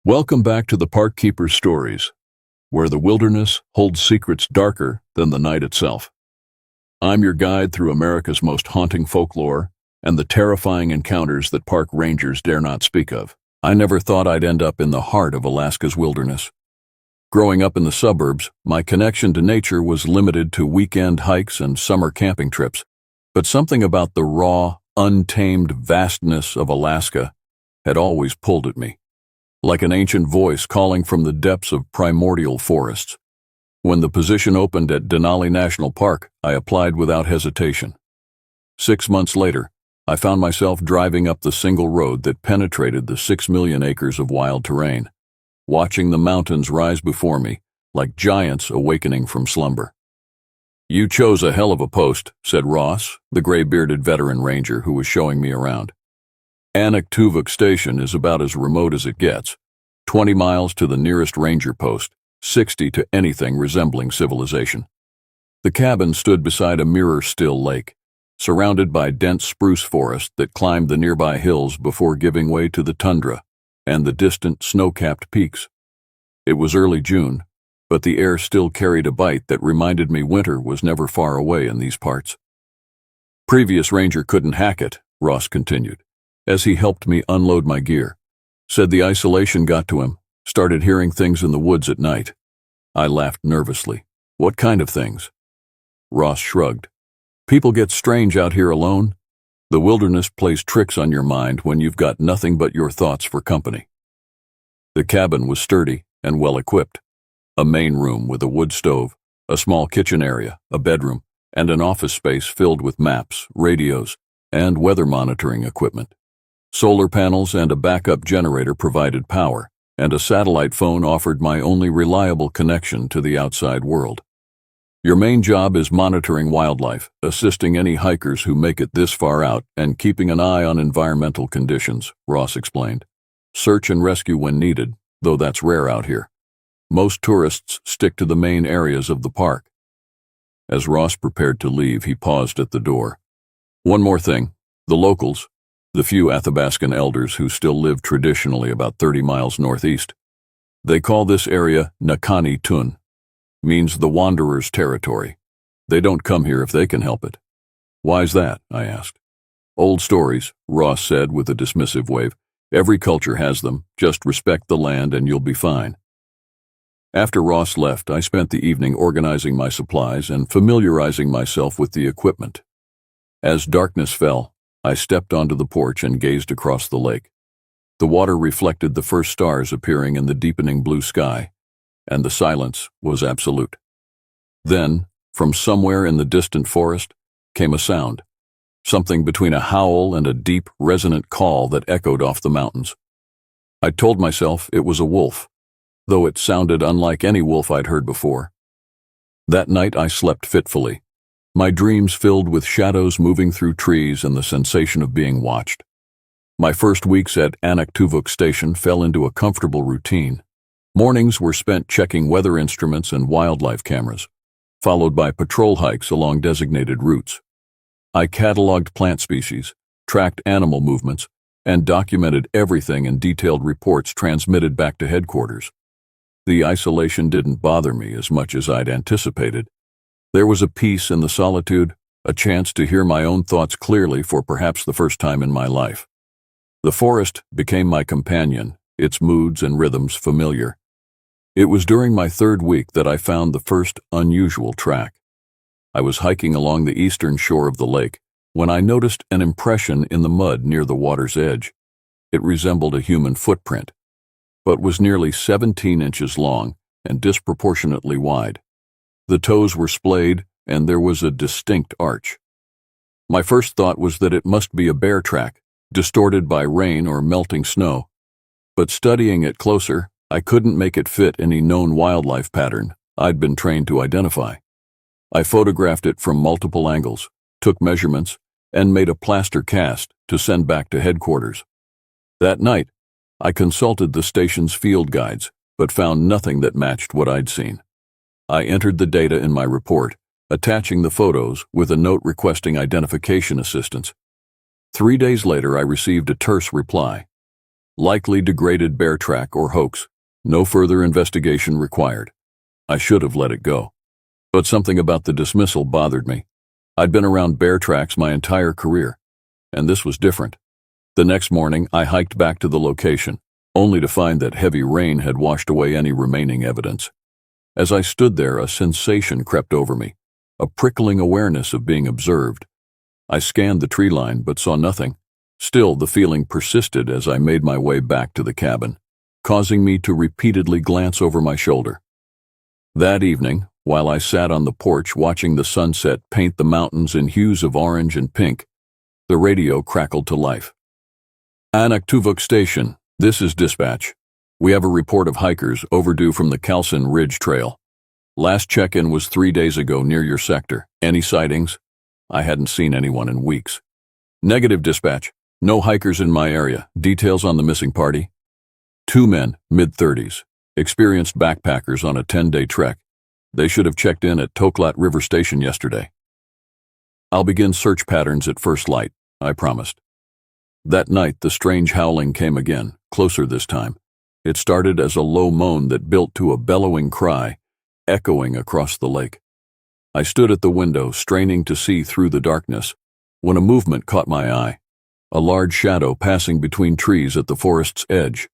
Welcome back to the Parkkeeper Stories, where the wilderness holds secrets darker than the night itself. I'm your guide through America's most haunting folklore and the terrifying encounters that park rangers dare not speak of. I never thought I'd end up in the heart of Alaska's wilderness. Growing up in the suburbs, my connection to nature was limited to weekend hikes and summer camping trips, but something about the raw, untamed vastness of Alaska had always pulled at me, like an ancient voice calling from the depths of primordial forests. When the position opened at Denali National Park, I applied without hesitation. 6 months later, I found myself driving up the single road that penetrated the 6 million acres of wild terrain, watching the mountains rise before me like giants awakening from slumber. "You chose a hell of a post," said Ross, the gray-bearded veteran ranger who was showing me around. Anaku Station is about as remote as it gets, 20 miles to the nearest ranger post, 60 to anything resembling civilization. The cabin stood beside a mirror-still lake, surrounded by dense spruce forest that climbed the nearby hills before giving way to the tundra and the distant snow-capped peaks. It was early June, but the air still carried a bite that reminded me winter was never far away in these parts. "Previous ranger couldn't hack it," Ross continued, as he helped me unload my gear. "Said the isolation got to him, started hearing things in the woods at night." I laughed nervously. "What kind of things?" Ross shrugged. "People get strange out here alone. The wilderness plays tricks on your mind when you've got nothing but your thoughts for company." The cabin was sturdy and well-equipped. A main room with a wood stove, a small kitchen area, a bedroom, and an office space filled with maps, radios, and weather monitoring equipment. Solar panels and a backup generator provided power, and a satellite phone offered my only reliable connection to the outside world. "Your main job is monitoring wildlife, assisting any hikers who make it this far out, and keeping an eye on environmental conditions," Ross explained. "Search and rescue when needed, though that's rare out here. Most tourists stick to the main areas of the park." As Ross prepared to leave, he paused at the door. "One more thing. The locals, the few Athabascan elders who still live traditionally about 30 miles northeast, they call this area Nakani Tun, means the wanderer's territory. They don't come here if they can help it." "Why's that?" I asked. "Old stories," Ross said with a dismissive wave. "Every culture has them. Just respect the land and you'll be fine." After Ross left, I spent the evening organizing my supplies and familiarizing myself with the equipment. As darkness fell, I stepped onto the porch and gazed across the lake. The water reflected the first stars appearing in the deepening blue sky, and the silence was absolute. Then, from somewhere in the distant forest, came a sound, something between a howl and a deep, resonant call that echoed off the mountains. I told myself it was a wolf, though it sounded unlike any wolf I'd heard before. That night I slept fitfully, my dreams filled with shadows moving through trees and the sensation of being watched. My first weeks at Anaku Station fell into a comfortable routine. Mornings were spent checking weather instruments and wildlife cameras, followed by patrol hikes along designated routes. I cataloged plant species, tracked animal movements, and documented everything in detailed reports transmitted back to headquarters. The isolation didn't bother me as much as I'd anticipated. There was a peace in the solitude, a chance to hear my own thoughts clearly for perhaps the first time in my life. The forest became my companion, its moods and rhythms familiar. It was during my third week that I found the first unusual track. I was hiking along the eastern shore of the lake when I noticed an impression in the mud near the water's edge. It resembled a human footprint, but was nearly 17 inches long and disproportionately wide. The toes were splayed, and there was a distinct arch. My first thought was that it must be a bear track, distorted by rain or melting snow. But studying it closer, I couldn't make it fit any known wildlife pattern I'd been trained to identify. I photographed it from multiple angles, took measurements, and made a plaster cast to send back to headquarters. That night, I consulted the station's field guides, but found nothing that matched what I'd seen. I entered the data in my report, attaching the photos with a note requesting identification assistance. 3 days later, I received a terse reply. Likely degraded bear track or hoax. No further investigation required. I should have let it go. But something about the dismissal bothered me. I'd been around bear tracks my entire career, and this was different. The next morning, I hiked back to the location, only to find that heavy rain had washed away any remaining evidence. As I stood there, a sensation crept over me, a prickling awareness of being observed. I scanned the tree line but saw nothing. Still, the feeling persisted as I made my way back to the cabin, causing me to repeatedly glance over my shoulder. That evening, while I sat on the porch watching the sunset paint the mountains in hues of orange and pink, the radio crackled to life. Anaku Station, this is dispatch. We have a report of hikers overdue from the Calcin Ridge Trail. Last check-in was 3 days ago near your sector. Any sightings? I hadn't seen anyone in weeks. Negative, dispatch. No hikers in my area. Details on the missing party? 2 men, mid-30s, experienced backpackers on a 10-day trek. They should have checked in at Toklat River Station yesterday. I'll begin search patterns at first light, I promised. That night, the strange howling came again, closer this time. It started as a low moan that built to a bellowing cry, echoing across the lake. I stood at the window, straining to see through the darkness, when a movement caught my eye. A large shadow passing between trees at the forest's edge.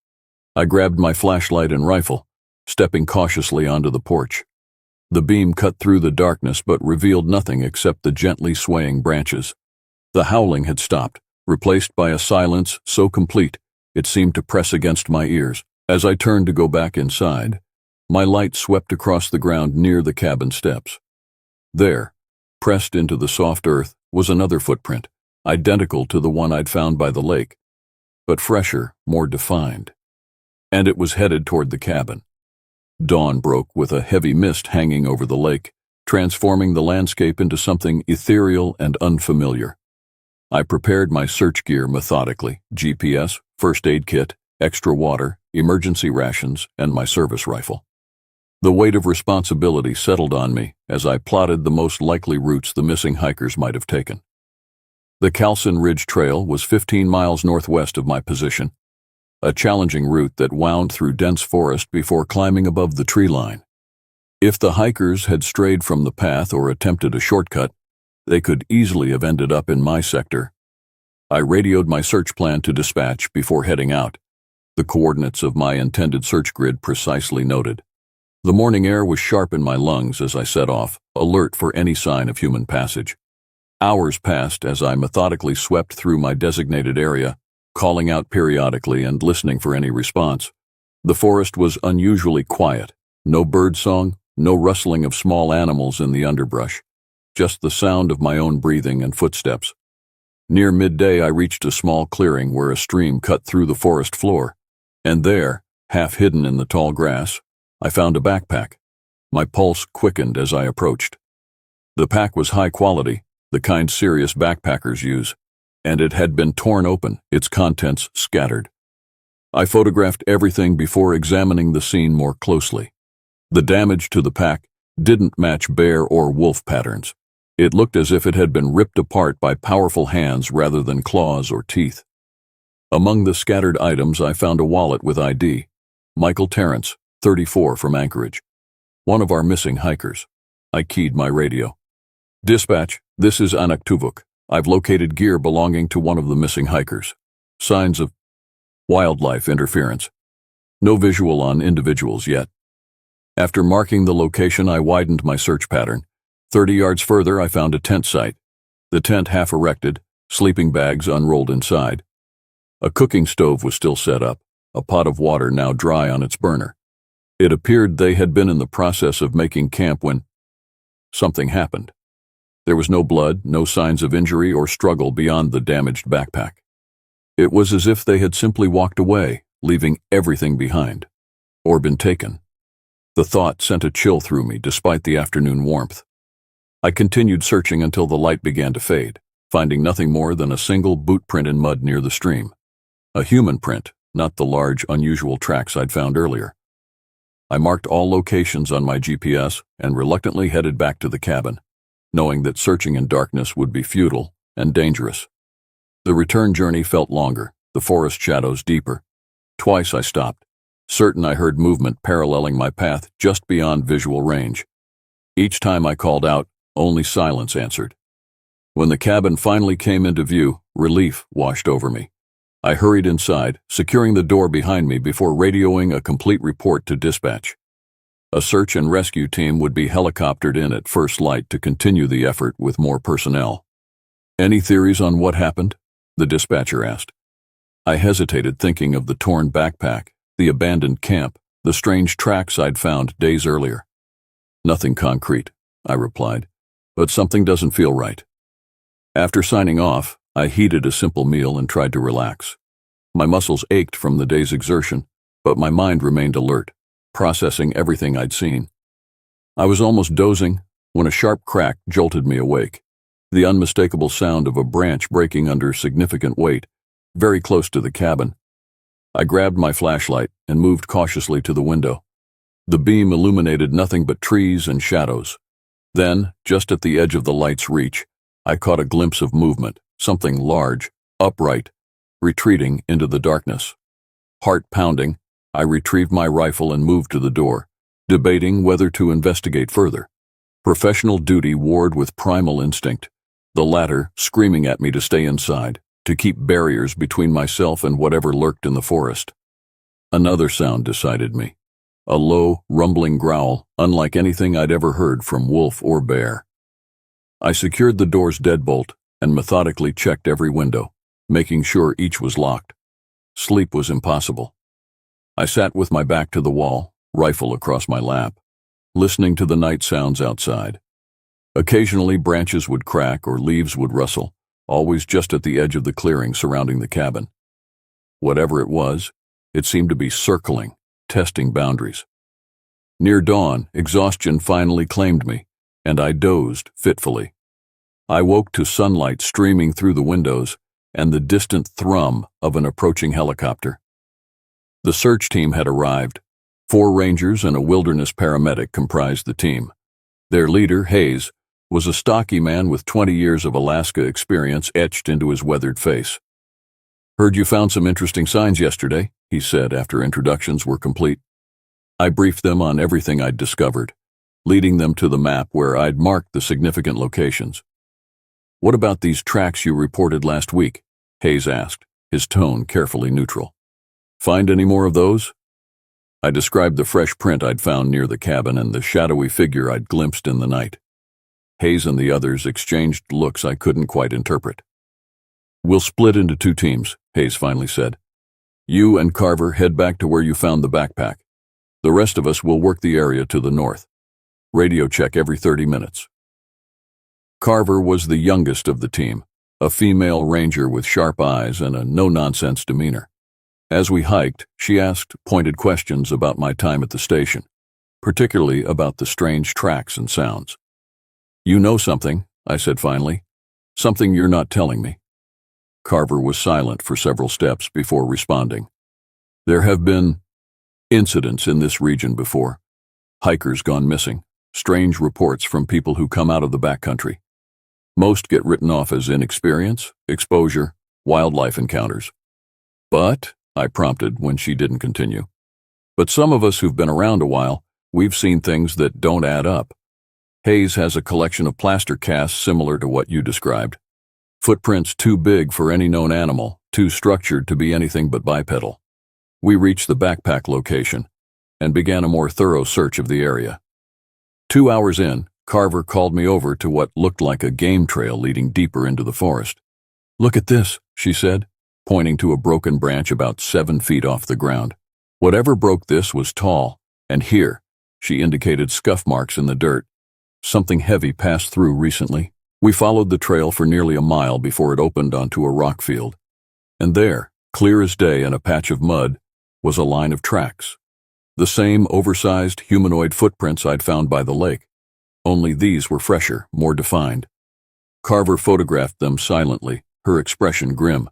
I grabbed my flashlight and rifle, stepping cautiously onto the porch. The beam cut through the darkness but revealed nothing except the gently swaying branches. The howling had stopped, replaced by a silence so complete it seemed to press against my ears. As I turned to go back inside, my light swept across the ground near the cabin steps. There, pressed into the soft earth, was another footprint, identical to the one I'd found by the lake, but fresher, more defined. And it was headed toward the cabin. Dawn broke with a heavy mist hanging over the lake, transforming the landscape into something ethereal and unfamiliar. I prepared my search gear methodically: GPS, first aid kit, extra water, emergency rations, and my service rifle. The weight of responsibility settled on me as I plotted the most likely routes the missing hikers might have taken. The Calcin Ridge Trail was 15 miles northwest of my position, a challenging route that wound through dense forest before climbing above the tree line. If the hikers had strayed from the path or attempted a shortcut, they could easily have ended up in my sector. I radioed my search plan to dispatch before heading out, the coordinates of my intended search grid precisely noted. The morning air was sharp in my lungs as I set off, alert for any sign of human passage. Hours passed as I methodically swept through my designated area, calling out periodically and listening for any response. The forest was unusually quiet. No birdsong, no rustling of small animals in the underbrush. Just the sound of my own breathing and footsteps. Near midday, I reached a small clearing where a stream cut through the forest floor, and there, half hidden in the tall grass, I found a backpack. My pulse quickened as I approached. The pack was high quality, the kind serious backpackers use, and it had been torn open, its contents scattered. I photographed everything before examining the scene more closely. The damage to the pack didn't match bear or wolf patterns. It looked as if it had been ripped apart by powerful hands rather than claws or teeth. Among the scattered items, I found a wallet with ID. Michael Terrence, 34, from Anchorage. One of our missing hikers. I keyed my radio. Dispatch, this is Anaku. I've located gear belonging to one of the missing hikers. Signs of wildlife interference. No visual on individuals yet. After marking the location, I widened my search pattern. 30 yards further, I found a tent site. The tent half erected, sleeping bags unrolled inside. A cooking stove was still set up, a pot of water now dry on its burner. It appeared they had been in the process of making camp when something happened. There was no blood, no signs of injury or struggle beyond the damaged backpack. It was as if they had simply walked away, leaving everything behind, or been taken. The thought sent a chill through me despite the afternoon warmth. I continued searching until the light began to fade, finding nothing more than a single boot print in mud near the stream. A human print, not the large, unusual tracks I'd found earlier. I marked all locations on my GPS and reluctantly headed back to the cabin, knowing that searching in darkness would be futile and dangerous. The return journey felt longer, the forest shadows deeper, Twice I stopped, certain I heard movement paralleling my path just beyond visual range. Each time I called out, only silence answered. When the cabin finally came into view, relief washed over me. I hurried inside, securing the door behind me before radioing a complete report to dispatch. A search and rescue team would be helicoptered in at first light to continue the effort with more personnel. "Any theories on what happened?" the dispatcher asked. I hesitated, thinking of the torn backpack, the abandoned camp, the strange tracks I'd found days earlier. "Nothing concrete," I replied, "but something doesn't feel right." After signing off, I heated a simple meal and tried to relax. My muscles ached from the day's exertion, but my mind remained alert, processing everything I'd seen. I was almost dozing when a sharp crack jolted me awake, the unmistakable sound of a branch breaking under significant weight, very close to the cabin. I grabbed my flashlight and moved cautiously to the window. The beam illuminated nothing but trees and shadows. Then, just at the edge of the light's reach, I caught a glimpse of movement, something large, upright, retreating into the darkness. Heart pounding, I retrieved my rifle and moved to the door, debating whether to investigate further. Professional duty warred with primal instinct, the latter screaming at me to stay inside, to keep barriers between myself and whatever lurked in the forest. Another sound decided me, a low, rumbling growl unlike anything I'd ever heard from wolf or bear. I secured the door's deadbolt and methodically checked every window, making sure each was locked. Sleep was impossible. I sat with my back to the wall, rifle across my lap, listening to the night sounds outside. Occasionally branches would crack or leaves would rustle, always just at the edge of the clearing surrounding the cabin. Whatever it was, it seemed to be circling, testing boundaries. Near dawn, exhaustion finally claimed me, and I dozed fitfully. I woke to sunlight streaming through the windows and the distant thrum of an approaching helicopter. The search team had arrived. 4 rangers and a wilderness paramedic comprised the team. Their leader, Hayes, was a stocky man with 20 years of Alaska experience etched into his weathered face. "Heard you found some interesting signs yesterday," he said after introductions were complete. I briefed them on everything I'd discovered, leading them to the map where I'd marked the significant locations. "What about these tracks you reported last week?" Hayes asked, his tone carefully neutral. "Find any more of those?" I described the fresh print I'd found near the cabin and the shadowy figure I'd glimpsed in the night. Hayes and the others exchanged looks I couldn't quite interpret. "We'll split into 2 teams, Hayes finally said. "You and Carver head back to where you found the backpack. The rest of us will work the area to the north. Radio check every 30 minutes. Carver was the youngest of the team, a female ranger with sharp eyes and a no-nonsense demeanor. As we hiked, she asked pointed questions about my time at the station, particularly about the strange tracks and sounds. "You know something," I said finally. "Something you're not telling me." Carver was silent for several steps before responding. "There have been incidents in this region before. Hikers gone missing, strange reports from people who come out of the backcountry. Most get written off as inexperience, exposure, wildlife encounters. But," I prompted when she didn't continue, "but some of us who've been around a while, we've seen things that don't add up. Hayes has a collection of plaster casts similar to what you described. Footprints too big for any known animal, too structured to be anything but bipedal. We reached the backpack location and began a more thorough search of the area. 2 hours in, Carver called me over to what looked like a game trail leading deeper into the forest. "Look at this," she said, pointing to a broken branch about 7 feet off the ground. Whatever broke this was tall, and here, she indicated scuff marks in the dirt. Something heavy passed through recently. We followed the trail for nearly a mile before it opened onto a rock field. And there, clear as day in a patch of mud, was a line of tracks. The same oversized humanoid footprints I'd found by the lake. Only these were fresher, more defined. Carver photographed them silently, her expression grim.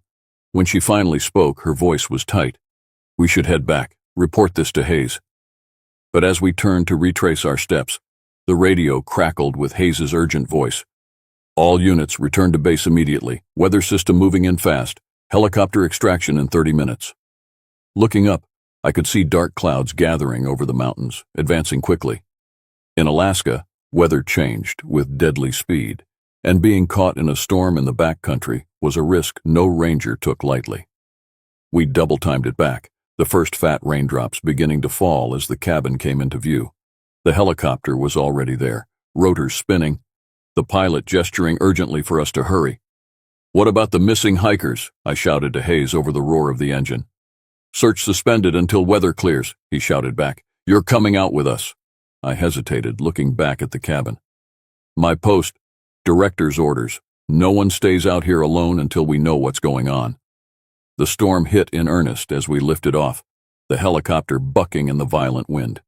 When she finally spoke, her voice was tight. "We should head back, report this to Hayes." But as we turned to retrace our steps, the radio crackled with Hayes' urgent voice. "All units return to base immediately. Weather system moving in fast. Helicopter extraction in 30 minutes. Looking up, I could see dark clouds gathering over the mountains, advancing quickly. In Alaska, weather changed with deadly speed, and being caught in a storm in the backcountry was a risk no ranger took lightly. We double-timed it back, the first fat raindrops beginning to fall as the cabin came into view. The helicopter was already there, rotors spinning, the pilot gesturing urgently for us to hurry. "What about the missing hikers?" I shouted to Hayes over the roar of the engine. "Search suspended until weather clears," he shouted back. "You're coming out with us." I hesitated, looking back at the cabin. "My post, director's orders. No one stays out here alone until we know what's going on." The storm hit in earnest as we lifted off, the helicopter bucking in the violent wind.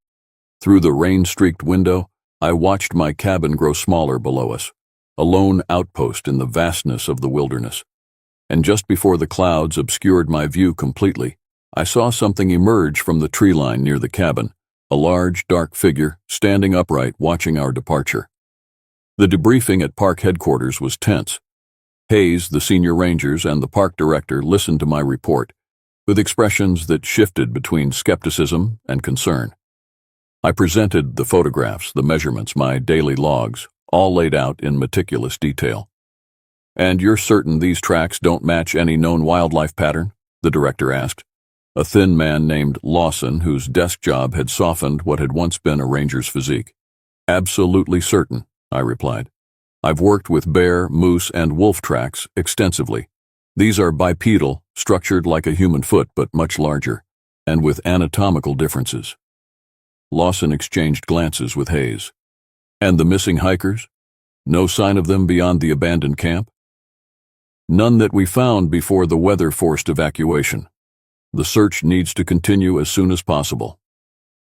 Through the rain-streaked window, I watched my cabin grow smaller below us, a lone outpost in the vastness of the wilderness. And just before the clouds obscured my view completely, I saw something emerge from the tree line near the cabin, a large, dark figure standing upright watching our departure. The debriefing at park headquarters was tense. Hayes, the senior rangers, and the park director listened to my report, with expressions that shifted between skepticism and concern. I presented the photographs, the measurements, my daily logs, all laid out in meticulous detail. "And you're certain these tracks don't match any known wildlife pattern?" the director asked, a thin man named Lawson whose desk job had softened what had once been a ranger's physique. "Absolutely certain," I replied. "I've worked with bear, moose, and wolf tracks extensively. These are bipedal, structured like a human foot but much larger, and with anatomical differences." Lawson exchanged glances with Hayes. "And the missing hikers? No sign of them beyond the abandoned camp?" "None that we found before the weather forced evacuation. The search needs to continue as soon as possible."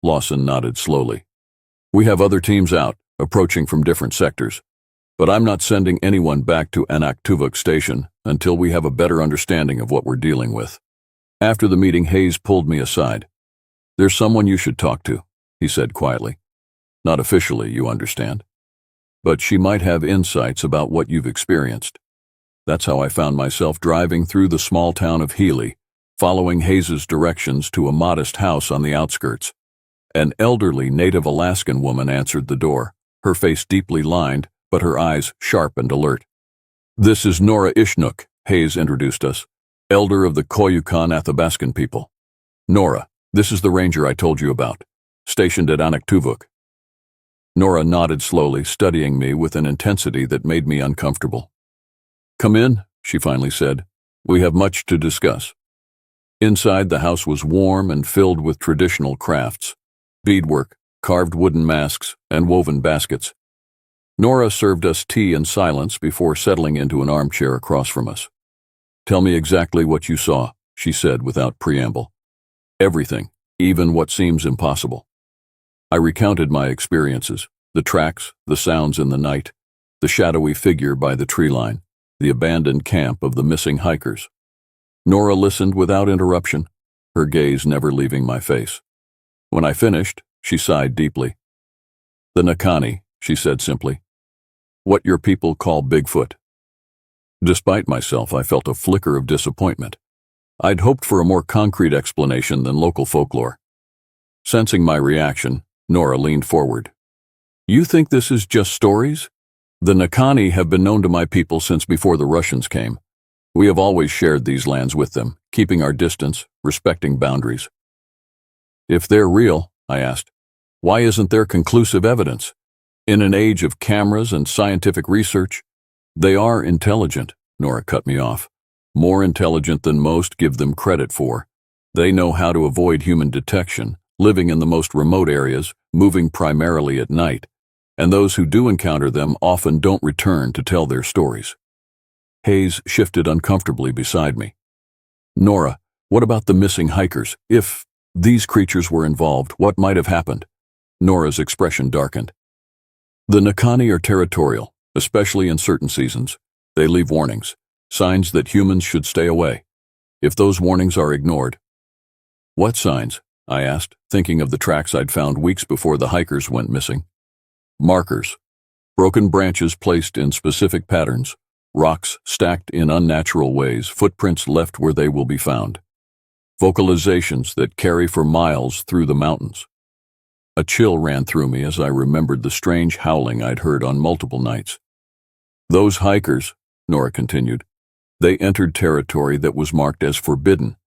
Lawson nodded slowly. "We have other teams out, approaching from different sectors. But I'm not sending anyone back to Anaku Station until we have a better understanding of what we're dealing with." After the meeting, Hayes pulled me aside. "There's someone you should talk to," he said quietly. "Not officially, you understand. But she might have insights about what you've experienced." That's how I found myself driving through the small town of Healy, following Hayes's directions to a modest house on the outskirts. An elderly Native Alaskan woman answered the door, her face deeply lined, but her eyes sharp and alert. "This is Nora Ishnuk," Hayes introduced us, elder of the Koyukon Athabaskan people. "Nora, this is the ranger I told you about, stationed at Anaktuvuk." Nora nodded slowly, studying me with an intensity that made me uncomfortable. "Come in," she finally said. "We have much to discuss." Inside, the house was warm and filled with traditional crafts, beadwork, carved wooden masks, and woven baskets. Nora served us tea in silence before settling into an armchair across from us. "Tell me exactly what you saw," she said without preamble. "Everything, even what seems impossible." I recounted my experiences, the tracks, the sounds in the night, the shadowy figure by the tree line, the abandoned camp of the missing hikers. Nora listened without interruption, her gaze never leaving my face. When I finished, she sighed deeply. "The Nakani," she said simply. "What your people call Bigfoot." Despite myself, I felt a flicker of disappointment. I'd hoped for a more concrete explanation than local folklore. Sensing my reaction, Nora leaned forward. "You think this is just stories? The Nakani have been known to my people since before the Russians came. We have always shared these lands with them, keeping our distance, respecting boundaries." "If they're real," I asked, "why isn't there conclusive evidence? In an age of cameras and scientific research?" "They are intelligent," Nora cut me off. "More intelligent than most give them credit for. They know how to avoid human detection, living in the most remote areas, moving primarily at night. And those who do encounter them often don't return to tell their stories." Hayes shifted uncomfortably beside me. "Nora, what about the missing hikers? If these creatures were involved, what might have happened?" Nora's expression darkened. "The Nakani are territorial, especially in certain seasons. They leave warnings, signs that humans should stay away. If those warnings are ignored—" "What signs?" I asked, thinking of the tracks I'd found weeks before the hikers went missing. "Markers. Broken branches placed in specific patterns, rocks stacked in unnatural ways, footprints left where they will be found." vocalizations that carry for miles through the mountains. A chill ran through me as I remembered the strange howling I'd heard on multiple nights. Those hikers, Nora continued, they entered territory that was marked as forbidden.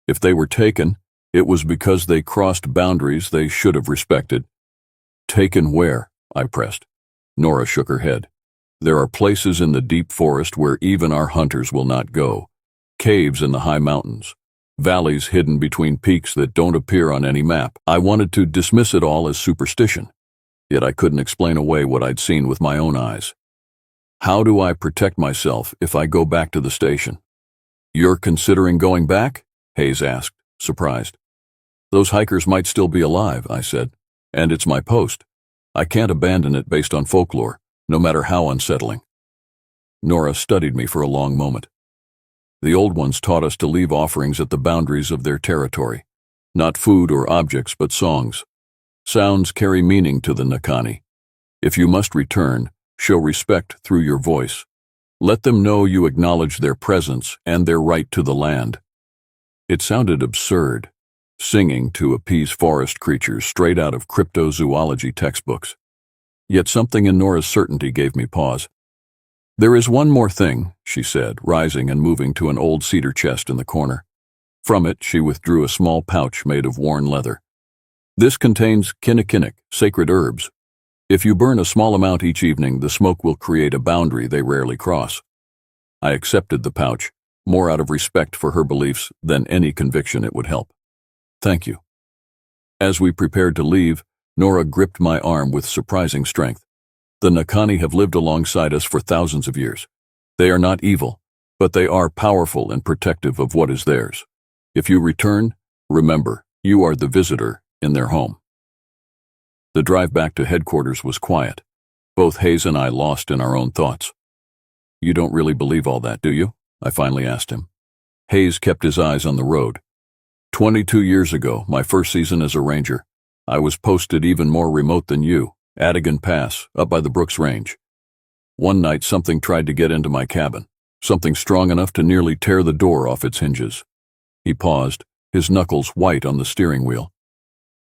If they were taken, it was because they crossed boundaries they should have respected. Taken where? I pressed. Nora shook her head. There are places in the deep forest where even our hunters will not go. Caves in the high mountains. Valleys hidden between peaks that don't appear on any map. I wanted to dismiss it all as superstition, yet I couldn't explain away what I'd seen with my own eyes. How do I protect myself if I go back to the station? You're considering going back? Hayes asked, surprised. Those hikers might still be alive, I said, and it's my post. I can't abandon it based on folklore, no matter how unsettling. Nora studied me for a long moment. The old ones taught us to leave offerings at the boundaries of their territory. Not food or objects, but songs. Sounds carry meaning to the Nani. If you must return, show respect through your voice. Let them know you acknowledge their presence and their right to the land. It sounded absurd, singing to appease forest creatures straight out of cryptozoology textbooks. Yet something in Nora's certainty gave me pause. There is one more thing, she said, rising and moving to an old cedar chest in the corner. From it, she withdrew a small pouch made of worn leather. This contains kinnikinnick, sacred herbs. If you burn a small amount each evening, the smoke will create a boundary they rarely cross. I accepted the pouch, more out of respect for her beliefs than any conviction it would help. Thank you. As we prepared to leave, Nora gripped my arm with surprising strength. The Nani have lived alongside us for thousands of years. They are not evil, but they are powerful and protective of what is theirs. If you return, remember, you are the visitor in their home. The drive back to headquarters was quiet. Both Hayes and I lost in our own thoughts. You don't really believe all that, do you? I finally asked him. Hayes kept his eyes on the road. 22 years ago, my first season as a ranger, I was posted even more remote than you. Adigan Pass, up by the Brooks Range. One night something tried to get into my cabin, something strong enough to nearly tear the door off its hinges. He paused, his knuckles white on the steering wheel.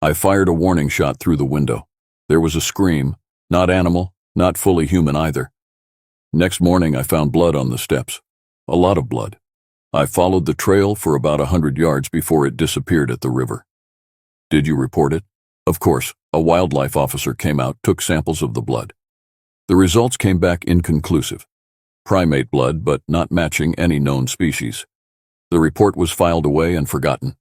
I fired a warning shot through the window. There was a scream, not animal, not fully human either. Next morning I found blood on the steps. A lot of blood. I followed the trail for about 100 yards before it disappeared at the river. Did you report it? Of course, a wildlife officer came out, took samples of the blood. The results came back inconclusive. Primate blood, but not matching any known species. The report was filed away and forgotten.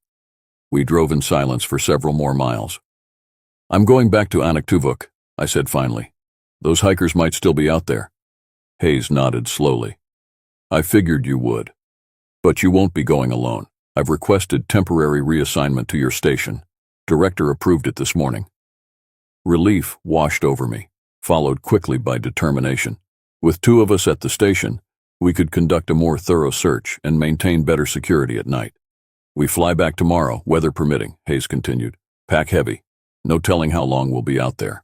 We drove in silence for several more miles. I'm going back to Anaku, I said finally. Those hikers might still be out there. Hayes nodded slowly. I figured you would. But you won't be going alone. I've requested temporary reassignment to your station. Director approved it this morning. Relief washed over me, followed quickly by determination. With two of us at the station, we could conduct a more thorough search and maintain better security at night. We fly back tomorrow, weather permitting, Hayes continued. Pack heavy. No telling how long we'll be out there.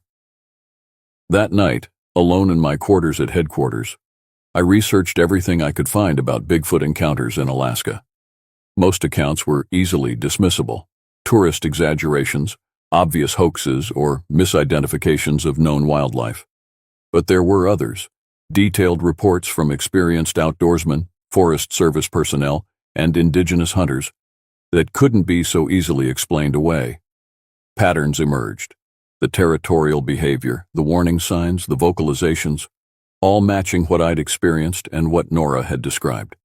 That night, alone in my quarters at headquarters, I researched everything I could find about Bigfoot encounters in Alaska. Most accounts were easily dismissible. Tourist exaggerations, obvious hoaxes, or misidentifications of known wildlife. But there were others, detailed reports from experienced outdoorsmen, Forest Service personnel, and indigenous hunters that couldn't be so easily explained away. Patterns emerged. The territorial behavior, the warning signs, the vocalizations, all matching what I'd experienced and what Nora had described.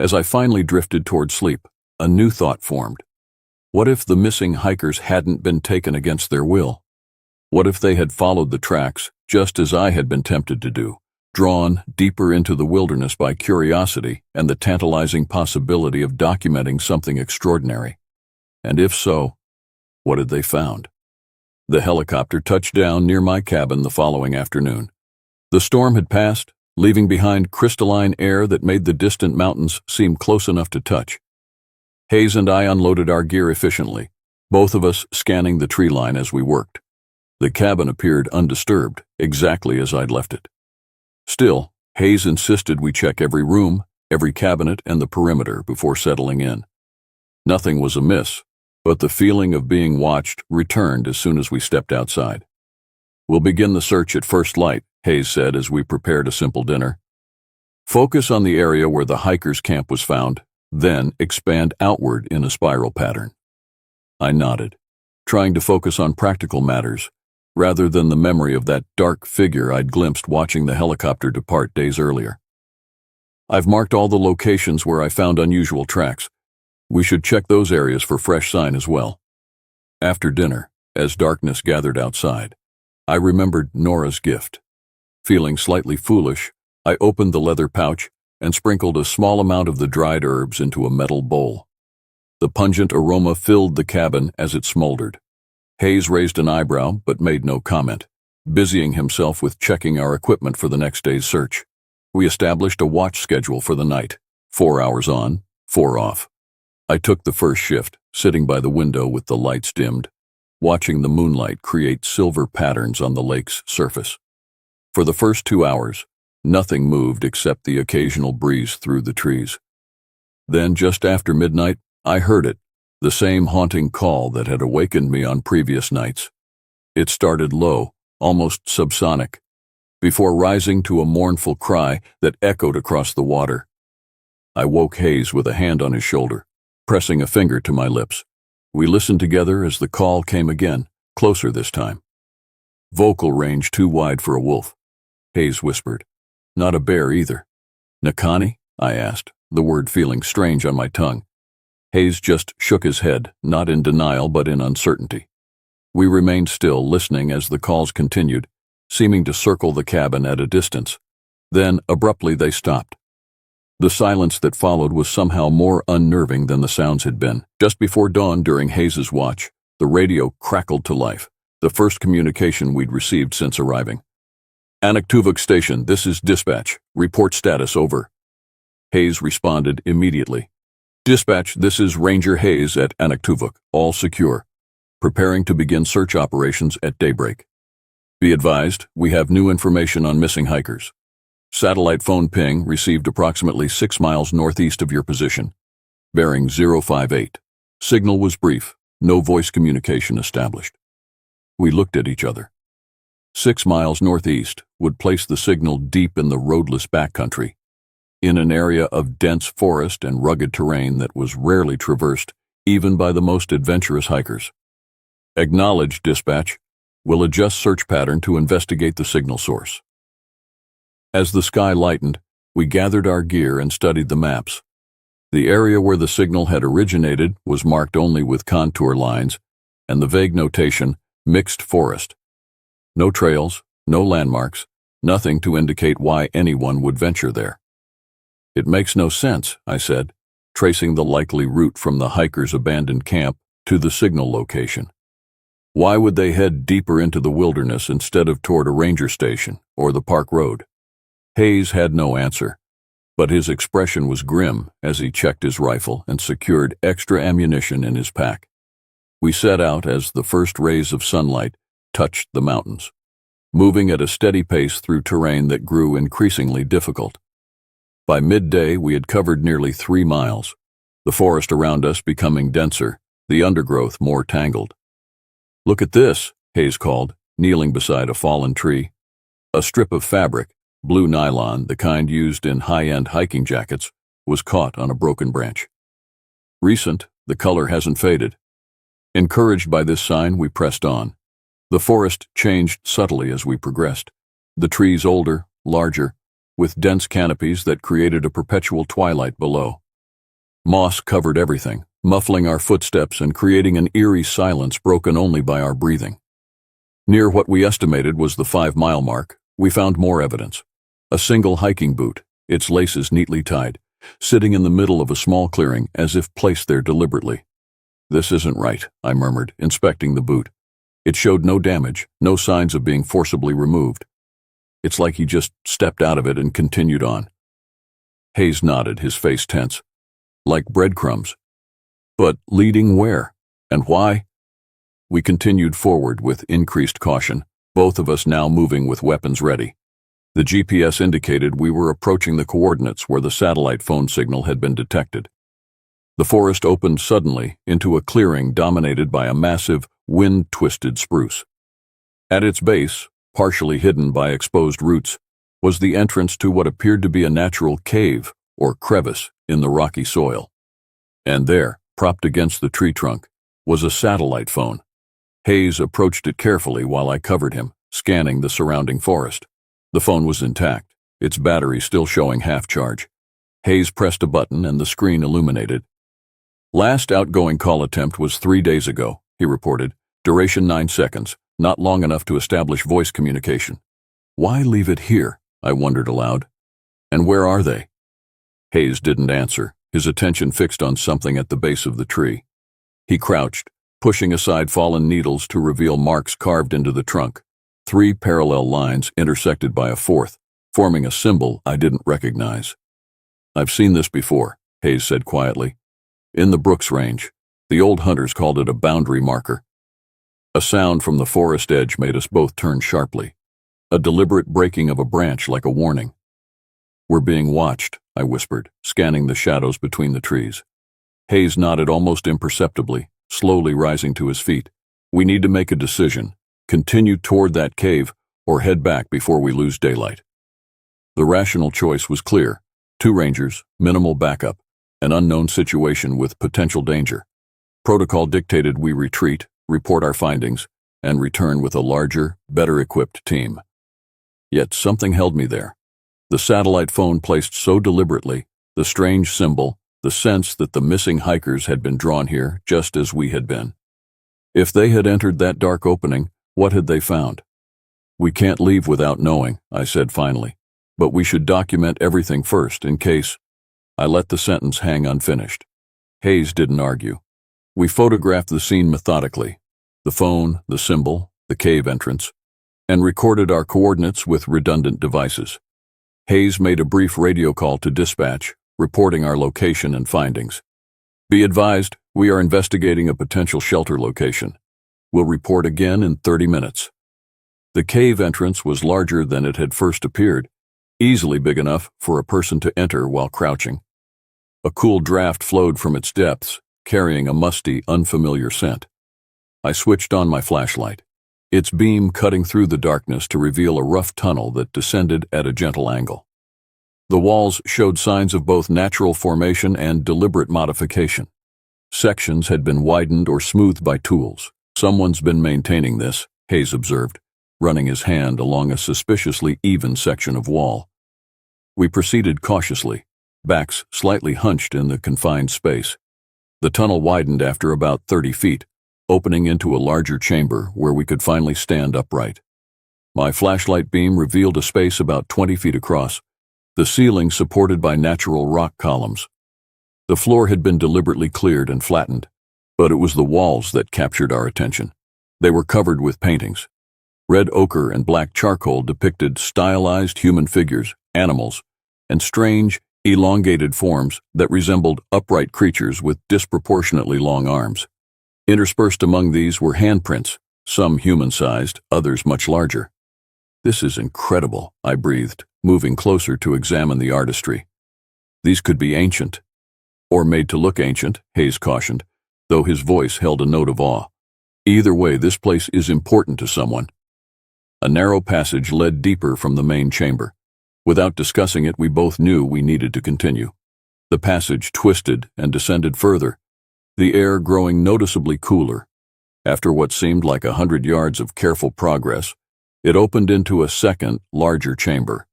As I finally drifted toward sleep, a new thought formed. What if the missing hikers hadn't been taken against their will? What if they had followed the tracks, just as I had been tempted to do, drawn deeper into the wilderness by curiosity and the tantalizing possibility of documenting something extraordinary? And if so, what had they found? The helicopter touched down near my cabin the following afternoon. The storm had passed, leaving behind crystalline air that made the distant mountains seem close enough to touch. Hayes and I unloaded our gear efficiently, both of us scanning the tree line as we worked. The cabin appeared undisturbed, exactly as I'd left it. Still, Hayes insisted we check every room, every cabinet, and the perimeter before settling in. Nothing was amiss, but the feeling of being watched returned as soon as we stepped outside. "We'll begin the search at first light," Hayes said as we prepared a simple dinner. "Focus on the area where the hikers' camp was found, then expand outward in a spiral pattern." I nodded, trying to focus on practical matters, rather than the memory of that dark figure I'd glimpsed watching the helicopter depart days earlier. "I've marked all the locations where I found unusual tracks. We should check those areas for fresh sign as well." After dinner, as darkness gathered outside, I remembered Nora's gift. Feeling slightly foolish, I opened the leather pouch and sprinkled a small amount of the dried herbs into a metal bowl. The pungent aroma filled the cabin as it smoldered. Hayes raised an eyebrow but made no comment, busying himself with checking our equipment for the next day's search. We established a watch schedule for the night, 4 hours on, 4 off. I took the first shift, sitting by the window with the lights dimmed, watching the moonlight create silver patterns on the lake's surface. For the first 2 hours, nothing moved except the occasional breeze through the trees. Then, just after midnight, I heard it, the same haunting call that had awakened me on previous nights. It started low, almost subsonic, before rising to a mournful cry that echoed across the water. I woke Hayes with a hand on his shoulder, pressing a finger to my lips. We listened together as the call came again, closer this time. "Vocal range too wide for a wolf," Hayes whispered. "Not a bear either." "Nakani?" I asked, the word feeling strange on my tongue. Hayes just shook his head, not in denial but in uncertainty. We remained still, listening as the calls continued, seeming to circle the cabin at a distance. Then, abruptly, they stopped. The silence that followed was somehow more unnerving than the sounds had been. Just before dawn during Hayes's watch, the radio crackled to life, the first communication we'd received since arriving. "Anaku Station, this is dispatch. Report status, over." Hayes responded immediately. "Dispatch, this is Ranger Hayes at Anaku, all secure. Preparing to begin search operations at daybreak. Be advised, we have new information on missing hikers. Satellite phone ping received approximately 6 miles northeast of your position. Bearing 058. Signal was brief, no voice communication established." We looked at each other. 6 miles northeast would place the signal deep in the roadless backcountry, in an area of dense forest and rugged terrain that was rarely traversed even by the most adventurous hikers. "Acknowledged, dispatch. We'll adjust search pattern to investigate the signal source." As the sky lightened, we gathered our gear and studied the maps. The area where the signal had originated was marked only with contour lines and the vague notation, "mixed forest." No trails, no landmarks, nothing to indicate why anyone would venture there. "It makes no sense," I said, tracing the likely route from the hikers' abandoned camp to the signal location. "Why would they head deeper into the wilderness instead of toward a ranger station or the park road?" Hayes had no answer, but his expression was grim as he checked his rifle and secured extra ammunition in his pack. We set out as the first rays of sunlight touched the mountains, moving at a steady pace through terrain that grew increasingly difficult. By midday, we had covered nearly 3 miles, the forest around us becoming denser, the undergrowth more tangled. "Look at this," Hayes called, kneeling beside a fallen tree. A strip of fabric, blue nylon, the kind used in high-end hiking jackets, was caught on a broken branch. "Recent, the color hasn't faded." Encouraged by this sign, we pressed on. The forest changed subtly as we progressed, the trees older, larger, with dense canopies that created a perpetual twilight below. Moss covered everything, muffling our footsteps and creating an eerie silence broken only by our breathing. Near what we estimated was the 5-mile mark, we found more evidence. A single hiking boot, its laces neatly tied, sitting in the middle of a small clearing as if placed there deliberately. "This isn't right," I murmured, inspecting the boot. It showed no damage, no signs of being forcibly removed. "It's like he just stepped out of it and continued on." Hayes nodded, his face tense. "Like breadcrumbs. But leading where? And why?" We continued forward with increased caution, both of us now moving with weapons ready. The GPS indicated we were approaching the coordinates where the satellite phone signal had been detected. The forest opened suddenly into a clearing dominated by a massive, wind-twisted spruce. At its base, partially hidden by exposed roots, was the entrance to what appeared to be a natural cave or crevice in the rocky soil. And there, propped against the tree trunk, was a satellite phone. Hayes approached it carefully while I covered him, scanning the surrounding forest. The phone was intact, its battery still showing half charge. Hayes pressed a button and the screen illuminated. "Last outgoing call attempt was 3 days ago," he reported. "Duration 9 seconds, not long enough to establish voice communication." "Why leave it here?" I wondered aloud. "And where are they?" Hayes didn't answer, his attention fixed on something at the base of the tree. He crouched, pushing aside fallen needles to reveal marks carved into the trunk. 3 parallel lines intersected by a 4th, forming a symbol I didn't recognize. "I've seen this before," Hayes said quietly. "In the Brooks Range. The old hunters called it a boundary marker." A sound from the forest edge made us both turn sharply. A deliberate breaking of a branch like a warning. "We're being watched," I whispered, scanning the shadows between the trees. Hayes nodded almost imperceptibly, slowly rising to his feet. "We need to make a decision. Continue toward that cave or head back before we lose daylight." The rational choice was clear. 2 rangers, minimal backup, an unknown situation with potential danger. Protocol dictated we retreat, report our findings, and return with a larger, better-equipped team. Yet something held me there. The satellite phone placed so deliberately, the strange symbol, the sense that the missing hikers had been drawn here just as we had been. If they had entered that dark opening, what had they found? "We can't leave without knowing," I said finally, "but we should document everything first in case—" I let the sentence hang unfinished. Hayes didn't argue. We photographed the scene methodically, the phone, the symbol, the cave entrance, and recorded our coordinates with redundant devices. Hayes made a brief radio call to dispatch, reporting our location and findings. "Be advised, we are investigating a potential shelter location. We'll report again in 30 minutes. The cave entrance was larger than it had first appeared, easily big enough for a person to enter while crouching. A cool draft flowed from its depths, carrying a musty, unfamiliar scent. I switched on my flashlight, its beam cutting through the darkness to reveal a rough tunnel that descended at a gentle angle. The walls showed signs of both natural formation and deliberate modification. Sections had been widened or smoothed by tools. "Someone's been maintaining this," Hayes observed, running his hand along a suspiciously even section of wall. We proceeded cautiously, backs slightly hunched in the confined space. The tunnel widened after about 30 feet, opening into a larger chamber where we could finally stand upright. My flashlight beam revealed a space about 20 feet across, the ceiling supported by natural rock columns. The floor had been deliberately cleared and flattened, but it was the walls that captured our attention. They were covered with paintings. Red ochre and black charcoal depicted stylized human figures, animals, and strange, elongated forms that resembled upright creatures with disproportionately long arms. Interspersed among these were handprints, some human-sized, others much larger. "This is incredible," I breathed, moving closer to examine the artistry. "These could be ancient." "Or made to look ancient," Hayes cautioned, though his voice held a note of awe. "Either way, this place is important to someone." A narrow passage led deeper from the main chamber. Without discussing it, we both knew we needed to continue. The passage twisted and descended further, the air growing noticeably cooler. After what seemed like 100 yards of careful progress, it opened into a second, larger chamber.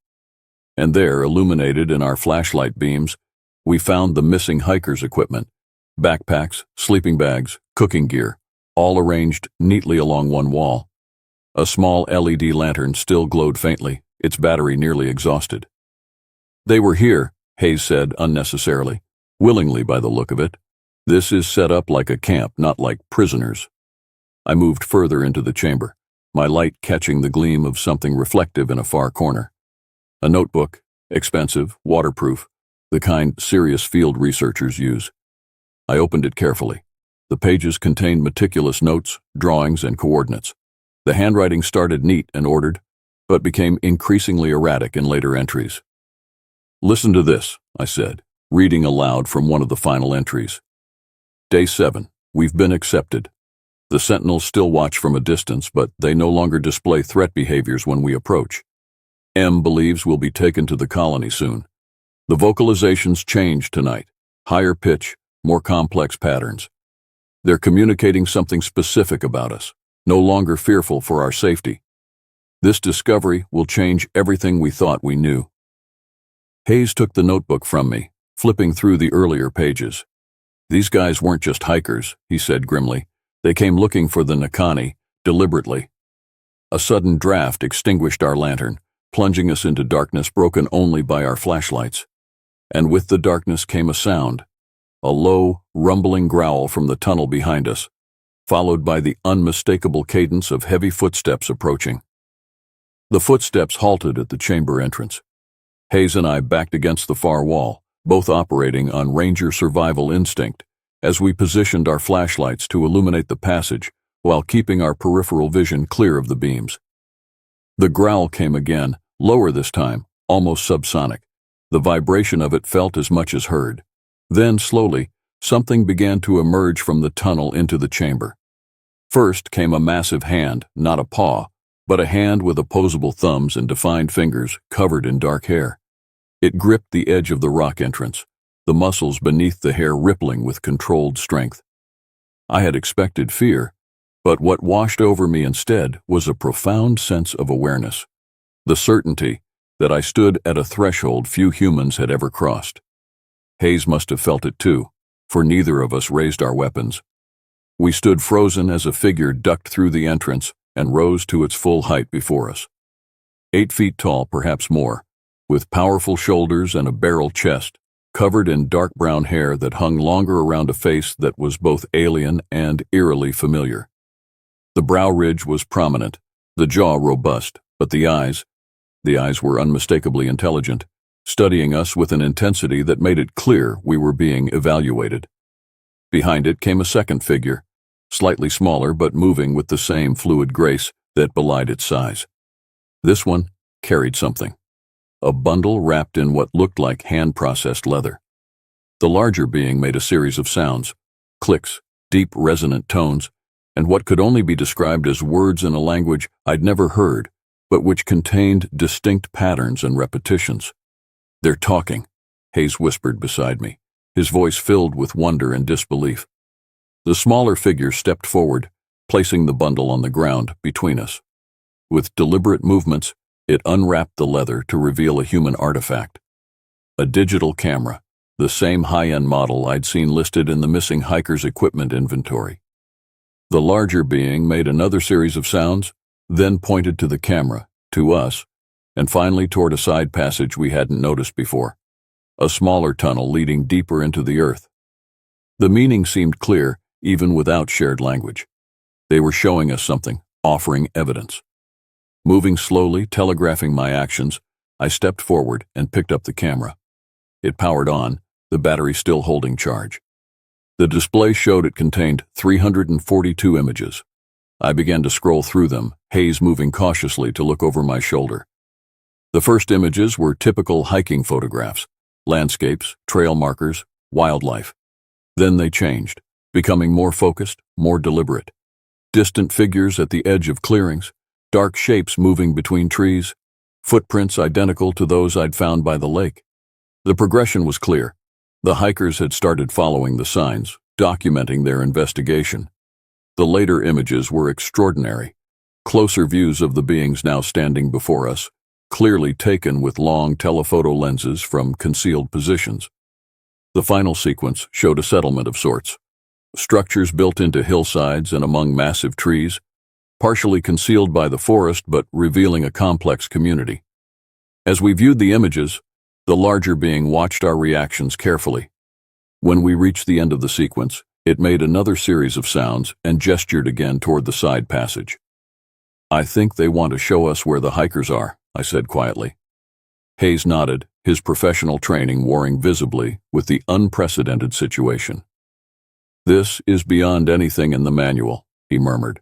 And there, illuminated in our flashlight beams, we found the missing hikers' equipment, backpacks, sleeping bags, cooking gear, all arranged neatly along one wall. A small LED lantern still glowed faintly, its battery nearly exhausted. "They were here," Hayes said unnecessarily, willingly by the look of it. "This is set up like a camp, not like prisoners." I moved further into the chamber, my light catching the gleam of something reflective in a far corner. A notebook, expensive, waterproof, the kind serious field researchers use. I opened it carefully. The pages contained meticulous notes, drawings, and coordinates. The handwriting started neat and ordered, but became increasingly erratic in later entries. "Listen to this," I said, reading aloud from one of the final entries. Day 7. We've been accepted. The sentinels still watch from a distance, but they no longer display threat behaviors when we approach. M believes we'll be taken to the colony soon. The vocalizations change tonight. Higher pitch, more complex patterns. They're communicating something specific about us, no longer fearful for our safety. This discovery will change everything we thought we knew. Hayes took the notebook from me, flipping through the earlier pages. These guys weren't just hikers, he said grimly. They came looking for the Nani, deliberately. A sudden draft extinguished our lantern, plunging us into darkness broken only by our flashlights. And with the darkness came a sound, a low, rumbling growl from the tunnel behind us, followed by the unmistakable cadence of heavy footsteps approaching. The footsteps halted at the chamber entrance. Hayes and I backed against the far wall, both operating on Ranger survival instinct, as we positioned our flashlights to illuminate the passage while keeping our peripheral vision clear of the beams. The growl came again, lower this time, almost subsonic. The vibration of it felt as much as heard. Then, slowly, something began to emerge from the tunnel into the chamber. First came a massive hand, not a paw, but a hand with opposable thumbs and defined fingers covered in dark hair. It gripped the edge of the rock entrance, the muscles beneath the hair rippling with controlled strength. I had expected fear, but what washed over me instead was a profound sense of awareness, the certainty that I stood at a threshold few humans had ever crossed. Hayes must have felt it too, for neither of us raised our weapons. We stood frozen as a figure ducked through the entrance and rose to its full height before us. 8 feet tall, perhaps more, with powerful shoulders and a barrel chest, covered in dark brown hair that hung longer around a face that was both alien and eerily familiar. The brow ridge was prominent, the jaw robust, but the eyes were unmistakably intelligent, studying us with an intensity that made it clear we were being evaluated. Behind it came a second figure, slightly smaller but moving with the same fluid grace that belied its size. This one carried something, a bundle wrapped in what looked like hand-processed leather. The larger being made a series of sounds, clicks, deep resonant tones, and what could only be described as words in a language I'd never heard, but which contained distinct patterns and repetitions. "They're talking," Hayes whispered beside me, his voice filled with wonder and disbelief. The smaller figure stepped forward, placing the bundle on the ground between us. With deliberate movements, it unwrapped the leather to reveal a human artifact. A digital camera, the same high-end model I'd seen listed in the missing hiker's equipment inventory. The larger being made another series of sounds, then pointed to the camera, to us, and finally toward a side passage we hadn't noticed before, a smaller tunnel leading deeper into the earth. The meaning seemed clear, even without shared language. They were showing us something, offering evidence. Moving slowly, telegraphing my actions, I stepped forward and picked up the camera. It powered on, the battery still holding charge. The display showed it contained 342 images. I began to scroll through them, Hayes moving cautiously to look over my shoulder. The first images were typical hiking photographs, landscapes, trail markers, wildlife. Then they changed, becoming more focused, more deliberate. Distant figures at the edge of clearings, dark shapes moving between trees, footprints identical to those I'd found by the lake. The progression was clear. The hikers had started following the signs, documenting their investigation. The later images were extraordinary, closer views of the beings now standing before us, clearly taken with long telephoto lenses from concealed positions. The final sequence showed a settlement of sorts, structures built into hillsides and among massive trees, partially concealed by the forest but revealing a complex community. As we viewed the images, the larger being watched our reactions carefully. When we reached the end of the sequence, it made another series of sounds and gestured again toward the side passage. "I think they want to show us where the hikers are," I said quietly. Hayes nodded, his professional training warring visibly with the unprecedented situation. "This is beyond anything in the manual," he murmured,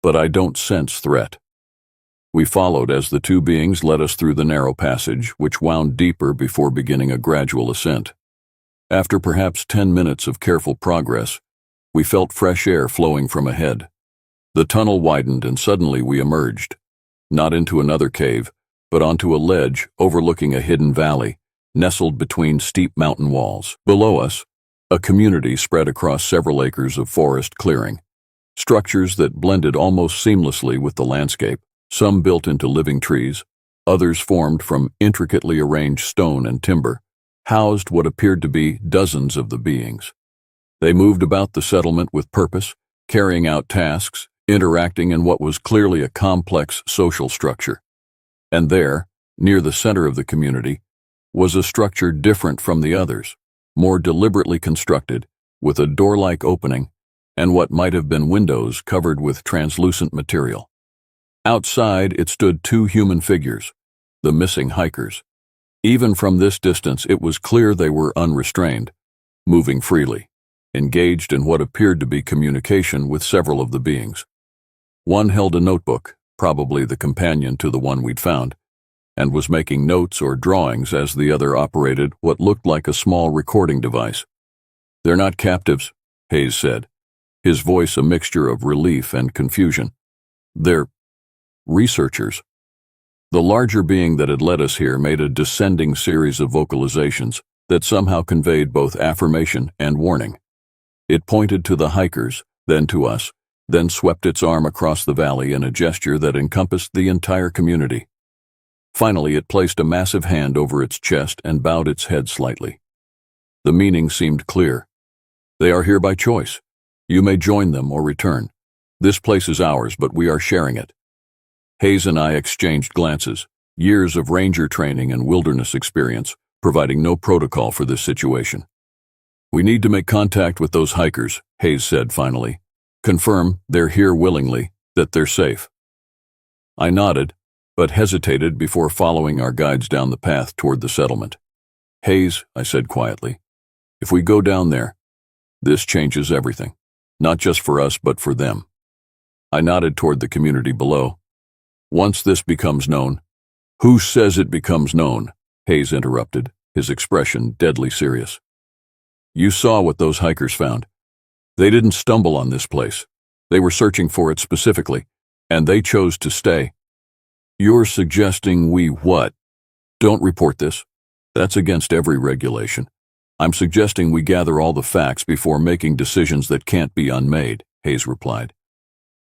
"but I don't sense threat." We followed as the two beings led us through the narrow passage, which wound deeper before beginning a gradual ascent. After perhaps 10 minutes of careful progress, We felt fresh air flowing from ahead. The tunnel widened and suddenly we emerged, not into another cave, but onto a ledge overlooking a hidden valley, nestled between steep mountain walls. Below us, a community spread across several acres of forest clearing, structures that blended almost seamlessly with the landscape, some built into living trees, others formed from intricately arranged stone and timber, housed what appeared to be dozens of the beings. They moved about the settlement with purpose, carrying out tasks, interacting in what was clearly a complex social structure. And there, near the center of the community, was a structure different from the others, more deliberately constructed, with a door-like opening and what might have been windows covered with translucent material. Outside, it stood two human figures, the missing hikers. Even from this distance, it was clear they were unrestrained, moving freely, engaged in what appeared to be communication with several of the beings. One held a notebook, probably the companion to the one we'd found, and was making notes or drawings as the other operated what looked like a small recording device. "They're not captives," Hayes said, his voice a mixture of relief and confusion. "They're researchers." The larger being that had led us here made a descending series of vocalizations that somehow conveyed both affirmation and warning. It pointed to the hikers, then to us, then swept its arm across the valley in a gesture that encompassed the entire community. Finally, it placed a massive hand over its chest and bowed its head slightly. The meaning seemed clear. "They are here by choice. You may join them or return. This place is ours, but we are sharing it." Hayes and I exchanged glances, years of ranger training and wilderness experience, providing no protocol for this situation. "We need to make contact with those hikers," Hayes said finally. "Confirm they're here willingly, that they're safe." I nodded, but hesitated before following our guides down the path toward the settlement. "Hayes," I said quietly, "if we go down there, this changes everything, not just for us but for them." I nodded toward the community below. "Once this becomes known—" "Who says it becomes known?" Hayes interrupted, his expression deadly serious. "You saw what those hikers found. They didn't stumble on this place. They were searching for it specifically, and they chose to stay." "You're suggesting we what?" "Don't report this. That's against every regulation. I'm suggesting we gather all the facts before making decisions that can't be unmade," Hayes replied.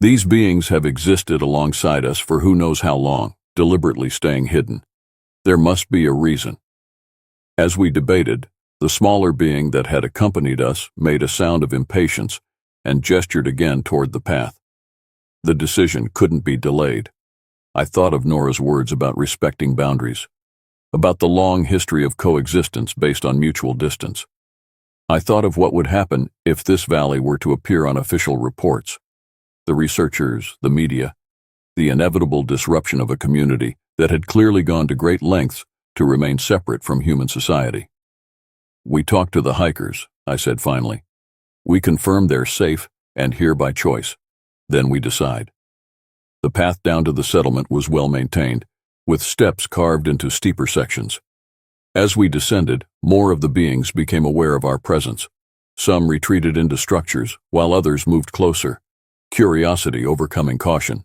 "These beings have existed alongside us for who knows how long, deliberately staying hidden. There must be a reason." As we debated, the smaller being that had accompanied us made a sound of impatience and gestured again toward the path. The decision couldn't be delayed. I thought of Nora's words about respecting boundaries, about the long history of coexistence based on mutual distance. I thought of what would happen if this valley were to appear on official reports. The researchers, the media, the inevitable disruption of a community that had clearly gone to great lengths to remain separate from human society. "We talked to the hikers," I said finally. "We confirm they're safe and here by choice. Then we decide." The path down to the settlement was well maintained, with steps carved into steeper sections. As we descended, more of the beings became aware of our presence. Some retreated into structures, while others moved closer, curiosity overcoming caution.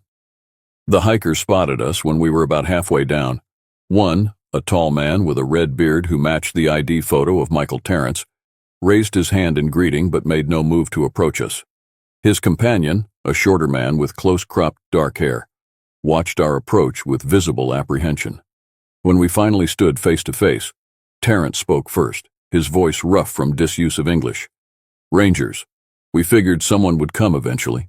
The hikers spotted us when we were about halfway down. One, a tall man with a red beard who matched the ID photo of Michael Terrence, raised his hand in greeting but made no move to approach us. His companion, a shorter man with close-cropped dark hair, watched our approach with visible apprehension. When we finally stood face to face, Terrence spoke first, his voice rough from disuse of English. "Rangers, we figured someone would come eventually."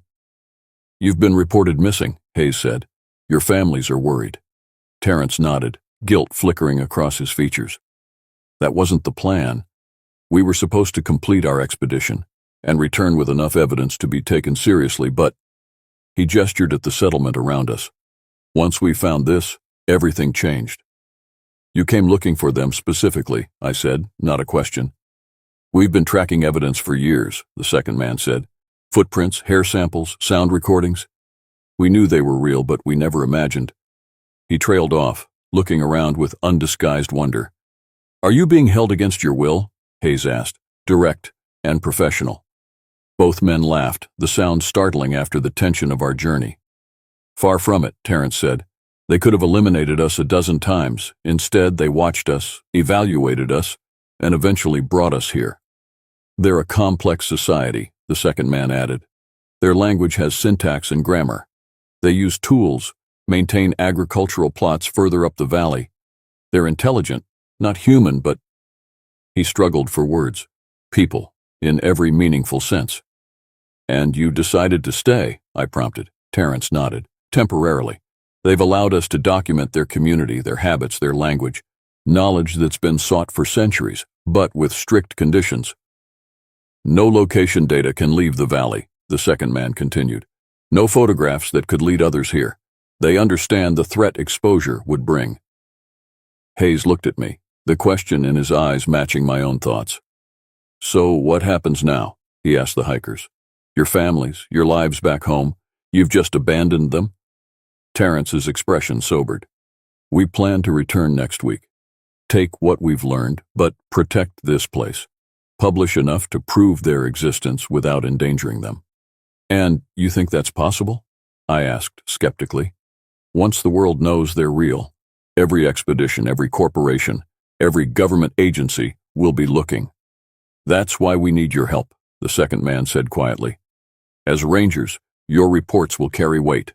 "You've been reported missing," Hayes said. "Your families are worried." Terrence nodded, guilt flickering across his features. "That wasn't the plan. We were supposed to complete our expedition and return with enough evidence to be taken seriously, but—" He gestured at the settlement around us. "Once we found this, everything changed." "You came looking for them specifically," I said, not a question. "We've been tracking evidence for years," the second man said. "Footprints, hair samples, sound recordings. We knew they were real, but we never imagined." He trailed off, looking around with undisguised wonder. "Are you being held against your will?" Hayes asked, direct and professional. Both men laughed, the sound startling after the tension of our journey. Far from it, Terence said. They could have eliminated us a dozen times. Instead, they watched us, evaluated us, and eventually brought us here. They're a complex society, the second man added. Their language has syntax and grammar. They use tools, maintain agricultural plots further up the valley. They're intelligent, not human, but... He struggled for words. People, in every meaningful sense. And you decided to stay, I prompted. Terence nodded. Temporarily. They've allowed us to document their community, their habits, their language, knowledge that's been sought for centuries, but with strict conditions. No location data can leave the valley, the second man continued. No photographs that could lead others here. They understand the threat exposure would bring. Hayes looked at me, the question in his eyes matching my own thoughts. So what happens now? He asked the hikers. Your families, your lives back home, you've just abandoned them? Terence's expression sobered. We plan to return next week. Take what we've learned, but protect this place. Publish enough to prove their existence without endangering them. And you think that's possible? I asked skeptically. Once the world knows they're real, every expedition, every corporation, every government agency will be looking. That's why we need your help, the second man said quietly. As rangers, your reports will carry weight.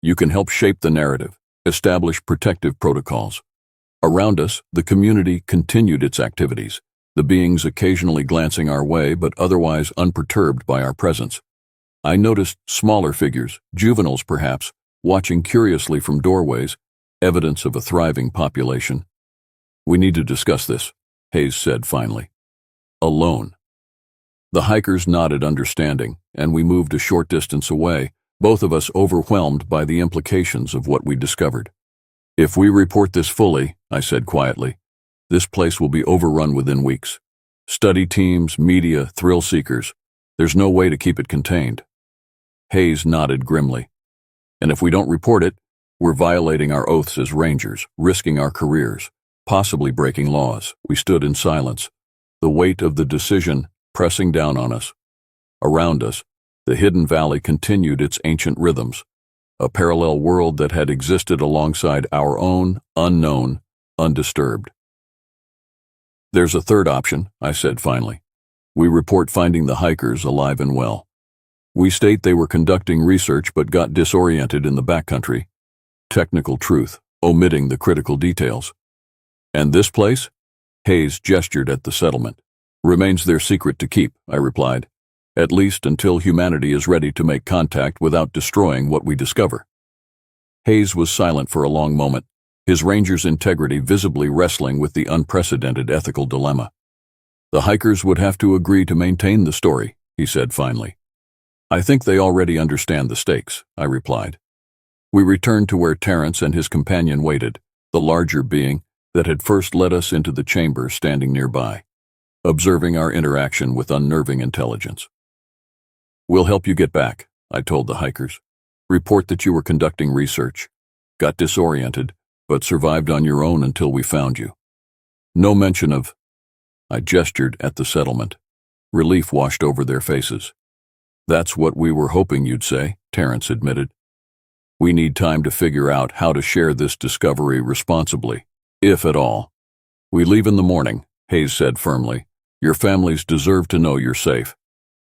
You can help shape the narrative, establish protective protocols. Around us, the community continued its activities, the beings occasionally glancing our way but otherwise unperturbed by our presence. I noticed smaller figures, juveniles perhaps, watching curiously from doorways, evidence of a thriving population. We need to discuss this, Hayes said finally. Alone. The hikers nodded understanding, and we moved a short distance away, both of us overwhelmed by the implications of what we discovered. If we report this fully, I said quietly, this place will be overrun within weeks. Study teams, media, thrill seekers. There's no way to keep it contained. Hayes nodded grimly. And if we don't report it, we're violating our oaths as rangers, risking our careers, possibly breaking laws. We stood in silence, the weight of the decision pressing down on us. Around us, the hidden valley continued its ancient rhythms, a parallel world that had existed alongside our own, unknown, undisturbed. There's a third option, I said finally. We report finding the hikers alive and well. We state they were conducting research but got disoriented in the backcountry. Technical truth, omitting the critical details. And this place? Hayes gestured at the settlement. Remains their secret to keep, I replied. At least until humanity is ready to make contact without destroying what we discover. Hayes was silent for a long moment, his ranger's integrity visibly wrestling with the unprecedented ethical dilemma. The hikers would have to agree to maintain the story, he said finally. I think they already understand the stakes, I replied. We returned to where Terence and his companion waited, the larger being that had first led us into the chamber standing nearby, observing our interaction with unnerving intelligence. We'll help you get back, I told the hikers. Report that you were conducting research, got disoriented, but survived on your own until we found you. No mention of... I gestured at the settlement. Relief washed over their faces. That's what we were hoping you'd say, Terence admitted. We need time to figure out how to share this discovery responsibly, if at all. We leave in the morning, Hayes said firmly. Your families deserve to know you're safe.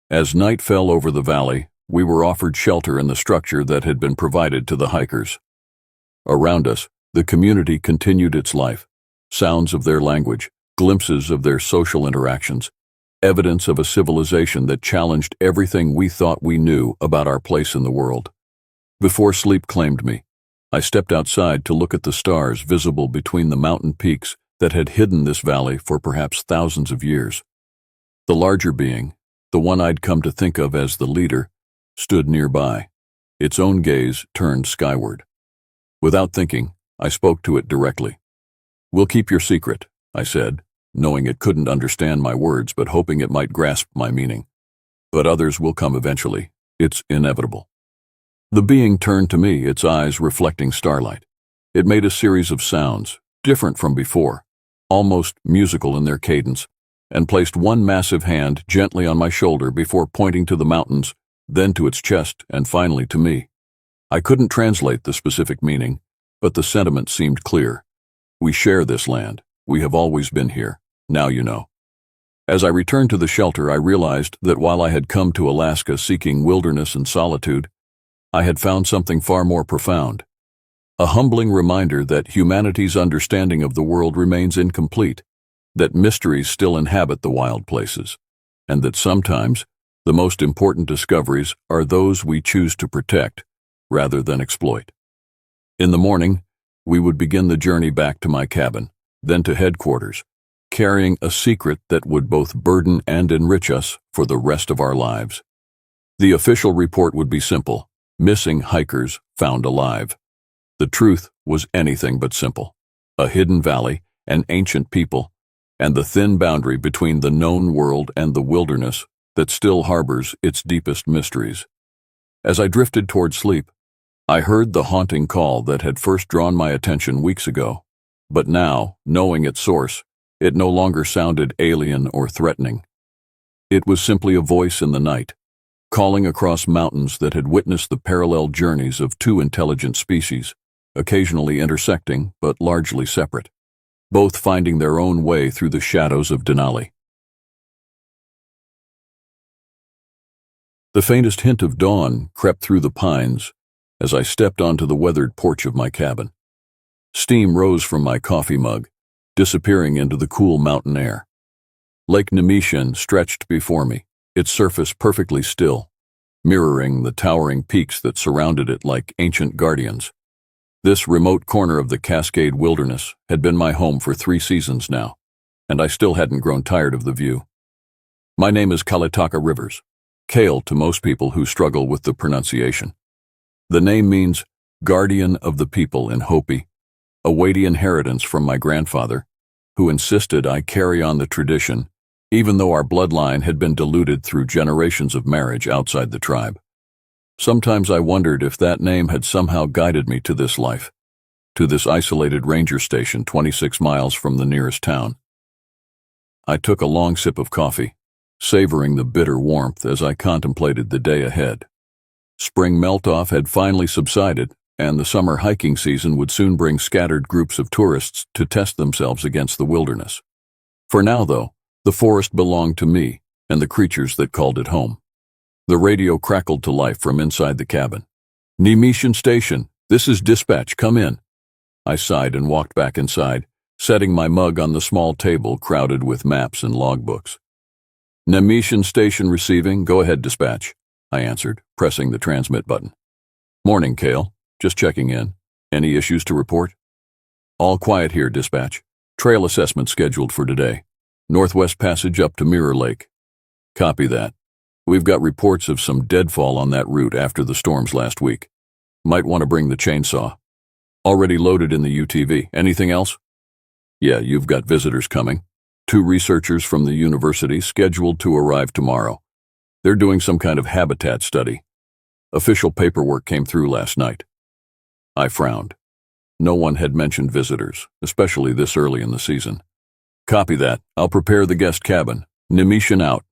As night fell over the valley, we were offered shelter in the structure that had been provided to the hikers. Around us, the community continued its life. Sounds of their language, glimpses of their social interactions, evidence of a civilization that challenged everything we thought we knew about our place in the world. Before sleep claimed me, I stepped outside to look at the stars visible between the mountain peaks that had hidden this valley for perhaps thousands of years. The larger being, the one I'd come to think of as the leader, stood nearby, its own gaze turned skyward. Without thinking, I spoke to it directly. We'll keep your secret, I said, knowing it couldn't understand my words but hoping it might grasp my meaning. But others will come eventually. It's inevitable. The being turned to me, its eyes reflecting starlight. It made a series of sounds, different from before, almost musical in their cadence, and placed one massive hand gently on my shoulder before pointing to the mountains, then to its chest, and finally to me. I couldn't translate the specific meaning, but the sentiment seemed clear. We share this land. We have always been here. Now you know. As I returned to the shelter, I realized that while I had come to Alaska seeking wilderness and solitude, I had found something far more profound. A humbling reminder that humanity's understanding of the world remains incomplete, that mysteries still inhabit the wild places, and that sometimes the most important discoveries are those we choose to protect rather than exploit. In the morning, we would begin the journey back to my cabin, then to headquarters, carrying a secret that would both burden and enrich us for the rest of our lives. The official report would be simple: missing hikers found alive. The truth was anything but simple: a hidden valley, an ancient people, and the thin boundary between the known world and the wilderness that still harbors its deepest mysteries. As I drifted toward sleep, I heard the haunting call that had first drawn my attention weeks ago, but now, knowing its source, it no longer sounded alien or threatening. It was simply a voice in the night, calling across mountains that had witnessed the parallel journeys of two intelligent species, occasionally intersecting but largely separate, both finding their own way through the shadows of Denali. The faintest hint of dawn crept through the pines as I stepped onto the weathered porch of my cabin. Steam rose from my coffee mug, disappearing into the cool mountain air. Lake Nani stretched before me, its surface perfectly still, mirroring the towering peaks that surrounded it like ancient guardians. This remote corner of the Cascade Wilderness had been my home for 3 seasons now, and I still hadn't grown tired of the view. My name is Kalitaka Rivers, Kale to most people who struggle with the pronunciation. The name means guardian of the people in Hopi, a weighty inheritance from my grandfather, who insisted I carry on the tradition, even though our bloodline had been diluted through generations of marriage outside the tribe. Sometimes I wondered if that name had somehow guided me to this life, to this isolated ranger station 26 miles from the nearest town. I took a long sip of coffee, savoring the bitter warmth as I contemplated the day ahead. Spring melt-off had finally subsided, and the summer hiking season would soon bring scattered groups of tourists to test themselves against the wilderness. For now, though, the forest belonged to me and the creatures that called it home. The radio crackled to life from inside the cabin. "Nani Station, this is dispatch, come in." I sighed and walked back inside, setting my mug on the small table crowded with maps and logbooks. "Nani Station receiving, go ahead dispatch," I answered, pressing the transmit button. "Morning, Kale. Just checking in. Any issues to report?" "All quiet here, dispatch. Trail assessment scheduled for today. Northwest passage up to Mirror Lake." "Copy that. We've got reports of some deadfall on that route after the storms last week. Might want to bring the chainsaw." "Already loaded in the UTV. Anything else?" "Yeah, you've got visitors coming. 2 researchers from the university scheduled to arrive tomorrow. They're doing some kind of habitat study. Official paperwork came through last night." I frowned. No one had mentioned visitors, especially this early in the season. "Copy that. I'll prepare the guest cabin. Nani out."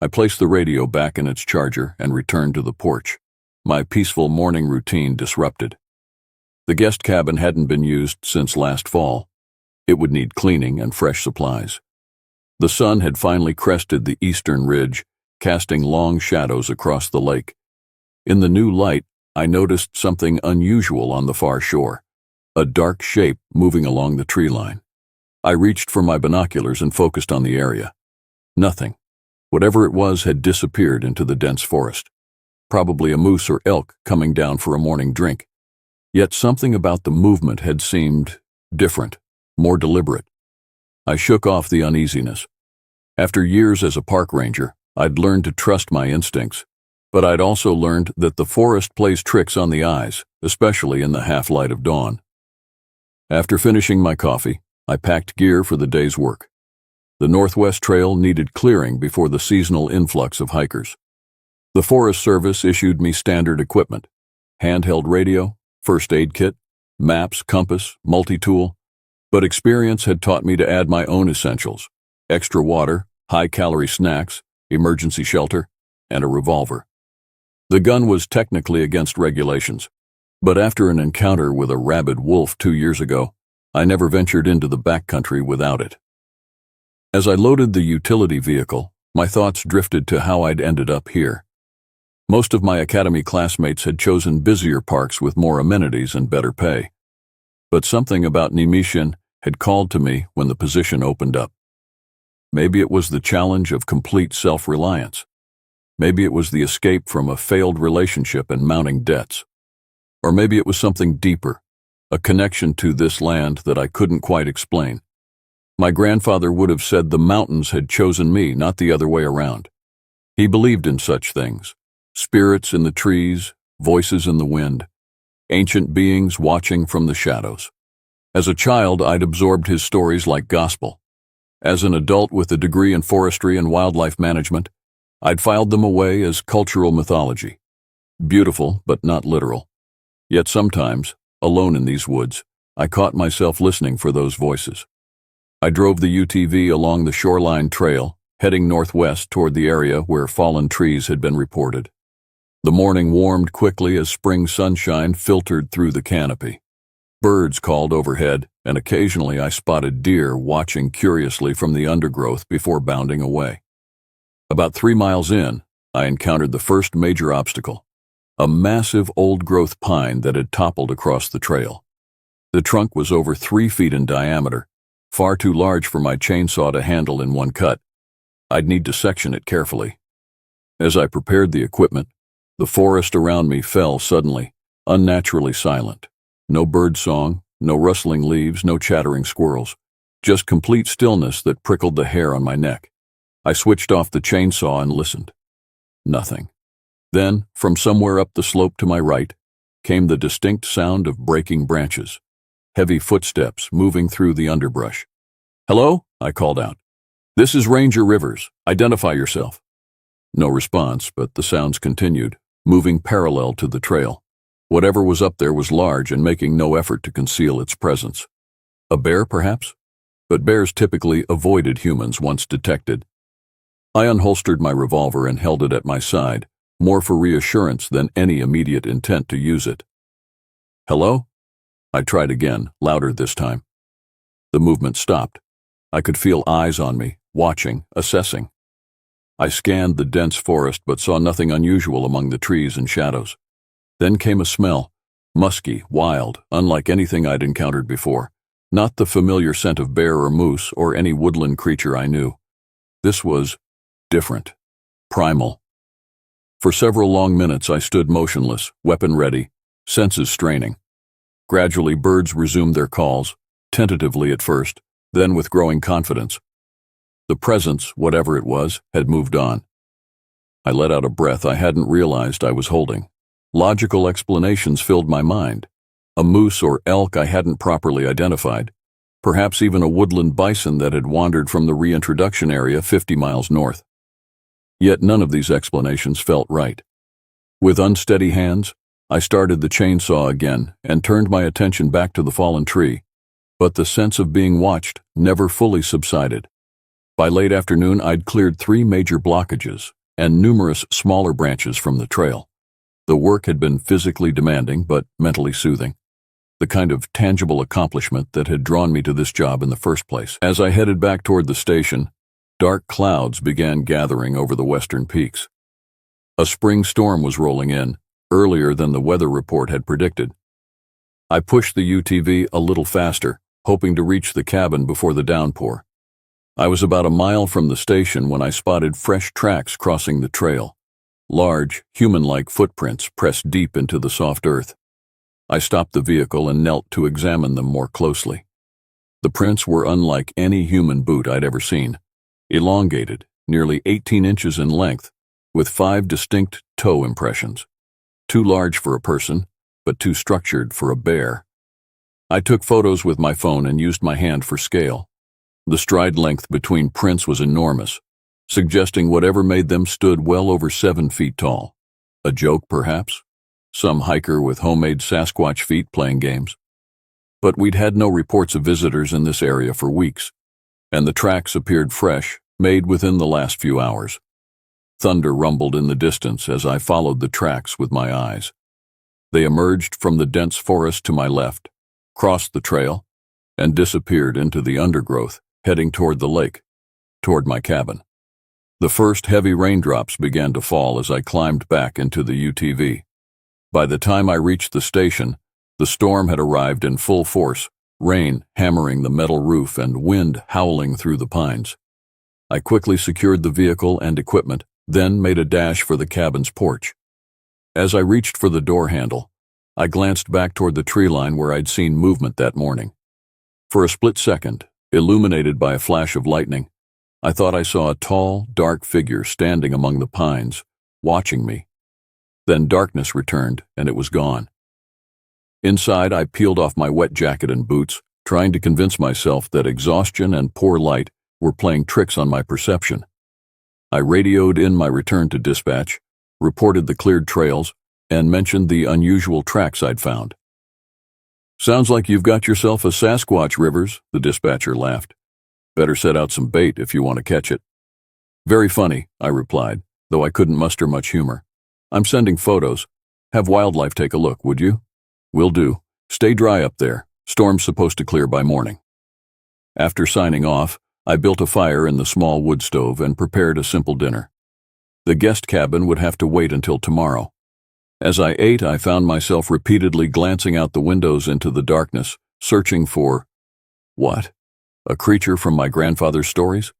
I placed the radio back in its charger and returned to the porch, my peaceful morning routine disrupted. The guest cabin hadn't been used since last fall. It would need cleaning and fresh supplies. The sun had finally crested the eastern ridge, casting long shadows across the lake. In the new light, I noticed something unusual on the far shore, a dark shape moving along the tree line. I reached for my binoculars and focused on the area. Nothing. Whatever it was had disappeared into the dense forest. Probably a moose or elk coming down for a morning drink. Yet something about the movement had seemed different, more deliberate. I shook off the uneasiness. After years as a park ranger, I'd learned to trust my instincts, but I'd also learned that the forest plays tricks on the eyes, especially in the half-light of dawn. After finishing my coffee, I packed gear for the day's work. The Northwest Trail needed clearing before the seasonal influx of hikers. The Forest Service issued me standard equipment: handheld radio, first aid kit, maps, compass, multi-tool, but experience had taught me to add my own essentials: extra water, high-calorie snacks, emergency shelter, and a revolver. The gun was technically against regulations, but after an encounter with a rabid wolf 2 years ago, I never ventured into the backcountry without it. As I loaded the utility vehicle, my thoughts drifted to how I'd ended up here. Most of my academy classmates had chosen busier parks with more amenities and better pay. But something about Nani had called to me when the position opened up. Maybe it was the challenge of complete self-reliance. Maybe it was the escape from a failed relationship and mounting debts. Or maybe it was something deeper, a connection to this land that I couldn't quite explain. My grandfather would have said the mountains had chosen me, not the other way around. He believed in such things. Spirits in the trees, voices in the wind, ancient beings watching from the shadows. As a child, I'd absorbed his stories like gospel. As an adult with a degree in forestry and wildlife management, I'd filed them away as cultural mythology. Beautiful, but not literal. Yet sometimes, alone in these woods, I caught myself listening for those voices. I drove the UTV along the shoreline trail, heading northwest toward the area where fallen trees had been reported. The morning warmed quickly as spring sunshine filtered through the canopy. Birds called overhead, and occasionally I spotted deer watching curiously from the undergrowth before bounding away. About 3 miles in, I encountered the first major obstacle, a massive old-growth pine that had toppled across the trail. The trunk was over 3 feet in diameter, far too large for my chainsaw to handle in one cut. I'd need to section it carefully. As I prepared the equipment, the forest around me fell suddenly, unnaturally silent. No bird song, no rustling leaves, no chattering squirrels. Just complete stillness that prickled the hair on my neck. I switched off the chainsaw and listened. Nothing. Then, from somewhere up the slope to my right, came the distinct sound of breaking branches. Heavy footsteps moving through the underbrush. "Hello?" I called out. "This is Ranger Rivers. Identify yourself." No response, but the sounds continued, moving parallel to the trail. Whatever was up there was large and making no effort to conceal its presence. A bear, perhaps? But bears typically avoided humans once detected. I unholstered my revolver and held it at my side, more for reassurance than any immediate intent to use it. "Hello?" I tried again, louder this time. The movement stopped. I could feel eyes on me, watching, assessing. I scanned the dense forest but saw nothing unusual among the trees and shadows. Then came a smell, musky, wild, unlike anything I'd encountered before. Not the familiar scent of bear or moose or any woodland creature I knew. This was different, primal. For several long minutes I stood motionless, weapon ready, senses straining. Gradually birds resumed their calls, tentatively at first, then with growing confidence. The presence, whatever it was, had moved on. I let out a breath I hadn't realized I was holding. Logical explanations filled my mind. A moose or elk I hadn't properly identified. Perhaps even a woodland bison that had wandered from the reintroduction area 50 miles north. Yet none of these explanations felt right. With unsteady hands, I started the chainsaw again and turned my attention back to the fallen tree. But the sense of being watched never fully subsided. By late afternoon, I'd cleared 3 major blockages and numerous smaller branches from the trail. The work had been physically demanding but mentally soothing, the kind of tangible accomplishment that had drawn me to this job in the first place. As I headed back toward the station, dark clouds began gathering over the western peaks. A spring storm was rolling in, earlier than the weather report had predicted. I pushed the UTV a little faster, hoping to reach the cabin before the downpour. I was about a mile from the station when I spotted fresh tracks crossing the trail. Large, human-like footprints pressed deep into the soft earth. I stopped the vehicle and knelt to examine them more closely. The prints were unlike any human boot I'd ever seen. Elongated, nearly 18 inches in length, with 5 distinct toe impressions. Too large for a person, but too structured for a bear. I took photos with my phone and used my hand for scale. The stride length between prints was enormous, suggesting whatever made them stood well over 7 feet tall. A joke, perhaps? Some hiker with homemade Sasquatch feet playing games? But we'd had no reports of visitors in this area for weeks, and the tracks appeared fresh, made within the last few hours. Thunder rumbled in the distance as I followed the tracks with my eyes. They emerged from the dense forest to my left, crossed the trail, and disappeared into the undergrowth, heading toward the lake, toward my cabin. The first heavy raindrops began to fall as I climbed back into the UTV. By the time I reached the station, the storm had arrived in full force, rain hammering the metal roof and wind howling through the pines. I quickly secured the vehicle and equipment, then made a dash for the cabin's porch. As I reached for the door handle, I glanced back toward the tree line where I'd seen movement that morning. For a split second, illuminated by a flash of lightning, I thought I saw a tall, dark figure standing among the pines, watching me. Then darkness returned, and it was gone. Inside, I peeled off my wet jacket and boots, trying to convince myself that exhaustion and poor light were playing tricks on my perception. I radioed in my return to dispatch, reported the cleared trails, and mentioned the unusual tracks I'd found. "Sounds like you've got yourself a Sasquatch, Rivers," the dispatcher laughed. "Better set out some bait if you want to catch it." "Very funny," I replied, though I couldn't muster much humor. "I'm sending photos. Have wildlife take a look, would you?" "Will do. Stay dry up there. Storm's supposed to clear by morning." After signing off, I built a fire in the small wood stove and prepared a simple dinner. The guest cabin would have to wait until tomorrow. As I ate, I found myself repeatedly glancing out the windows into the darkness, searching for, what? A creature from my grandfather's stories?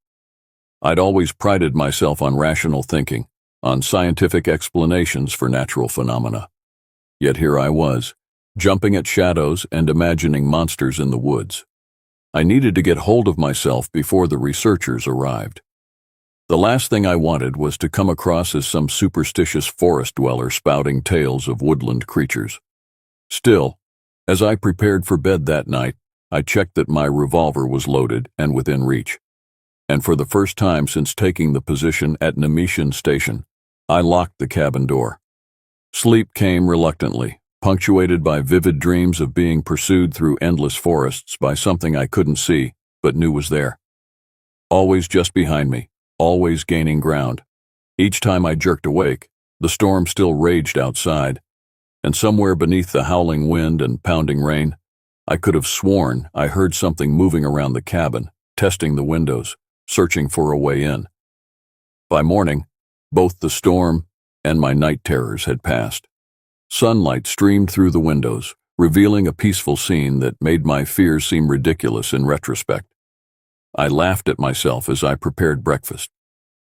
I'd always prided myself on rational thinking, on scientific explanations for natural phenomena. Yet here I was, jumping at shadows and imagining monsters in the woods. I needed to get hold of myself before the researchers arrived. The last thing I wanted was to come across as some superstitious forest dweller spouting tales of woodland creatures. Still, as I prepared for bed that night, I checked that my revolver was loaded and within reach. And for the first time since taking the position at Anaku Station, I locked the cabin door. Sleep came reluctantly, punctuated by vivid dreams of being pursued through endless forests by something I couldn't see, but knew was there. Always just behind me, always gaining ground. Each time I jerked awake, the storm still raged outside, and somewhere beneath the howling wind and pounding rain, I could have sworn I heard something moving around the cabin, testing the windows, searching for a way in. By morning, both the storm and my night terrors had passed. Sunlight streamed through the windows, revealing a peaceful scene that made my fears seem ridiculous in retrospect. I laughed at myself as I prepared breakfast.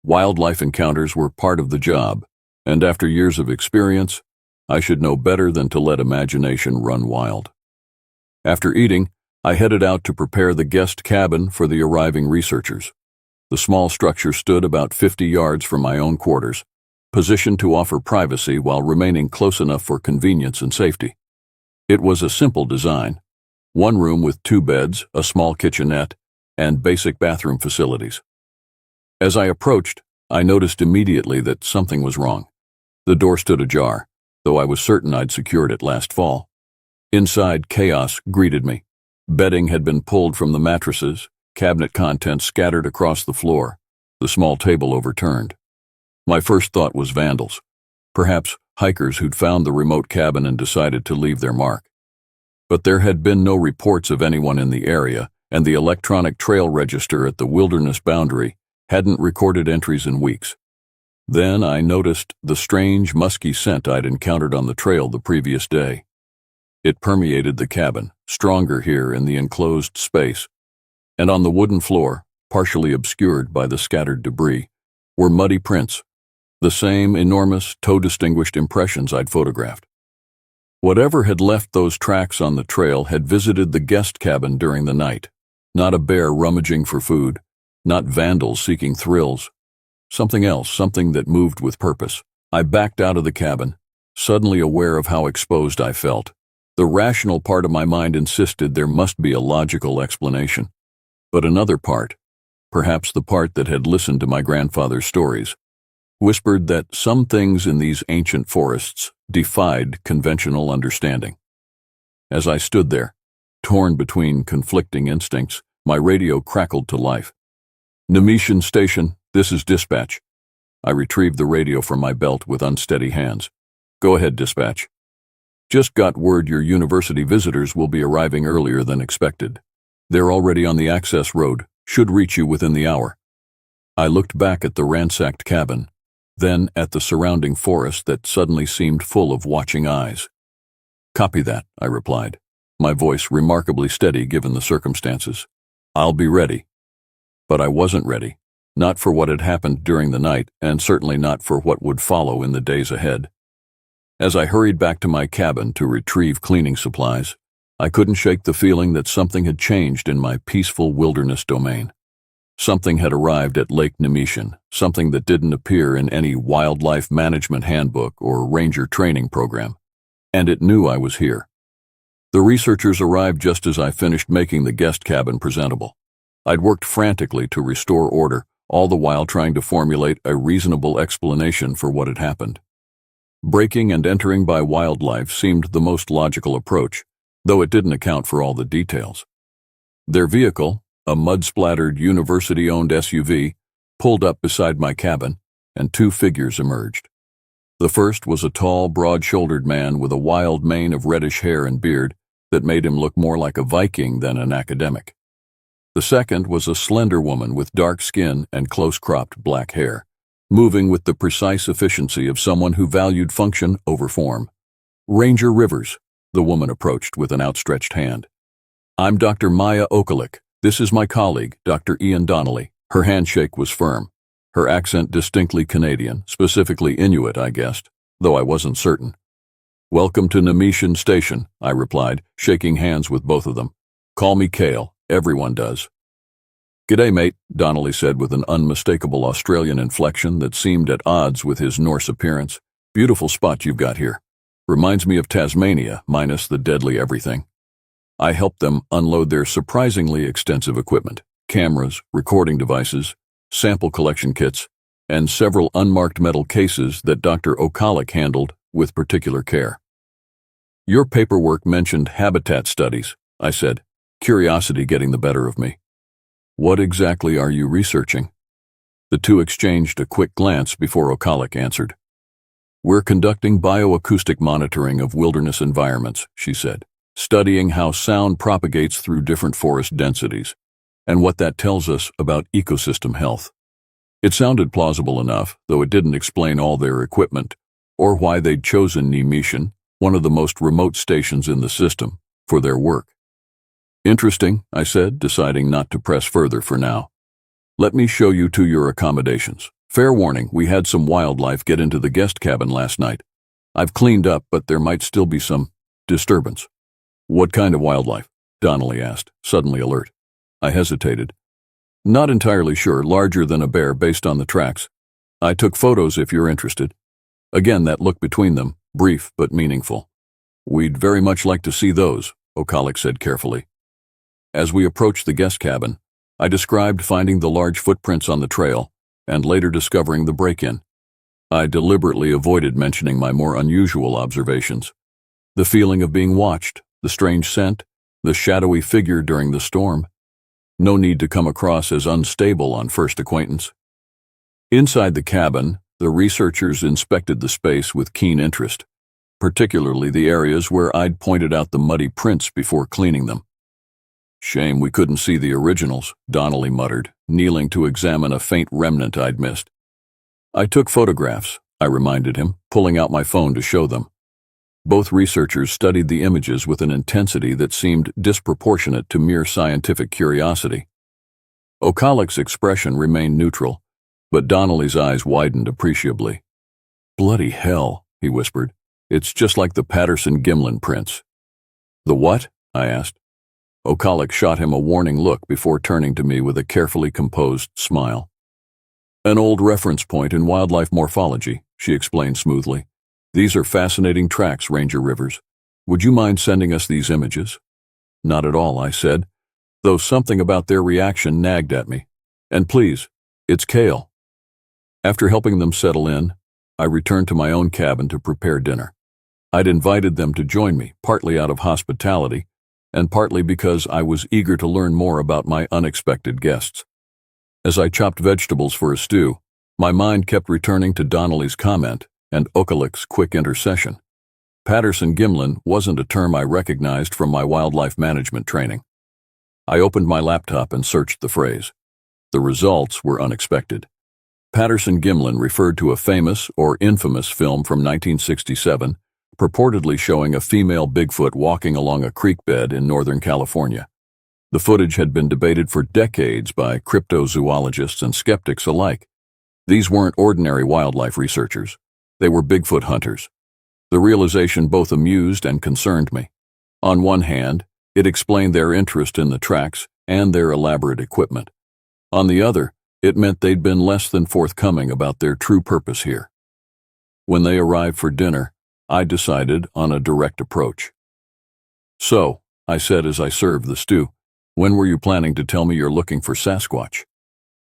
Wildlife encounters were part of the job, and after years of experience, I should know better than to let imagination run wild. After eating, I headed out to prepare the guest cabin for the arriving researchers. The small structure stood about 50 yards from my own quarters, positioned to offer privacy while remaining close enough for convenience and safety. It was a simple design: one room with 2 beds, a small kitchenette, and basic bathroom facilities. As I approached, I noticed immediately that something was wrong. The door stood ajar, though I was certain I'd secured it last fall. Inside, chaos greeted me. Bedding had been pulled from the mattresses, cabinet contents scattered across the floor, the small table overturned. My first thought was vandals, perhaps hikers who'd found the remote cabin and decided to leave their mark. But there had been no reports of anyone in the area, and the electronic trail register at the wilderness boundary hadn't recorded entries in weeks. Then I noticed the strange, musky scent I'd encountered on the trail the previous day. It permeated the cabin, stronger here in the enclosed space, and on the wooden floor, partially obscured by the scattered debris, were muddy prints, the same enormous, toe-distinguished impressions I'd photographed. Whatever had left those tracks on the trail had visited the guest cabin during the night. Not a bear rummaging for food, not vandals seeking thrills. Something else, something that moved with purpose. I backed out of the cabin, suddenly aware of how exposed I felt. The rational part of my mind insisted there must be a logical explanation. But another part, perhaps the part that had listened to my grandfather's stories, whispered that some things in these ancient forests defied conventional understanding. As I stood there, torn between conflicting instincts, my radio crackled to life. Anaku Station, this is dispatch. I retrieved the radio from my belt with unsteady hands. Go ahead, dispatch. Just got word your university visitors will be arriving earlier than expected. They're already on the access road, should reach you within the hour. I looked back at the ransacked cabin, then at the surrounding forest that suddenly seemed full of watching eyes. Copy that, I replied, my voice remarkably steady given the circumstances. I'll be ready. But I wasn't ready, not for what had happened during the night, and certainly not for what would follow in the days ahead. As I hurried back to my cabin to retrieve cleaning supplies, I couldn't shake the feeling that something had changed in my peaceful wilderness domain. Something had arrived at Lake Nani, something that didn't appear in any wildlife management handbook or ranger training program, and it knew I was here. The researchers arrived just as I finished making the guest cabin presentable. I'd worked frantically to restore order, all the while trying to formulate a reasonable explanation for what had happened. Breaking and entering by wildlife seemed the most logical approach, though it didn't account for all the details. Their vehicle, a mud-splattered university-owned SUV, pulled up beside my cabin, and two figures emerged. The first was a tall, broad-shouldered man with a wild mane of reddish hair and beard that made him look more like a Viking than an academic. The second was a slender woman with dark skin and close-cropped black hair, moving with the precise efficiency of someone who valued function over form. Ranger Rivers, the woman approached with an outstretched hand. I'm Dr. Maya Okalik. This is my colleague, Dr. Ian Denali. Her handshake was firm, her accent distinctly Canadian, specifically Inuit, I guessed, though I wasn't certain. Welcome to Anaku Station, I replied, shaking hands with both of them. Call me Kale, everyone does. G'day, mate, Denali said with an unmistakable Australian inflection that seemed at odds with his Norse appearance. Beautiful spot you've got here. Reminds me of Tasmania, minus the deadly everything. I helped them unload their surprisingly extensive equipment, cameras, recording devices, sample collection kits, and several unmarked metal cases that Dr. Okalik handled with particular care. Your paperwork mentioned habitat studies, I said, curiosity getting the better of me. What exactly are you researching? The two exchanged a quick glance before Okalik answered. We're conducting bioacoustic monitoring of wilderness environments, she said, studying how sound propagates through different forest densities, and what that tells us about ecosystem health. It sounded plausible enough, though it didn't explain all their equipment, or why they'd chosen Anaku, one of the most remote stations in the system, for their work. Interesting, I said, deciding not to press further for now. Let me show you to your accommodations. Fair warning, we had some wildlife get into the guest cabin last night. I've cleaned up, but there might still be some disturbance. What kind of wildlife? Denali asked, suddenly alert. I hesitated. Not entirely sure, larger than a bear based on the tracks. I took photos if you're interested. Again, that look between them, brief but meaningful. We'd very much like to see those, Okalik said carefully. As we approached the guest cabin, I described finding the large footprints on the trail and later discovering the break-in. I deliberately avoided mentioning my more unusual observations. The feeling of being watched, the strange scent, the shadowy figure during the storm. No need to come across as unstable on first acquaintance. Inside the cabin, the researchers inspected the space with keen interest, particularly the areas where I'd pointed out the muddy prints before cleaning them. Shame we couldn't see the originals, Denali muttered, kneeling to examine a faint remnant I'd missed. I took photographs, I reminded him, pulling out my phone to show them. Both researchers studied the images with an intensity that seemed disproportionate to mere scientific curiosity. Okalik's expression remained neutral, but Denali's eyes widened appreciably. Bloody hell, he whispered. It's just like the Patterson-Gimlin prints. The what? I asked. Okalik shot him a warning look before turning to me with a carefully composed smile. An old reference point in wildlife morphology, she explained smoothly. These are fascinating tracks, Ranger Rivers. Would you mind sending us these images? Not at all, I said, though something about their reaction nagged at me. And please, it's Kale. After helping them settle in, I returned to my own cabin to prepare dinner. I'd invited them to join me, partly out of hospitality, and partly because I was eager to learn more about my unexpected guests. As I chopped vegetables for a stew, my mind kept returning to Donnelly's comment and Okalik's quick intercession. Patterson-Gimlin wasn't a term I recognized from my wildlife management training. I opened my laptop and searched the phrase. The results were unexpected. Patterson-Gimlin referred to a famous or infamous film from 1967, purportedly showing a female Bigfoot walking along a creek bed in Northern California. The footage had been debated for decades by cryptozoologists and skeptics alike. These weren't ordinary wildlife researchers. They were Bigfoot hunters. The realization both amused and concerned me. On one hand, it explained their interest in the tracks and their elaborate equipment. On the other, it meant they'd been less than forthcoming about their true purpose here. When they arrived for dinner, I decided on a direct approach. "So," I said as I served the stew, "when were you planning to tell me you're looking for Sasquatch?"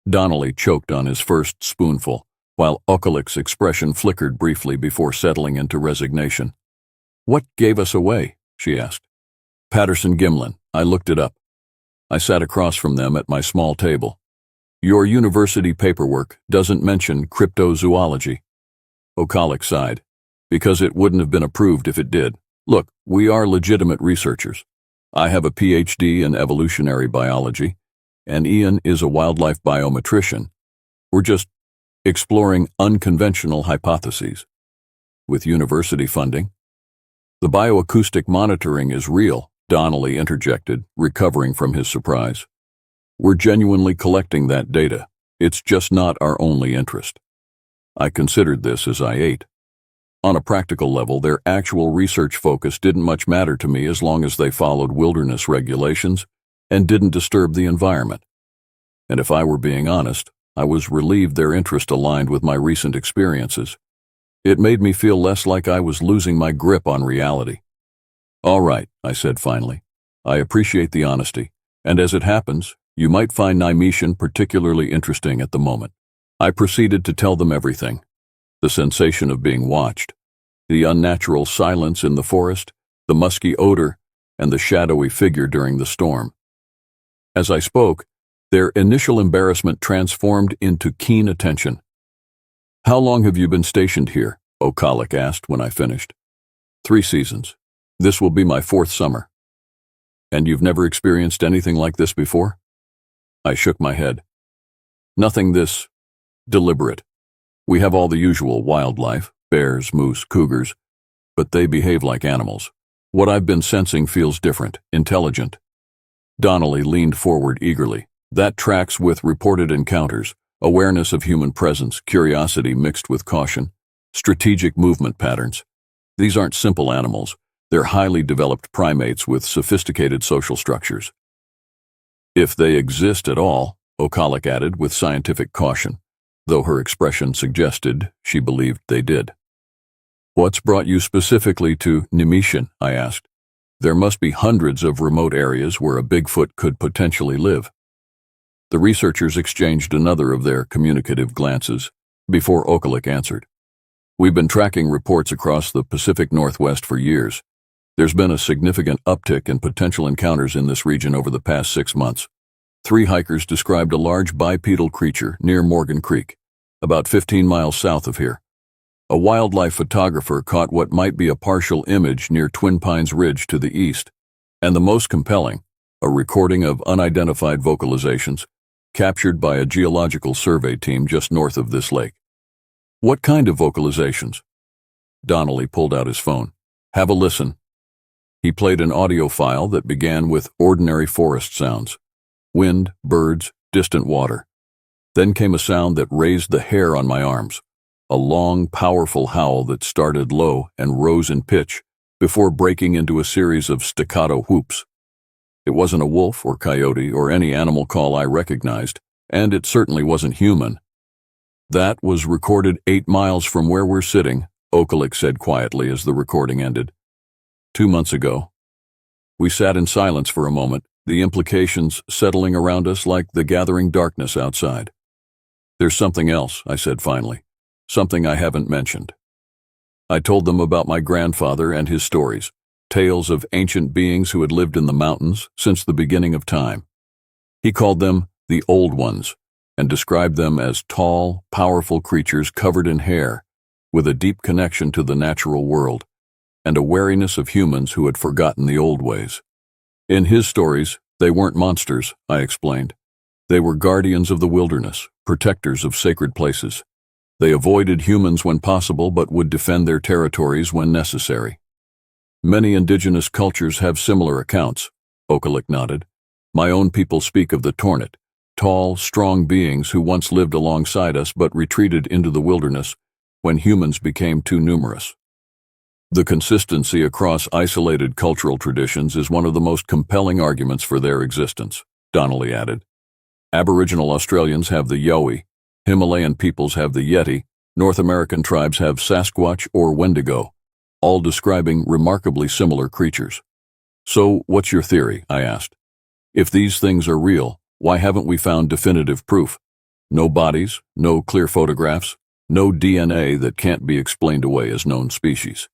Donnelly choked on his first spoonful, while Okalik's expression flickered briefly before settling into resignation. "What gave us away?" she asked. "Patterson-Gimlin. I looked it up." I sat across from them at my small table. "Your university paperwork doesn't mention cryptozoology." Okalik sighed. "Because it wouldn't have been approved if it did. Look, we are legitimate researchers. I have a PhD in evolutionary biology, and Ian is a wildlife biometrician. We're just exploring unconventional hypotheses. With university funding." "The bioacoustic monitoring is real," Donnelly interjected, recovering from his surprise. "We're genuinely collecting that data. It's just not our only interest." I considered this as I ate. On a practical level, their actual research focus didn't much matter to me as long as they followed wilderness regulations and didn't disturb the environment. And if I were being honest, I was relieved their interest aligned with my recent experiences. It made me feel less like I was losing my grip on reality. "All right," I said finally. "I appreciate the honesty, and as it happens, you might find Naimishan particularly interesting at the moment." I proceeded to tell them everything. The sensation of being watched, the unnatural silence in the forest, the musky odor, and the shadowy figure during the storm. As I spoke, their initial embarrassment transformed into keen attention. "How long have you been stationed here?" Okalik asked when I finished. 3 seasons. This will be my 4th summer." "And you've never experienced anything like this before?" I shook my head. "Nothing this deliberate. We have all the usual wildlife, bears, moose, cougars, but they behave like animals. What I've been sensing feels different, intelligent." Donnelly leaned forward eagerly. "That tracks with reported encounters, awareness of human presence, curiosity mixed with caution, strategic movement patterns. These aren't simple animals. They're highly developed primates with sophisticated social structures." "If they exist at all," Okalik added with scientific caution, though her expression suggested she believed they did. "What's brought you specifically to Naimishan?" I asked. "There must be hundreds of remote areas where a Bigfoot could potentially live." The researchers exchanged another of their communicative glances before Okalik answered. "We've been tracking reports across the Pacific Northwest for years. There's been a significant uptick in potential encounters in this region over the past 6 months. 3 hikers described a large bipedal creature near Morgan Creek, about 15 miles south of here. A wildlife photographer caught what might be a partial image near Twin Pines Ridge to the east, and the most compelling, a recording of unidentified vocalizations captured by a geological survey team just north of this lake." "What kind of vocalizations?" Donnelly pulled out his phone. "Have a listen." He played an audio file that began with ordinary forest sounds: wind, birds, distant water. Then came a sound that raised the hair on my arms, a long, powerful howl that started low and rose in pitch before breaking into a series of staccato whoops. It wasn't a wolf or coyote or any animal call I recognized, and it certainly wasn't human. "That was recorded 8 miles from where we're sitting," Okalik said quietly as the recording ended. 2 months ago." We sat in silence for a moment, the implications settling around us like the gathering darkness outside. "There's something else," I said finally, "something I haven't mentioned." I told them about my grandfather and his stories, tales of ancient beings who had lived in the mountains since the beginning of time. He called them the Old Ones, and described them as tall, powerful creatures covered in hair, with a deep connection to the natural world, and a wariness of humans who had forgotten the old ways. In his stories, they weren't monsters, I explained. They were guardians of the wilderness, protectors of sacred places. They avoided humans when possible but would defend their territories when necessary. Many indigenous cultures have similar accounts, Okalik nodded. My own people speak of the Tornit, tall, strong beings who once lived alongside us but retreated into the wilderness when humans became too numerous. The consistency across isolated cultural traditions is one of the most compelling arguments for their existence, Denali added. Aboriginal Australians have the Yowie, Himalayan peoples have the Yeti, North American tribes have Sasquatch or Wendigo, all describing remarkably similar creatures. So, what's your theory? I asked. If these things are real, why haven't we found definitive proof? No bodies, no clear photographs, no DNA that can't be explained away as known species.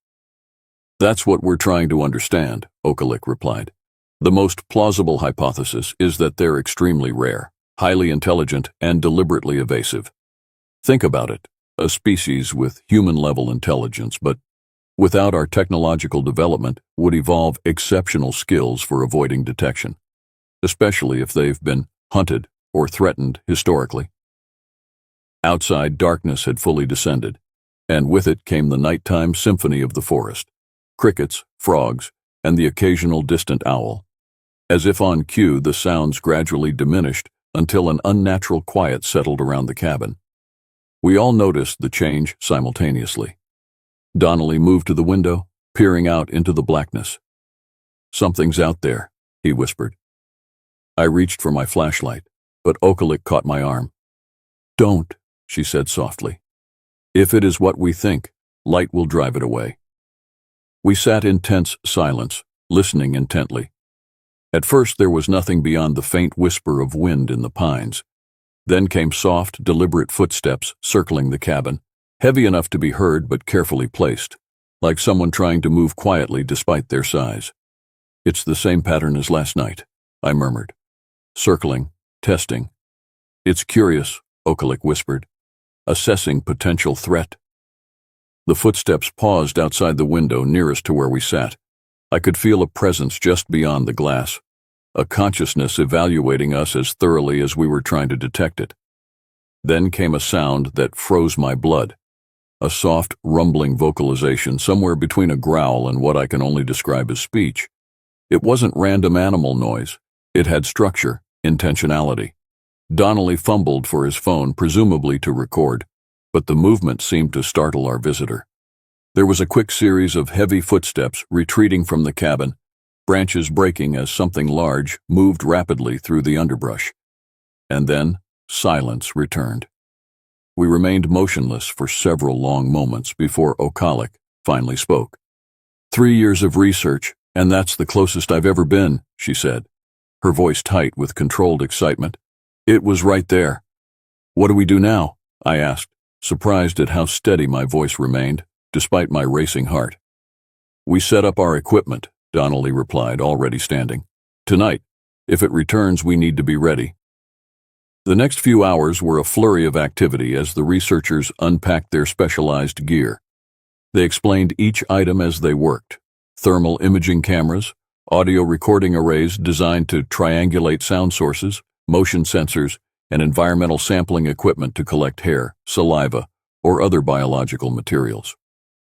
That's what we're trying to understand, Okalik replied. The most plausible hypothesis is that they're extremely rare, highly intelligent, and deliberately evasive. Think about it, a species with human-level intelligence, but without our technological development, would evolve exceptional skills for avoiding detection, especially if they've been hunted or threatened historically. Outside, darkness had fully descended, and with it came the nighttime symphony of the forest. Crickets, frogs, and the occasional distant owl. As if on cue, the sounds gradually diminished until an unnatural quiet settled around the cabin. We all noticed the change simultaneously. Denali moved to the window, peering out into the blackness. Something's out there, he whispered. I reached for my flashlight, but Okalik caught my arm. Don't, she said softly. If it is what we think, light will drive it away. We sat in tense silence, listening intently. At first there was nothing beyond the faint whisper of wind in the pines. Then came soft, deliberate footsteps circling the cabin, heavy enough to be heard but carefully placed, like someone trying to move quietly despite their size. It's the same pattern as last night, I murmured. Circling, testing. It's curious, Okalik whispered, assessing potential threat. The footsteps paused outside the window nearest to where we sat. I could feel a presence just beyond the glass, a consciousness evaluating us as thoroughly as we were trying to detect it. Then came a sound that froze my blood, a soft, rumbling vocalization somewhere between a growl and what I can only describe as speech. It wasn't random animal noise. It had structure, intentionality. Denali fumbled for his phone, presumably to record, but the movement seemed to startle our visitor. There was a quick series of heavy footsteps retreating from the cabin, branches breaking as something large moved rapidly through the underbrush. And then silence returned. We remained motionless for several long moments before Okalik finally spoke. 3 years of research, and that's the closest I've ever been, she said, her voice tight with controlled excitement. It was right there. What do we do now? I asked, surprised at how steady my voice remained, despite my racing heart. We set up our equipment, Denali replied, already standing. Tonight, if it returns, we need to be ready. The next few hours were a flurry of activity as the researchers unpacked their specialized gear. They explained each item as they worked. Thermal imaging cameras, audio recording arrays designed to triangulate sound sources, motion sensors, and environmental sampling equipment to collect hair, saliva, or other biological materials.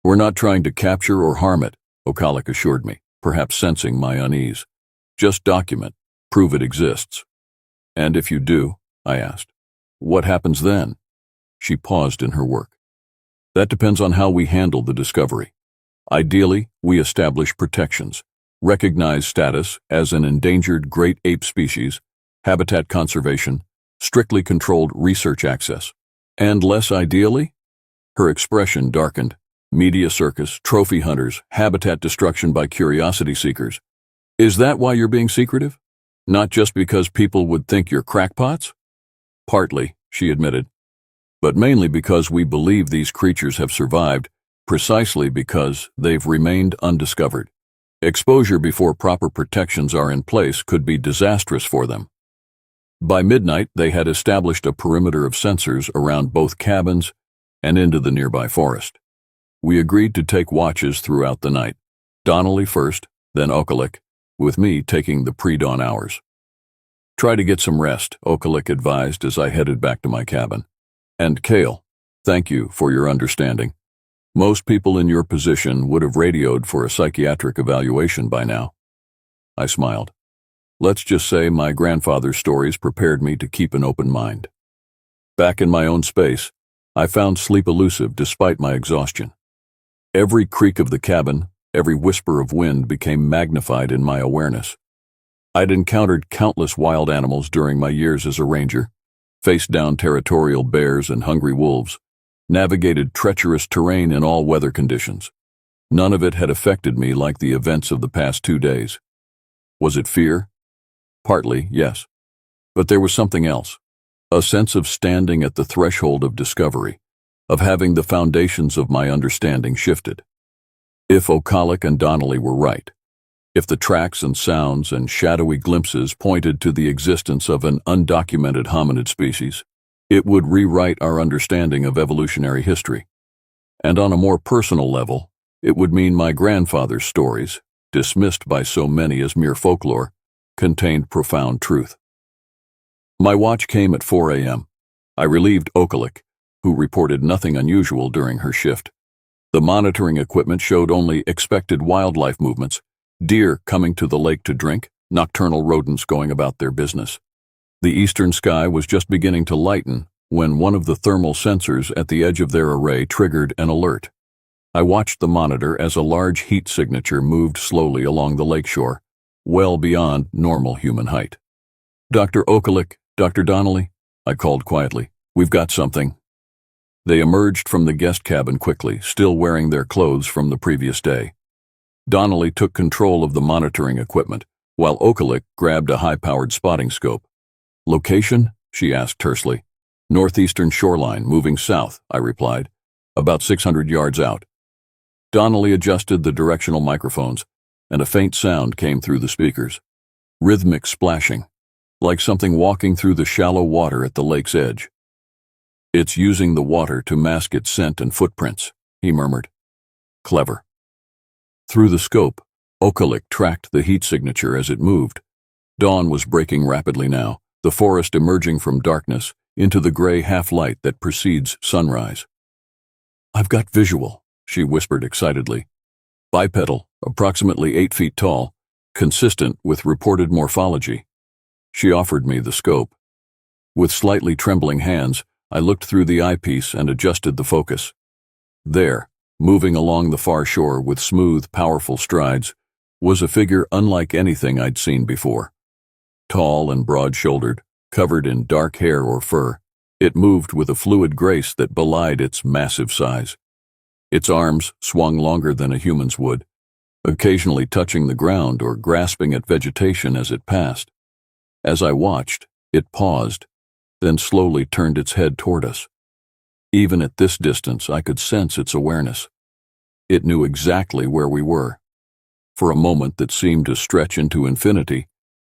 We're not trying to capture or harm it, Okalik assured me, perhaps sensing my unease. Just document, prove it exists. And if you do, I asked, what happens then? She paused in her work. That depends on how we handle the discovery. Ideally, we establish protections, recognize status as an endangered great ape species, habitat conservation, strictly controlled research access. And less ideally? Her expression darkened. Media circus, trophy hunters, habitat destruction by curiosity seekers. Is that why you're being secretive? Not just because people would think you're crackpots? Partly, she admitted, but mainly because we believe these creatures have survived precisely because they've remained undiscovered. Exposure before proper protections are in place could be disastrous for them. By midnight, they had established a perimeter of sensors around both cabins and into the nearby forest. We agreed to take watches throughout the night, Denali first, then Okalik, with me taking the pre-dawn hours. Try to get some rest, Okalik advised as I headed back to my cabin. And Kale, thank you for your understanding. Most people in your position would have radioed for a psychiatric evaluation by now. I smiled. Let's just say my grandfather's stories prepared me to keep an open mind. Back in my own space, I found sleep elusive despite my exhaustion. Every creak of the cabin, every whisper of wind became magnified in my awareness. I'd encountered countless wild animals during my years as a ranger, faced down territorial bears and hungry wolves, navigated treacherous terrain in all weather conditions. None of it had affected me like the events of the past 2 days. Was it fear? Partly, yes. But there was something else. A sense of standing at the threshold of discovery, of having the foundations of my understanding shifted. If Okalik and Denali were right, if the tracks and sounds and shadowy glimpses pointed to the existence of an undocumented hominid species, it would rewrite our understanding of evolutionary history. And on a more personal level, it would mean my grandfather's stories, dismissed by so many as mere folklore, contained profound truth. My watch came at 4 a.m. I relieved Okalik, who reported nothing unusual during her shift. The monitoring equipment showed only expected wildlife movements, deer coming to the lake to drink, nocturnal rodents going about their business. The eastern sky was just beginning to lighten when one of the thermal sensors at the edge of their array triggered an alert. I watched the monitor as a large heat signature moved slowly along the lakeshore, well beyond normal human height. Dr. Okalik, Dr. Denali, I called quietly. We've got something. They emerged from the guest cabin quickly, still wearing their clothes from the previous day. Denali took control of the monitoring equipment, while Okalik grabbed a high-powered spotting scope. Location? She asked tersely. Northeastern shoreline, moving south, I replied, about 600 yards out. Denali adjusted the directional microphones, and a faint sound came through the speakers. Rhythmic splashing, like something walking through the shallow water at the lake's edge. It's using the water to mask its scent and footprints, he murmured. Clever. Through the scope, Okalik tracked the heat signature as it moved. Dawn was breaking rapidly now, the forest emerging from darkness into the gray half-light that precedes sunrise. I've got visual, she whispered excitedly. Bipedal, approximately 8 feet tall, consistent with reported morphology. She offered me the scope. With slightly trembling hands, I looked through the eyepiece and adjusted the focus. There, moving along the far shore with smooth, powerful strides, was a figure unlike anything I'd seen before. Tall and broad-shouldered, covered in dark hair or fur, it moved with a fluid grace that belied its massive size. Its arms swung longer than a human's would, occasionally touching the ground or grasping at vegetation as it passed. As I watched, it paused, then slowly turned its head toward us. Even at this distance, I could sense its awareness. It knew exactly where we were. For a moment that seemed to stretch into infinity,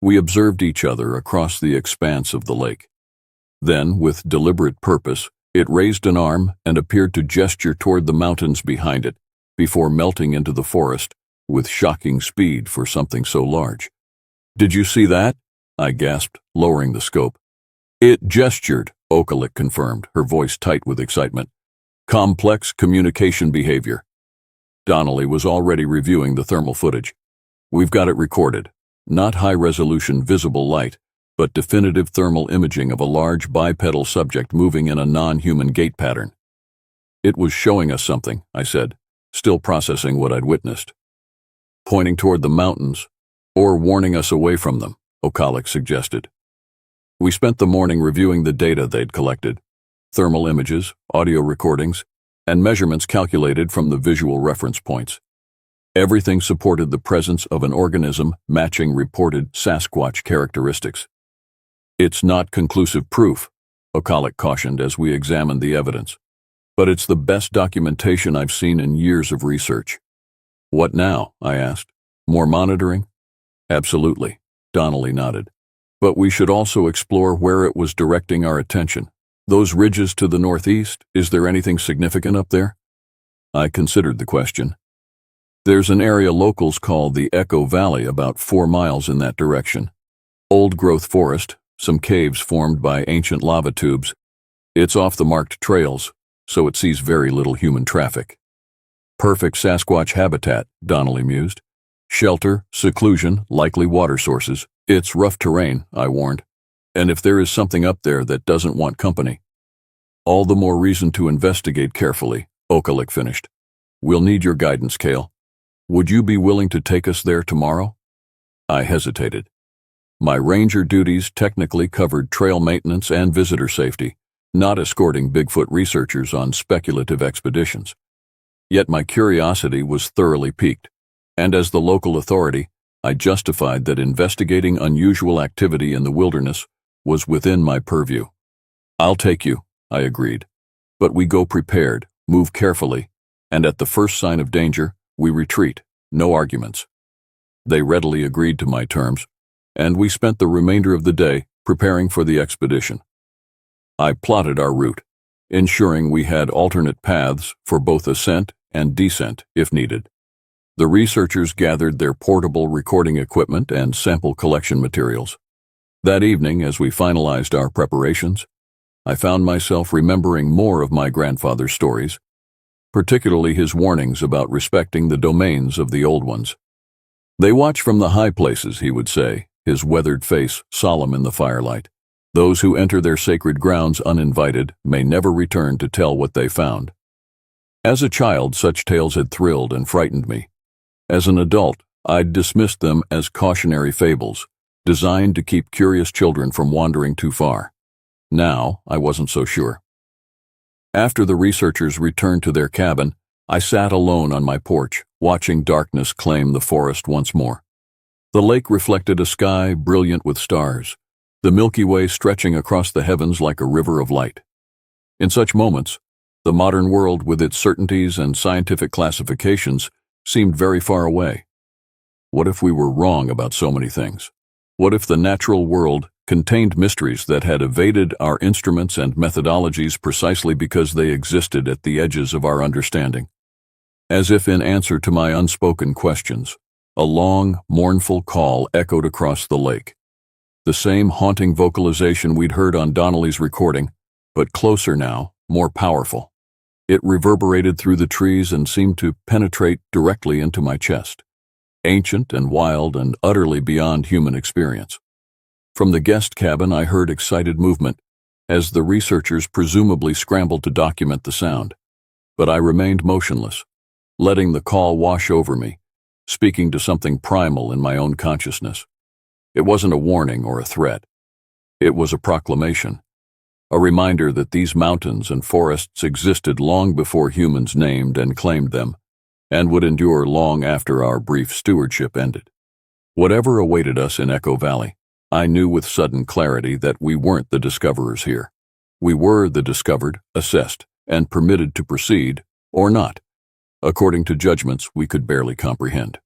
we observed each other across the expanse of the lake. Then, with deliberate purpose, it raised an arm and appeared to gesture toward the mountains behind it, before melting into the forest with shocking speed for something so large. Did you see that? I gasped, lowering the scope. It gestured, Okalik confirmed, her voice tight with excitement. Complex communication behavior. Denali was already reviewing the thermal footage. We've got it recorded. Not high-resolution visible light, but definitive thermal imaging of a large bipedal subject moving in a non-human gait pattern. It was showing us something, I said, still processing what I'd witnessed. Pointing toward the mountains, or warning us away from them, Okalik suggested. We spent the morning reviewing the data they'd collected, thermal images, audio recordings, and measurements calculated from the visual reference points. Everything supported the presence of an organism matching reported Sasquatch characteristics. It's not conclusive proof, Okalik cautioned as we examined the evidence, but it's the best documentation I've seen in years of research. What now? I asked. More monitoring? Absolutely, Denali nodded. But we should also explore where it was directing our attention. Those ridges to the northeast, is there anything significant up there? I considered the question. There's an area locals call the Echo Valley about 4 miles in that direction. Old-growth forest, some caves formed by ancient lava tubes. It's off the marked trails, so it sees very little human traffic. Perfect Sasquatch habitat, Donnelly mused. Shelter, seclusion, likely water sources. It's rough terrain, I warned. And if there is something up there that doesn't want company, all the more reason to investigate carefully, Okalik finished. We'll need your guidance, Kale. Would you be willing to take us there tomorrow? I hesitated. My ranger duties technically covered trail maintenance and visitor safety, not escorting Bigfoot researchers on speculative expeditions. Yet my curiosity was thoroughly piqued, and as the local authority, I justified that investigating unusual activity in the wilderness was within my purview. I'll take you, I agreed. But we go prepared, move carefully, and at the first sign of danger, we retreat, no arguments. They readily agreed to my terms, and we spent the remainder of the day preparing for the expedition. I plotted our route, ensuring we had alternate paths for both ascent and descent if needed. The researchers gathered their portable recording equipment and sample collection materials. That evening, as we finalized our preparations, I found myself remembering more of my grandfather's stories, particularly his warnings about respecting the domains of the old ones. They watch from the high places, he would say, his weathered face solemn in the firelight. Those who enter their sacred grounds uninvited may never return to tell what they found. As a child, such tales had thrilled and frightened me. As an adult, I'd dismissed them as cautionary fables, designed to keep curious children from wandering too far. Now, I wasn't so sure. After the researchers returned to their cabin, I sat alone on my porch, watching darkness claim the forest once more. The lake reflected a sky brilliant with stars, the Milky Way stretching across the heavens like a river of light. In such moments, the modern world with its certainties and scientific classifications seemed very far away. What if we were wrong about so many things? What if the natural world contained mysteries that had evaded our instruments and methodologies precisely because they existed at the edges of our understanding? As if in answer to my unspoken questions, a long, mournful call echoed across the lake. The same haunting vocalization we'd heard on Donnelly's recording, but closer now, more powerful. It reverberated through the trees and seemed to penetrate directly into my chest. Ancient and wild and utterly beyond human experience. From the guest cabin, I heard excited movement, as the researchers presumably scrambled to document the sound. But I remained motionless, letting the call wash over me, speaking to something primal in my own consciousness. It wasn't a warning or a threat. It was a proclamation, a reminder that these mountains and forests existed long before humans named and claimed them, and would endure long after our brief stewardship ended. Whatever awaited us in Echo Valley, I knew with sudden clarity that we weren't the discoverers here. We were the discovered, assessed, and permitted to proceed, or not, according to judgments we could barely comprehend.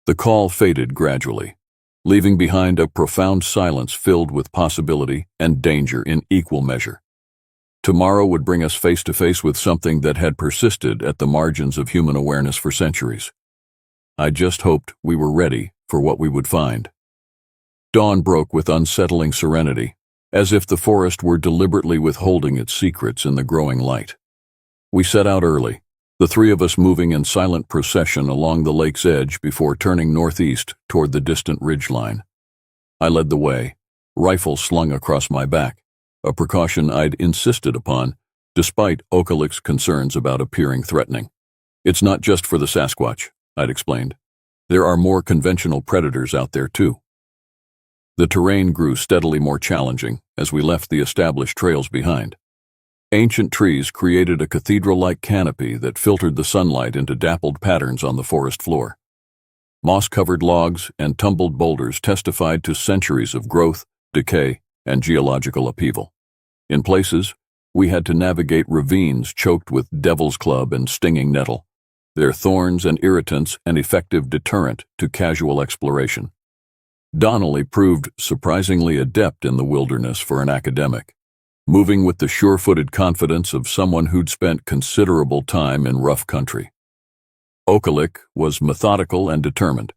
The call faded gradually, leaving behind a profound silence filled with possibility and danger in equal measure. Tomorrow would bring us face to face with something that had persisted at the margins of human awareness for centuries. I just hoped we were ready for what we would find. Dawn broke with unsettling serenity, as if the forest were deliberately withholding its secrets in the growing light. We set out early, the three of us moving in silent procession along the lake's edge before turning northeast toward the distant ridgeline. I led the way, rifle slung across my back, a precaution I'd insisted upon, despite Okalik's concerns about appearing threatening. It's not just for the Sasquatch, I'd explained. There are more conventional predators out there too. The terrain grew steadily more challenging as we left the established trails behind. Ancient trees created a cathedral-like canopy that filtered the sunlight into dappled patterns on the forest floor. Moss-covered logs and tumbled boulders testified to centuries of growth, decay, and geological upheaval. In places, we had to navigate ravines choked with devil's club and stinging nettle, their thorns and irritants an effective deterrent to casual exploration. Denali proved surprisingly adept in the wilderness for an academic, moving with the sure-footed confidence of someone who'd spent considerable time in rough country. Okalik was methodical and determined,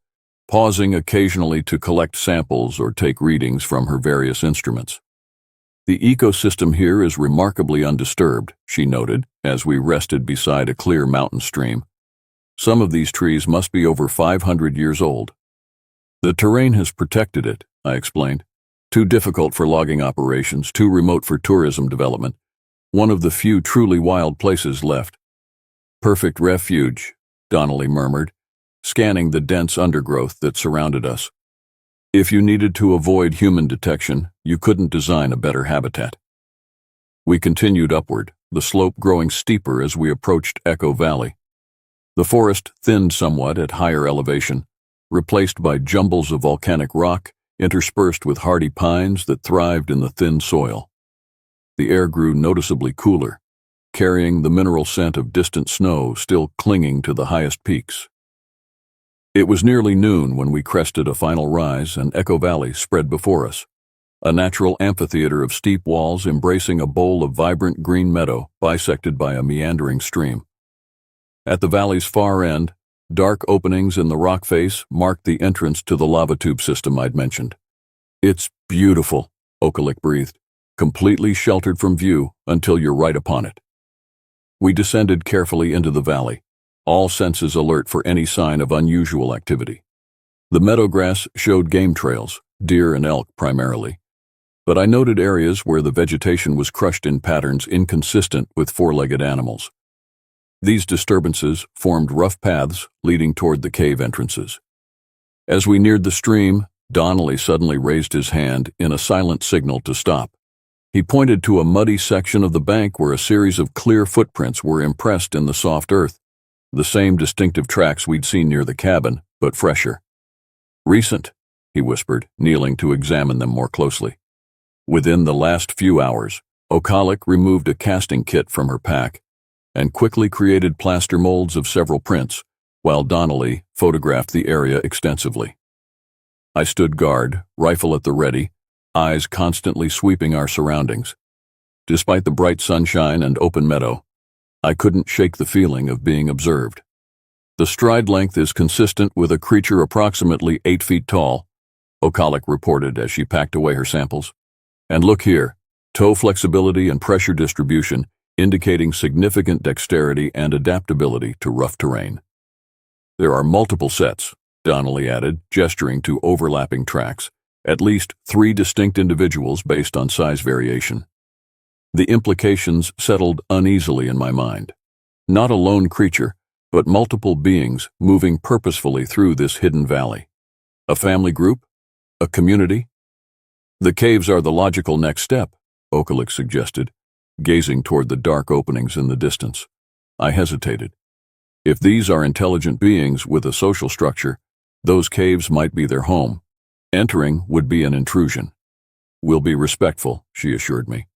pausing occasionally to collect samples or take readings from her various instruments. The ecosystem here is remarkably undisturbed, she noted, as we rested beside a clear mountain stream. Some of these trees must be over 500 years old. The terrain has protected it, I explained. Too difficult for logging operations, too remote for tourism development. One of the few truly wild places left. Perfect refuge, Denali murmured, scanning the dense undergrowth that surrounded us. If you needed to avoid human detection, you couldn't design a better habitat. We continued upward, the slope growing steeper as we approached Echo Valley. The forest thinned somewhat at higher elevation, replaced by jumbles of volcanic rock interspersed with hardy pines that thrived in the thin soil. The air grew noticeably cooler, carrying the mineral scent of distant snow still clinging to the highest peaks. It was nearly noon when we crested a final rise and Echo Valley spread before us, a natural amphitheater of steep walls embracing a bowl of vibrant green meadow bisected by a meandering stream. At the valley's far end, dark openings in the rock face marked the entrance to the lava tube system I'd mentioned. It's beautiful, Okalik breathed, completely sheltered from view until you're right upon it. We descended carefully into the valley, all senses alert for any sign of unusual activity. The meadowgrass showed game trails, deer and elk primarily, but I noted areas where the vegetation was crushed in patterns inconsistent with four-legged animals. These disturbances formed rough paths leading toward the cave entrances. As we neared the stream, Denali suddenly raised his hand in a silent signal to stop. He pointed to a muddy section of the bank where a series of clear footprints were impressed in the soft earth, the same distinctive tracks we'd seen near the cabin, but fresher. Recent, he whispered, kneeling to examine them more closely. Within the last few hours, Okalik removed a casting kit from her pack and quickly created plaster molds of several prints, while Denali photographed the area extensively. I stood guard, rifle at the ready, eyes constantly sweeping our surroundings. Despite the bright sunshine and open meadow, I couldn't shake the feeling of being observed. The stride length is consistent with a creature approximately 8 feet tall, Okalik reported as she packed away her samples. And look here, toe flexibility and pressure distribution indicating significant dexterity and adaptability to rough terrain. There are multiple sets, Denali added, gesturing to overlapping tracks, at least 3 distinct individuals based on size variation. The implications settled uneasily in my mind. Not a lone creature, but multiple beings moving purposefully through this hidden valley. A family group? A community? The caves are the logical next step, Okalik suggested, gazing toward the dark openings in the distance. I hesitated. If these are intelligent beings with a social structure, those caves might be their home. Entering would be an intrusion. We'll be respectful, she assured me.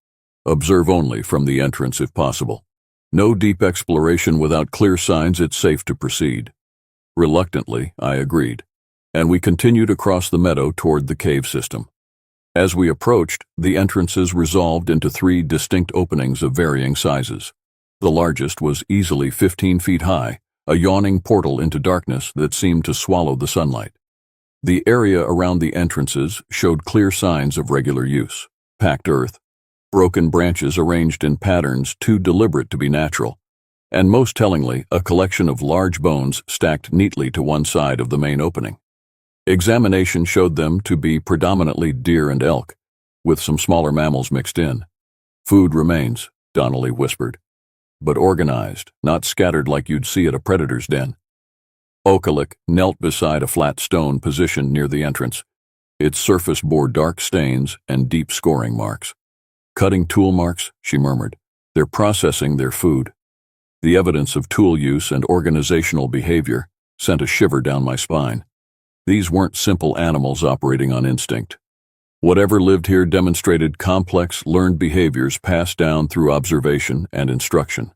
Observe only from the entrance if possible. No deep exploration without clear signs it's safe to proceed. Reluctantly, I agreed, and we continued across the meadow toward the cave system. As we approached, the entrances resolved into 3 distinct openings of varying sizes. The largest was easily 15 feet high, a yawning portal into darkness that seemed to swallow the sunlight. The area around the entrances showed clear signs of regular use: packed earth, broken branches arranged in patterns too deliberate to be natural, and most tellingly, a collection of large bones stacked neatly to one side of the main opening. Examination showed them to be predominantly deer and elk, with some smaller mammals mixed in. Food remains, Denali whispered, but organized, not scattered like you'd see at a predator's den. Okalik knelt beside a flat stone positioned near the entrance. Its surface bore dark stains and deep scoring marks. Cutting tool marks, she murmured. They're processing their food. The evidence of tool use and organizational behavior sent a shiver down my spine. These weren't simple animals operating on instinct. Whatever lived here demonstrated complex, learned behaviors passed down through observation and instruction.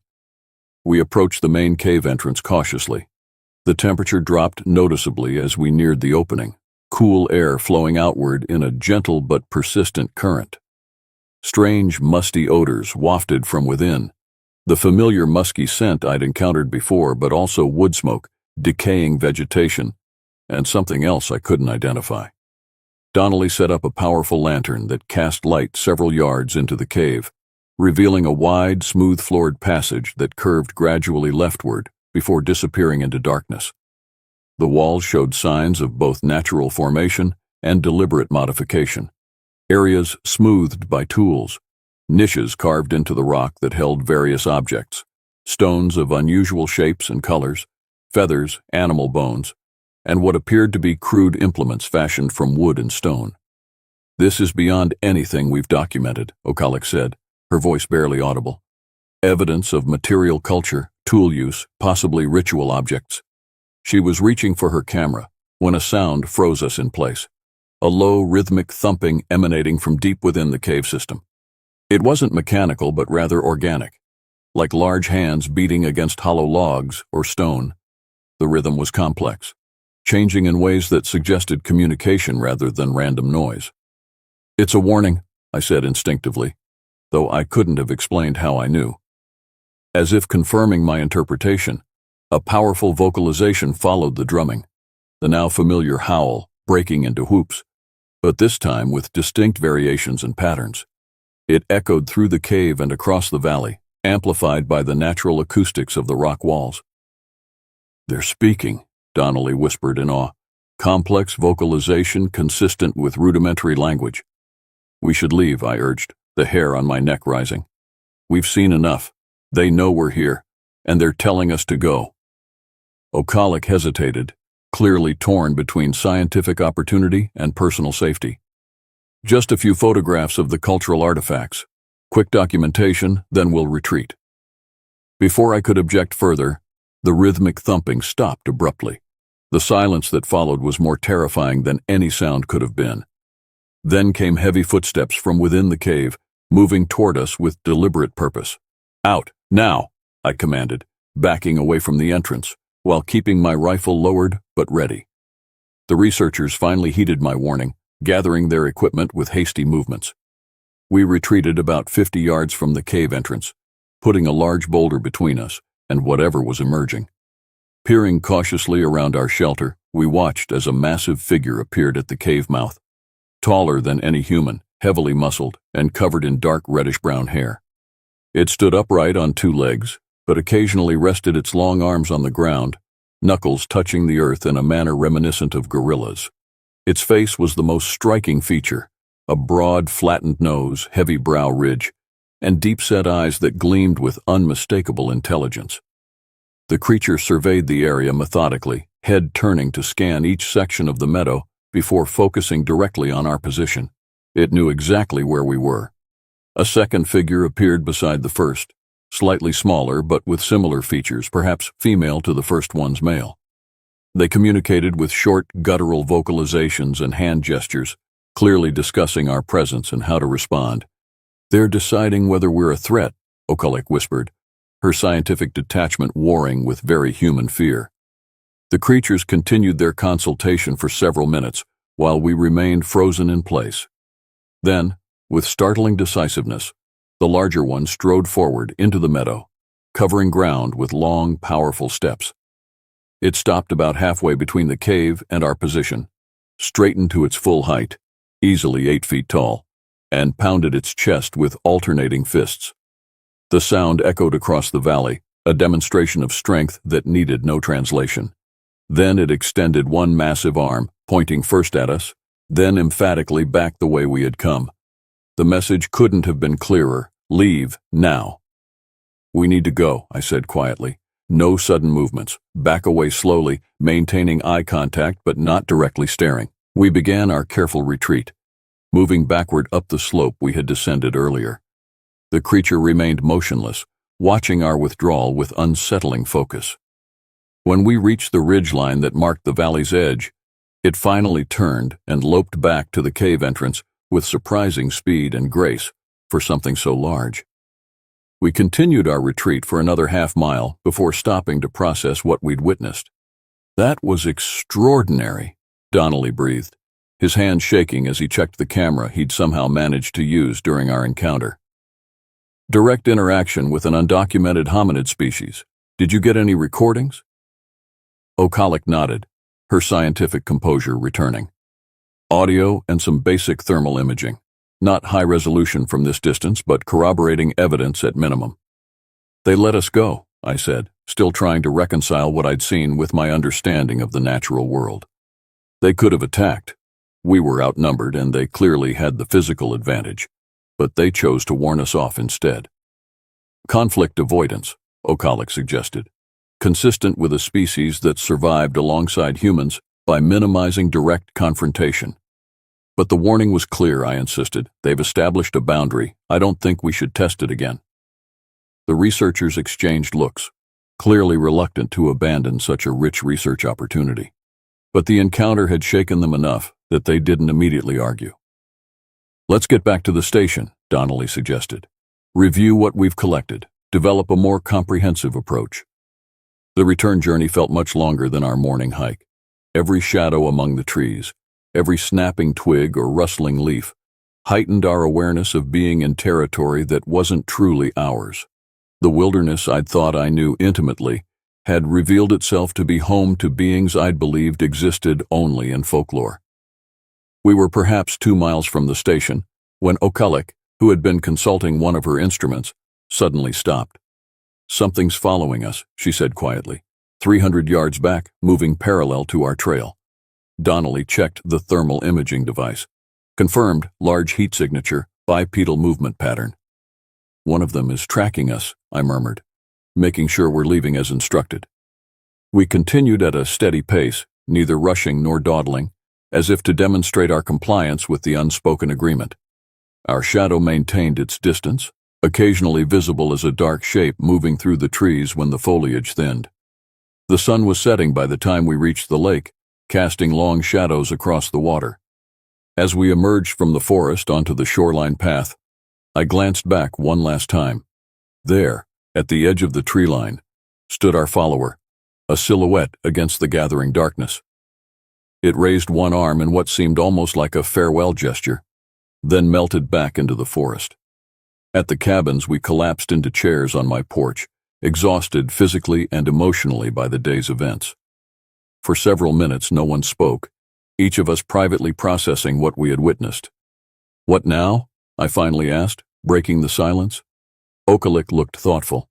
We approached the main cave entrance cautiously. The temperature dropped noticeably as we neared the opening, cool air flowing outward in a gentle but persistent current. Strange, musty odors wafted from within. The familiar musky scent I'd encountered before, but also wood smoke, decaying vegetation, and something else I couldn't identify. Denali set up a powerful lantern that cast light several yards into the cave, revealing a wide, smooth-floored passage that curved gradually leftward before disappearing into darkness. The walls showed signs of both natural formation and deliberate modification. Areas smoothed by tools, niches carved into the rock that held various objects, stones of unusual shapes and colors, feathers, animal bones, and what appeared to be crude implements fashioned from wood and stone. "This is beyond anything we've documented," Okalik said, her voice barely audible. "Evidence of material culture, tool use, possibly ritual objects." She was reaching for her camera when a sound froze us in place, a low, rhythmic thumping emanating from deep within the cave system. It wasn't mechanical, but rather organic, like large hands beating against hollow logs or stone. The rhythm was complex, changing in ways that suggested communication rather than random noise. "It's a warning," I said instinctively, though I couldn't have explained how I knew. As if confirming my interpretation, a powerful vocalization followed the drumming, the now familiar howl breaking into whoops, but this time with distinct variations and patterns. It echoed through the cave and across the valley, amplified by the natural acoustics of the rock walls. "They're speaking," Denali whispered in awe. "Complex vocalization consistent with rudimentary language." "We should leave," I urged, the hair on my neck rising. "We've seen enough. They know we're here, and they're telling us to go." Okalik hesitated, clearly torn between scientific opportunity and personal safety. "Just a few photographs of the cultural artifacts. Quick documentation, then we'll retreat." Before I could object further, the rhythmic thumping stopped abruptly. The silence that followed was more terrifying than any sound could have been. Then came heavy footsteps from within the cave, moving toward us with deliberate purpose. "Out, now," I commanded, backing away from the entrance, while keeping my rifle lowered but ready. The researchers finally heeded my warning, gathering their equipment with hasty movements. We retreated about 50 yards from the cave entrance, putting a large boulder between us and whatever was emerging. Peering cautiously around our shelter, we watched as a massive figure appeared at the cave mouth, taller than any human, heavily muscled, and covered in dark reddish-brown hair. It stood upright on two legs, but occasionally rested its long arms on the ground, knuckles touching the earth in a manner reminiscent of gorillas. Its face was the most striking feature, a broad, flattened nose, heavy brow ridge, and deep-set eyes that gleamed with unmistakable intelligence. The creature surveyed the area methodically, head turning to scan each section of the meadow before focusing directly on our position. It knew exactly where we were. A second figure appeared beside the first, slightly smaller but with similar features, perhaps female to the first one's male. They communicated with short, guttural vocalizations and hand gestures, clearly discussing our presence and how to respond. "They're deciding whether we're a threat," Okalik whispered, her scientific detachment warring with very human fear. The creatures continued their consultation for several minutes, while we remained frozen in place. Then, with startling decisiveness, the larger one strode forward into the meadow, covering ground with long, powerful steps. It stopped about halfway between the cave and our position, straightened to its full height, easily 8 feet tall, and pounded its chest with alternating fists. The sound echoed across the valley, a demonstration of strength that needed no translation. Then it extended one massive arm, pointing first at us, then emphatically back the way we had come. The message couldn't have been clearer: leave, now. "We need to go," I said quietly. "No sudden movements. Back away slowly, maintaining eye contact but not directly staring." We began our careful retreat, moving backward up the slope we had descended earlier. The creature remained motionless, watching our withdrawal with unsettling focus. When we reached the ridgeline that marked the valley's edge, it finally turned and loped back to the cave entrance with surprising speed and grace for something so large. We continued our retreat for another half-mile before stopping to process what we'd witnessed. "That was extraordinary," Denali breathed. his hand shaking as he checked the camera he'd somehow managed to use during our encounter. Direct interaction with an undocumented hominid species. Did you get any recordings? Okalik nodded, her scientific composure returning. Audio and some basic thermal imaging. Not high resolution from this distance, but corroborating evidence at minimum. They let us go, I said, still trying to reconcile what I'd seen with my understanding of the natural world. They could have attacked. We were outnumbered and they clearly had the physical advantage, but they chose to warn us off instead. Conflict avoidance, Okalik suggested, consistent with a species that survived alongside humans by minimizing direct confrontation. But the warning was clear, I insisted. They've established a boundary. I don't think we should test it again. The researchers exchanged looks, clearly reluctant to abandon such a rich research opportunity. But the encounter had shaken them enough that they didn't immediately argue. Let's get back to the station, Denali suggested. Review what we've collected, develop a more comprehensive approach. The return journey felt much longer than our morning hike. Every shadow among the trees, every snapping twig or rustling leaf, heightened our awareness of being in territory that wasn't truly ours. The wilderness I'd thought I knew intimately had revealed itself to be home to beings I'd believed existed only in folklore. We were perhaps 2 miles from the station when Okalik, who had been consulting one of her instruments, suddenly stopped. Something's following us, she said quietly, 300 yards back, moving parallel to our trail. Denali checked the thermal imaging device. Confirmed, large heat signature, bipedal movement pattern. One of them is tracking us, I murmured, making sure we're leaving as instructed. We continued at a steady pace, neither rushing nor dawdling, as if to demonstrate our compliance with the unspoken agreement. Our shadow maintained its distance, occasionally visible as a dark shape moving through the trees when the foliage thinned. The sun was setting by the time we reached the lake, casting long shadows across the water. As we emerged from the forest onto the shoreline path, I glanced back one last time. There, at the edge of the tree line, stood our follower, a silhouette against the gathering darkness. It raised one arm in what seemed almost like a farewell gesture, then melted back into the forest. At the cabins, we collapsed into chairs on my porch, exhausted physically and emotionally by the day's events. For several minutes, no one spoke, each of us privately processing what we had witnessed. What now? I finally asked, breaking the silence. Okalik looked thoughtful.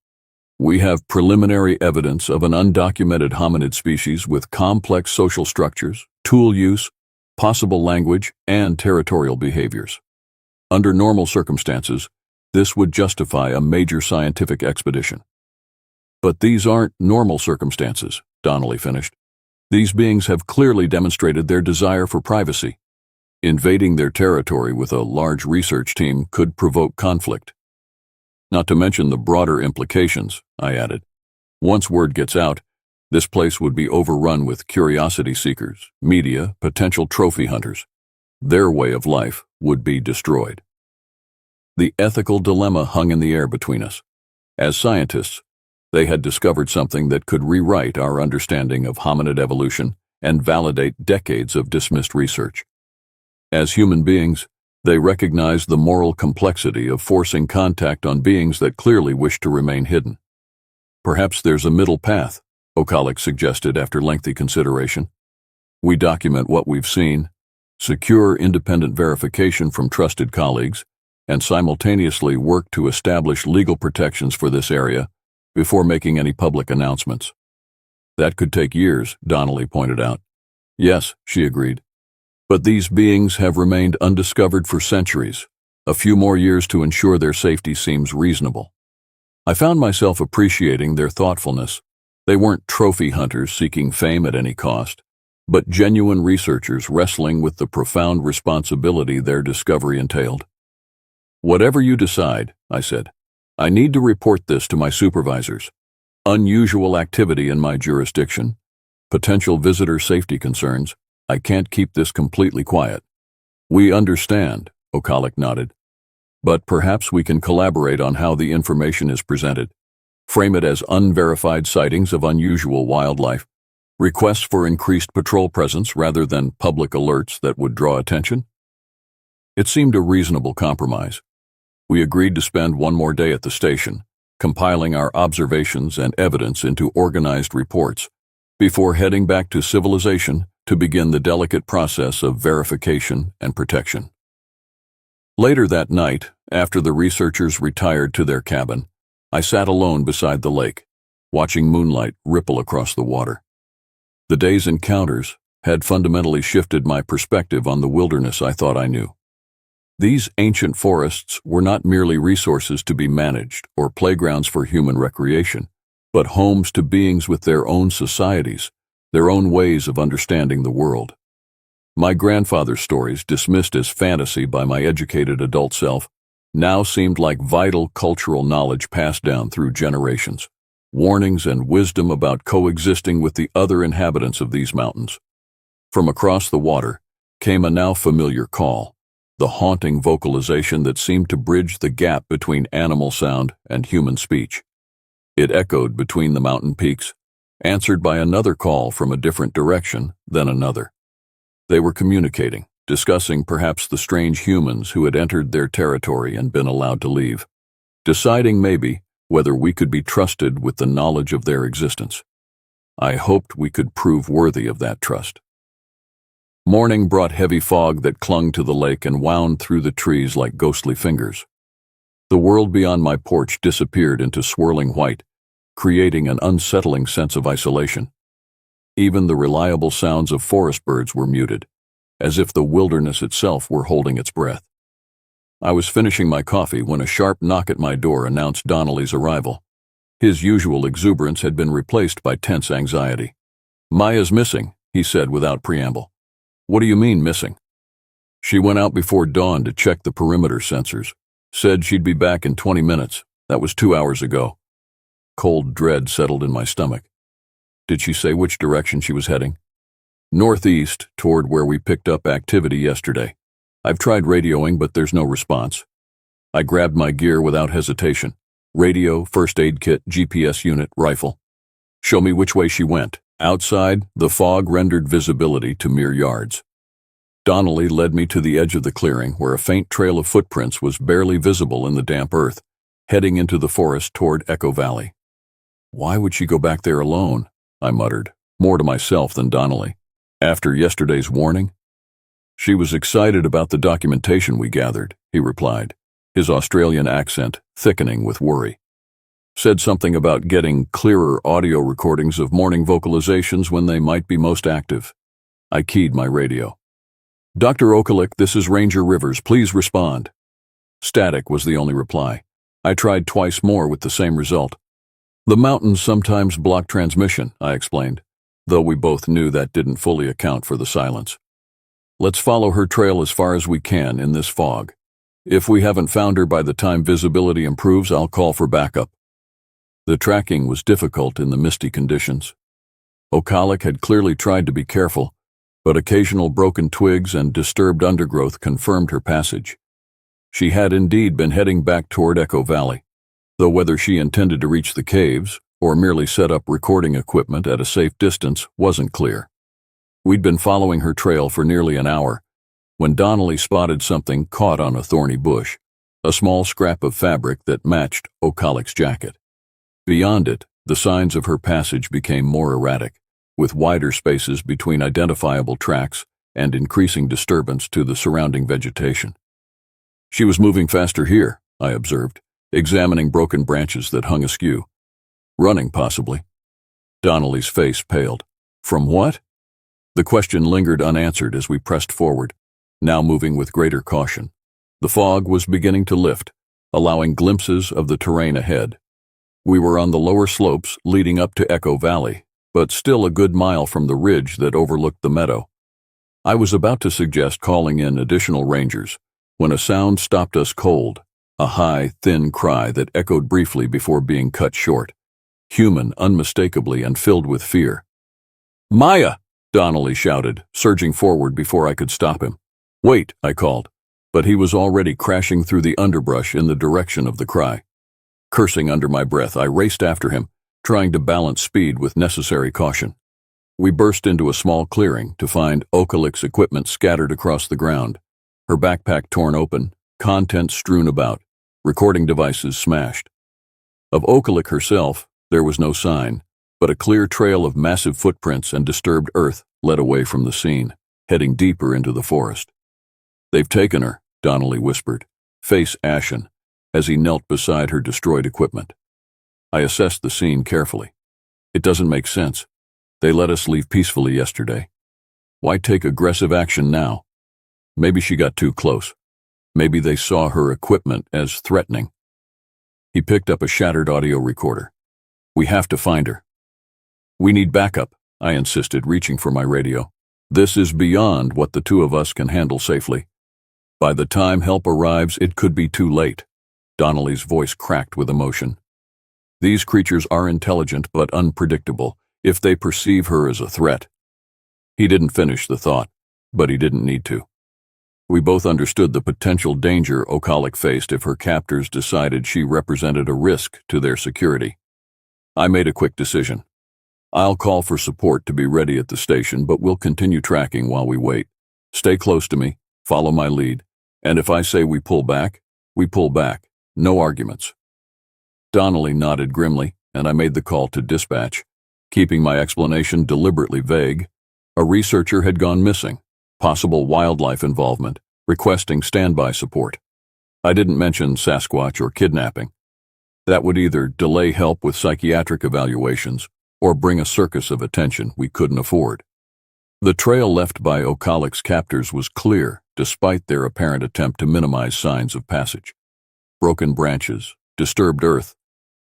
We have preliminary evidence of an undocumented hominid species with complex social structures, tool use, possible language, and territorial behaviors. Under normal circumstances, this would justify a major scientific expedition. But these aren't normal circumstances, Denali finished. These beings have clearly demonstrated their desire for privacy. Invading their territory with a large research team could provoke conflict. Not to mention the broader implications, I added. Once word gets out, this place would be overrun with curiosity seekers, media, potential trophy hunters. Their way of life would be destroyed. The ethical dilemma hung in the air between us. As scientists, they had discovered something that could rewrite our understanding of hominid evolution and validate decades of dismissed research. As human beings, they recognized the moral complexity of forcing contact on beings that clearly wish to remain hidden. Perhaps there's a middle path, Okalik suggested after lengthy consideration. We document what we've seen, secure independent verification from trusted colleagues, and simultaneously work to establish legal protections for this area before making any public announcements. That could take years, Denali pointed out. Yes, she agreed. But these beings have remained undiscovered for centuries. A few more years to ensure their safety seems reasonable. I found myself appreciating their thoughtfulness. They weren't trophy hunters seeking fame at any cost, but genuine researchers wrestling with the profound responsibility their discovery entailed. Whatever you decide, I said, I need to report this to my supervisors. Unusual activity in my jurisdiction, potential visitor safety concerns. I can't keep this completely quiet. We understand, Okalik nodded. But perhaps we can collaborate on how the information is presented. Frame it as unverified sightings of unusual wildlife, Requests for increased patrol presence rather than public alerts that would draw attention? It seemed a reasonable compromise. We agreed to spend one more day at the station, compiling our observations and evidence into organized reports, before heading back to civilization to begin the delicate process of verification and protection. Later that night, after the researchers retired to their cabin, I sat alone beside the lake, watching moonlight ripple across the water. The day's encounters had fundamentally shifted my perspective on the wilderness I thought I knew. These ancient forests were not merely resources to be managed or playgrounds for human recreation, but homes to beings with their own societies, their own ways of understanding the world. My grandfather's stories, dismissed as fantasy by my educated adult self, now seemed like vital cultural knowledge passed down through generations, warnings and wisdom about coexisting with the other inhabitants of these mountains. From across the water came a now familiar call, the haunting vocalization that seemed to bridge the gap between animal sound and human speech. It echoed between the mountain peaks, answered by another call from a different direction, then another. They were communicating, discussing perhaps the strange humans who had entered their territory and been allowed to leave, deciding maybe whether we could be trusted with the knowledge of their existence. I hoped we could prove worthy of that trust. Morning brought heavy fog that clung to the lake and wound through the trees like ghostly fingers. The world beyond my porch disappeared into swirling white, creating an unsettling sense of isolation. Even the reliable sounds of forest birds were muted, as if the wilderness itself were holding its breath. I was finishing my coffee when a sharp knock at my door announced Denali's arrival. His usual exuberance had been replaced by tense anxiety. "Maya's missing," he said without preamble. "What do you mean, missing?" "She went out before dawn to check the perimeter sensors. Said she'd be back in 20 minutes. That was 2 hours ago." Cold dread settled in my stomach. Did she say which direction she was heading? "Northeast, toward where we picked up activity yesterday. I've tried radioing, but there's no response." I grabbed my gear without hesitation. Radio, first aid kit, GPS unit, rifle. "Show me which way she went." Outside, the fog rendered visibility to mere yards. Denali led me to the edge of the clearing where a faint trail of footprints was barely visible in the damp earth, heading into the forest toward Echo Valley. "Why would she go back there alone?" I muttered, more to myself than Denali. "After yesterday's warning?" "She was excited about the documentation we gathered," he replied, his Australian accent thickening with worry. "Said something about getting clearer audio recordings of morning vocalizations when they might be most active." I keyed my radio. "Dr. Okalik, this is Ranger Rivers. Please respond." Static was the only reply. I tried twice more with the same result. "The mountains sometimes block transmission," I explained, though we both knew that didn't fully account for the silence. "Let's follow her trail as far as we can in this fog. If we haven't found her by the time visibility improves, I'll call for backup." The tracking was difficult in the misty conditions. Okalik had clearly tried to be careful, but occasional broken twigs and disturbed undergrowth confirmed her passage. She had indeed been heading back toward Echo Valley, though whether she intended to reach the caves or merely set up recording equipment at a safe distance wasn't clear. We'd been following her trail for nearly an hour when Denali spotted something caught on a thorny bush, a small scrap of fabric that matched Okalik's jacket. Beyond it, the signs of her passage became more erratic, with wider spaces between identifiable tracks and increasing disturbance to the surrounding vegetation. "She was moving faster here," I observed, examining broken branches that hung askew. "Running, possibly." Denali's face paled. "From what?" The question lingered unanswered as we pressed forward, now moving with greater caution. The fog was beginning to lift, allowing glimpses of the terrain ahead. We were on the lower slopes leading up to Echo Valley, but still a good mile from the ridge that overlooked the meadow. I was about to suggest calling in additional rangers when a sound stopped us cold, a high, thin cry that echoed briefly before being cut short, human unmistakably and filled with fear. "Maya!" Denali shouted, surging forward before I could stop him. "Wait," I called, but he was already crashing through the underbrush in the direction of the cry. Cursing under my breath, I raced after him, trying to balance speed with necessary caution. We burst into a small clearing to find Okalik's equipment scattered across the ground, her backpack torn open, contents strewn about, recording devices smashed. Of Okalik herself, there was no sign, but a clear trail of massive footprints and disturbed earth led away from the scene, heading deeper into the forest. "They've taken her," Denali whispered, face ashen, as he knelt beside her destroyed equipment. I assessed the scene carefully. It doesn't make sense. They let us leave peacefully yesterday. Why take aggressive action now? Maybe she got too close. Maybe they saw her equipment as threatening. He picked up a shattered audio recorder. "We have to find her." "We need backup," I insisted, reaching for my radio. "This is beyond what the two of us can handle safely. By the time help arrives, it could be too late." Denali's voice cracked with emotion. "These creatures are intelligent but unpredictable if they perceive her as a threat." He didn't finish the thought, but he didn't need to. We both understood the potential danger Okalik faced if her captors decided she represented a risk to their security. I made a quick decision. "I'll call for support to be ready at the station, but we'll continue tracking while we wait. Stay close to me, follow my lead, and if I say we pull back, we pull back. No arguments." Denali nodded grimly, and I made the call to dispatch, keeping my explanation deliberately vague. A researcher had gone missing, possible wildlife involvement, requesting standby support. I didn't mention Sasquatch or kidnapping. That would either delay help with psychiatric evaluations or bring a circus of attention we couldn't afford. The trail left by Okalik's captors was clear, despite their apparent attempt to minimize signs of passage. Broken branches, disturbed earth,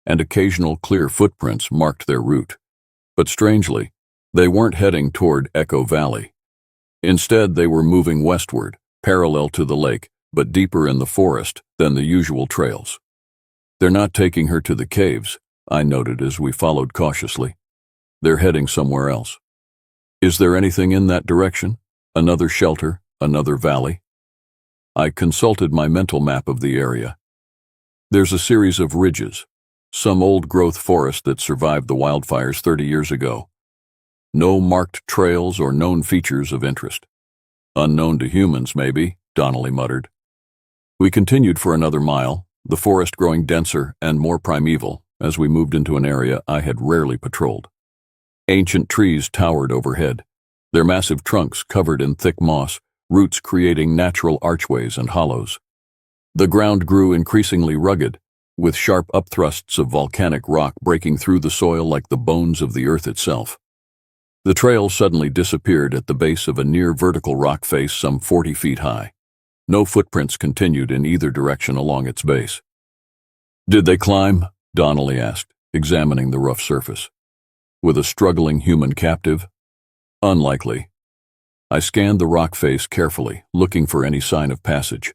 and occasional clear footprints marked their route. But strangely, they weren't heading toward Echo Valley. Instead, they were moving westward, parallel to the lake, but deeper in the forest than the usual trails. "They're not taking her to the caves," I noted as we followed cautiously. "They're heading somewhere else." "Is there anything in that direction? Another shelter, another valley?" I consulted my mental map of the area. There's a series of ridges, some old-growth forest that survived the wildfires 30 years ago. No marked trails or known features of interest. "Unknown to humans, maybe," Denali muttered. We continued for another mile, the forest growing denser and more primeval as we moved into an area I had rarely patrolled. Ancient trees towered overhead, their massive trunks covered in thick moss, roots creating natural archways and hollows. The ground grew increasingly rugged, with sharp upthrusts of volcanic rock breaking through the soil like the bones of the earth itself. The trail suddenly disappeared at the base of a near-vertical rock face some 40 feet high. No footprints continued in either direction along its base. "Did they climb?" Denali asked, examining the rough surface. "With a struggling human captive?" "Unlikely." I scanned the rock face carefully, looking for any sign of passage.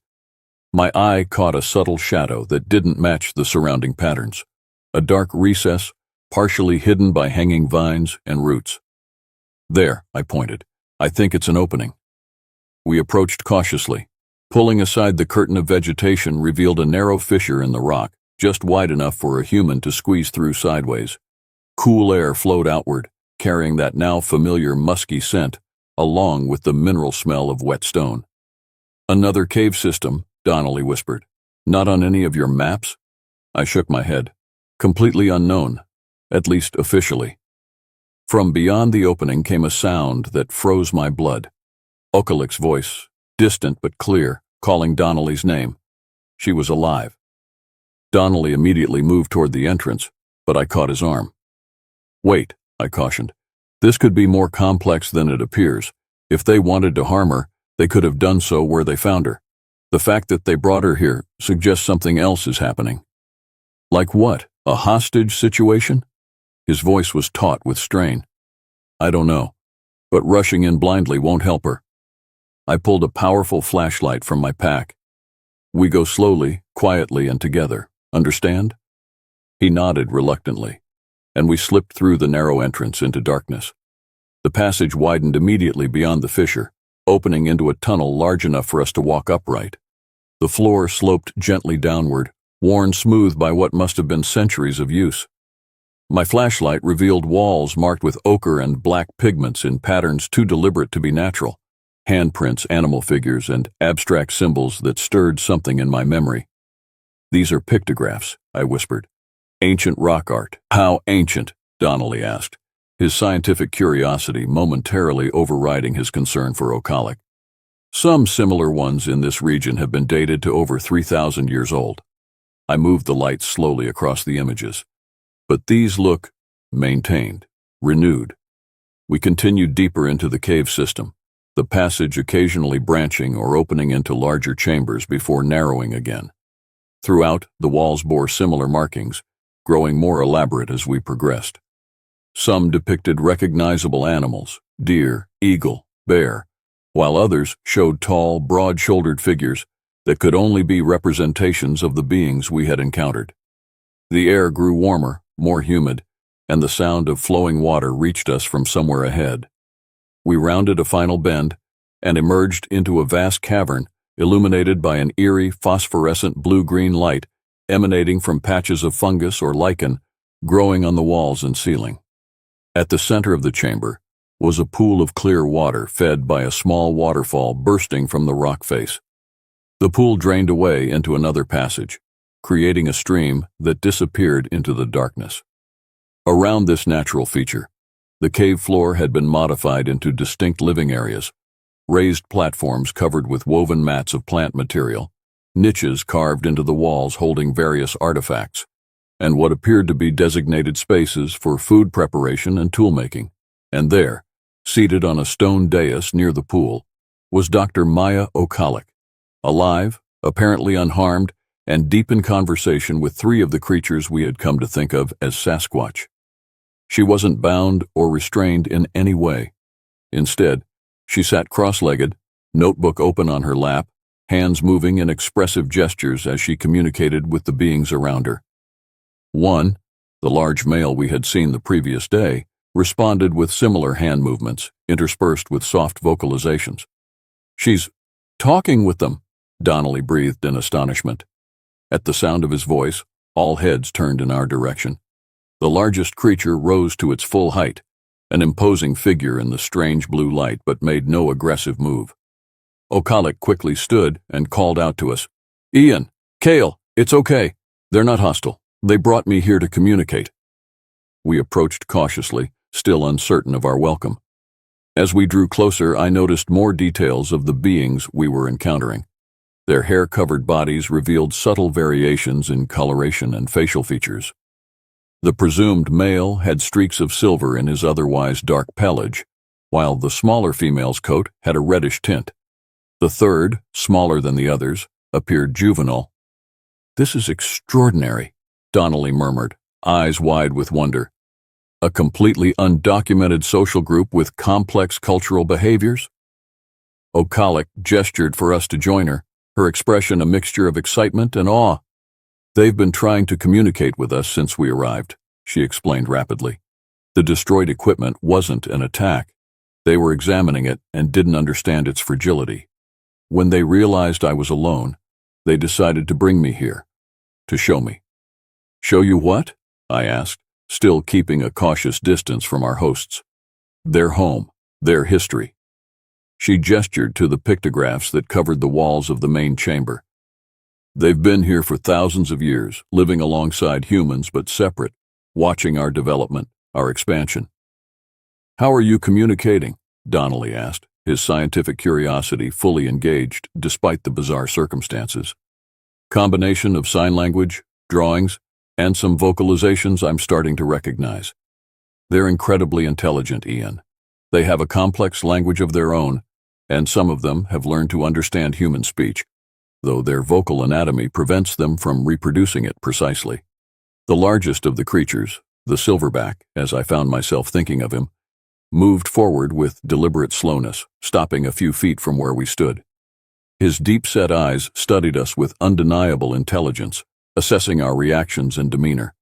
My eye caught a subtle shadow that didn't match the surrounding patterns, a dark recess, partially hidden by hanging vines and roots. "There," I pointed. "I think it's an opening." We approached cautiously. Pulling aside the curtain of vegetation revealed a narrow fissure in the rock, just wide enough for a human to squeeze through sideways. Cool air flowed outward, carrying that now familiar musky scent, along with the mineral smell of wet stone. "Another cave system," Denali whispered. "Not on any of your maps?" I shook my head. "Completely unknown, at least officially." From beyond the opening came a sound that froze my blood. Okalik's voice, distant but clear, calling Denali's name. She was alive. Denali immediately moved toward the entrance, but I caught his arm. "Wait," I cautioned. "This could be more complex than it appears. If they wanted to harm her, they could have done so where they found her. The fact that they brought her here suggests something else is happening." "Like what? A hostage situation?" His voice was taut with strain. "I don't know, but rushing in blindly won't help her." I pulled a powerful flashlight from my pack. "We go slowly, quietly, and together. Understand?" He nodded reluctantly, and we slipped through the narrow entrance into darkness. The passage widened immediately beyond the fissure, opening into a tunnel large enough for us to walk upright. The floor sloped gently downward, worn smooth by what must have been centuries of use. My flashlight revealed walls marked with ochre and black pigments in patterns too deliberate to be natural, handprints, animal figures, and abstract symbols that stirred something in my memory. "These are pictographs," I whispered. "Ancient rock art." "How ancient?" Donnelly asked, his scientific curiosity momentarily overriding his concern for Okalik. "Some similar ones in this region have been dated to over 3,000 years old." I moved the light slowly across the images. "But these look maintained, renewed." We continued deeper into the cave system, the passage occasionally branching or opening into larger chambers before narrowing again. Throughout, the walls bore similar markings, growing more elaborate as we progressed. Some depicted recognizable animals, deer, eagle, bear, while others showed tall, broad-shouldered figures that could only be representations of the beings we had encountered. The air grew warmer, more humid, and the sound of flowing water reached us from somewhere ahead. We rounded a final bend and emerged into a vast cavern illuminated by an eerie, phosphorescent blue-green light emanating from patches of fungus or lichen growing on the walls and ceiling. At the center of the chamber was a pool of clear water fed by a small waterfall bursting from the rock face. The pool drained away into another passage, creating a stream that disappeared into the darkness. Around this natural feature, the cave floor had been modified into distinct living areas, raised platforms covered with woven mats of plant material, niches carved into the walls holding various artifacts, and what appeared to be designated spaces for food preparation and tool-making. And there, seated on a stone dais near the pool, was Dr. Maya Okalik, alive, apparently unharmed, and deep in conversation with three of the creatures we had come to think of as Sasquatch. She wasn't bound or restrained in any way. Instead, she sat cross-legged, notebook open on her lap, hands moving in expressive gestures as she communicated with the beings around her. One, the large male we had seen the previous day, responded with similar hand movements, interspersed with soft vocalizations. "She's talking with them," Donnelly breathed in astonishment. At the sound of his voice, all heads turned in our direction. The largest creature rose to its full height, an imposing figure in the strange blue light, but made no aggressive move. Okalik quickly stood and called out to us, "Ian, Kale, it's okay. They're not hostile. They brought me here to communicate." We approached cautiously, still uncertain of our welcome. As we drew closer, I noticed more details of the beings we were encountering. Their hair-covered bodies revealed subtle variations in coloration and facial features. The presumed male had streaks of silver in his otherwise dark pelage, while the smaller female's coat had a reddish tint. The third, smaller than the others, appeared juvenile. "This is extraordinary," Donnelly murmured, eyes wide with wonder. "A completely undocumented social group with complex cultural behaviors?" Okalik gestured for us to join her, her expression a mixture of excitement and awe. "They've been trying to communicate with us since we arrived," she explained rapidly. "The destroyed equipment wasn't an attack. They were examining it and didn't understand its fragility. When they realized I was alone, they decided to bring me here, to show me." "Show you what?" I asked, still keeping a cautious distance from our hosts. "Their home, their history." She gestured to the pictographs that covered the walls of the main chamber. "They've been here for thousands of years, living alongside humans but separate, watching our development, our expansion." "How are you communicating?" Donnelly asked, his scientific curiosity fully engaged despite the bizarre circumstances. "Combination of sign language, drawings, and some vocalizations I'm starting to recognize. They're incredibly intelligent, Ian. They have a complex language of their own, and some of them have learned to understand human speech, though their vocal anatomy prevents them from reproducing it precisely." The largest of the creatures, the silverback, as I found myself thinking of him, moved forward with deliberate slowness, stopping a few feet from where we stood. His deep-set eyes studied us with undeniable intelligence, assessing our reactions and demeanor.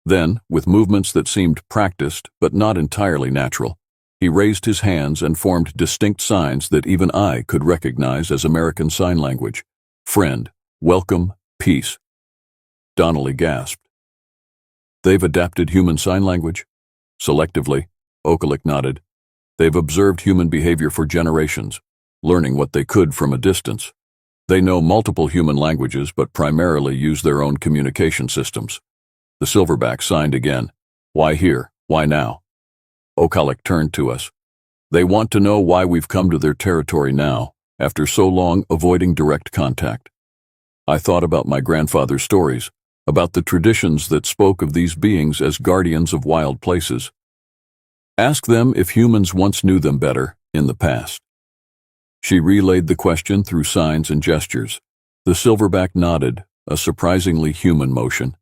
Then, with movements that seemed practiced but not entirely natural, he raised his hands and formed distinct signs that even I could recognize as American Sign Language. "Friend, welcome, peace." Donnelly gasped. They've adapted human sign language? Selectively, Okalik nodded. They've observed human behavior for generations, learning what they could from a distance. They know multiple human languages but primarily use their own communication systems. The silverback signed again. Why here? Why now? Okalik turned to us. They want to know why we've come to their territory now, after so long avoiding direct contact. I thought about my grandfather's stories, about the traditions that spoke of these beings as guardians of wild places. Ask them if humans once knew them better in the past. She relayed the question through signs and gestures. The silverback nodded, a surprisingly human motion,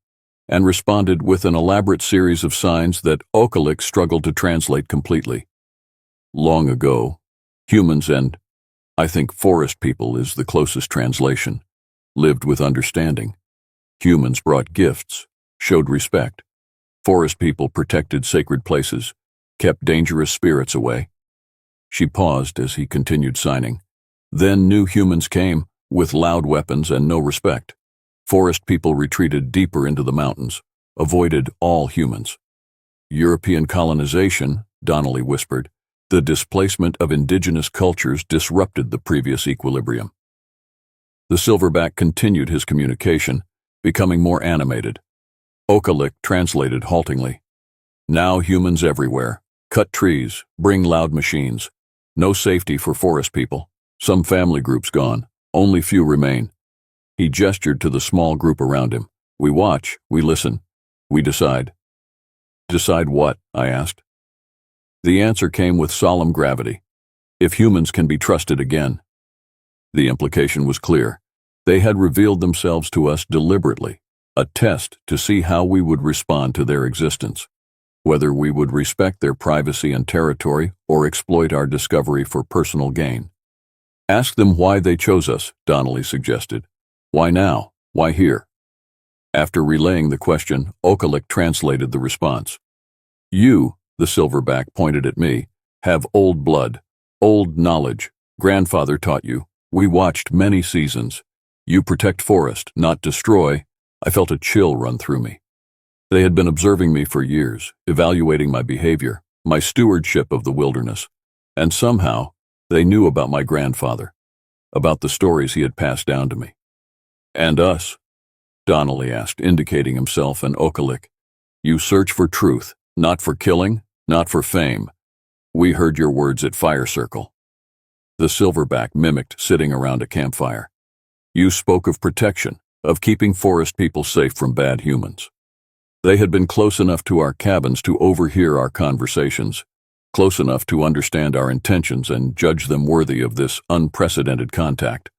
and responded with an elaborate series of signs that Okalik struggled to translate completely. Long ago, humans and, I think forest people is the closest translation, lived with understanding. Humans brought gifts, showed respect. Forest people protected sacred places, kept dangerous spirits away. She paused as he continued signing. Then new humans came, with loud weapons and no respect. Forest people retreated deeper into the mountains, avoided all humans. European colonization, Denali whispered, the displacement of indigenous cultures disrupted the previous equilibrium. The silverback continued his communication, becoming more animated. Okalik translated haltingly. Now humans everywhere. Cut trees, bring loud machines. No safety for forest people. Some family groups gone. Only few remain. He gestured to the small group around him. We watch, we listen, we decide. Decide what? I asked. The answer came with solemn gravity. If humans can be trusted again. The implication was clear. They had revealed themselves to us deliberately, a test to see how we would respond to their existence, whether we would respect their privacy and territory or exploit our discovery for personal gain. Ask them why they chose us, Denali suggested. Why now? Why here? After relaying the question, Okalik translated the response. You, the silverback pointed at me, have old blood, old knowledge. Grandfather taught you. We watched many seasons. You protect forest, not destroy. I felt a chill run through me. They had been observing me for years, evaluating my behavior, my stewardship of the wilderness, and somehow they knew about my grandfather, about the stories he had passed down to me. And us? Denali asked, indicating himself and Okalik. You search for truth, not for killing, not for fame. We heard your words at Fire Circle. The silverback mimicked sitting around a campfire. You spoke of protection, of keeping forest people safe from bad humans. They had been close enough to our cabins to overhear our conversations, close enough to understand our intentions and judge them worthy of this unprecedented contact.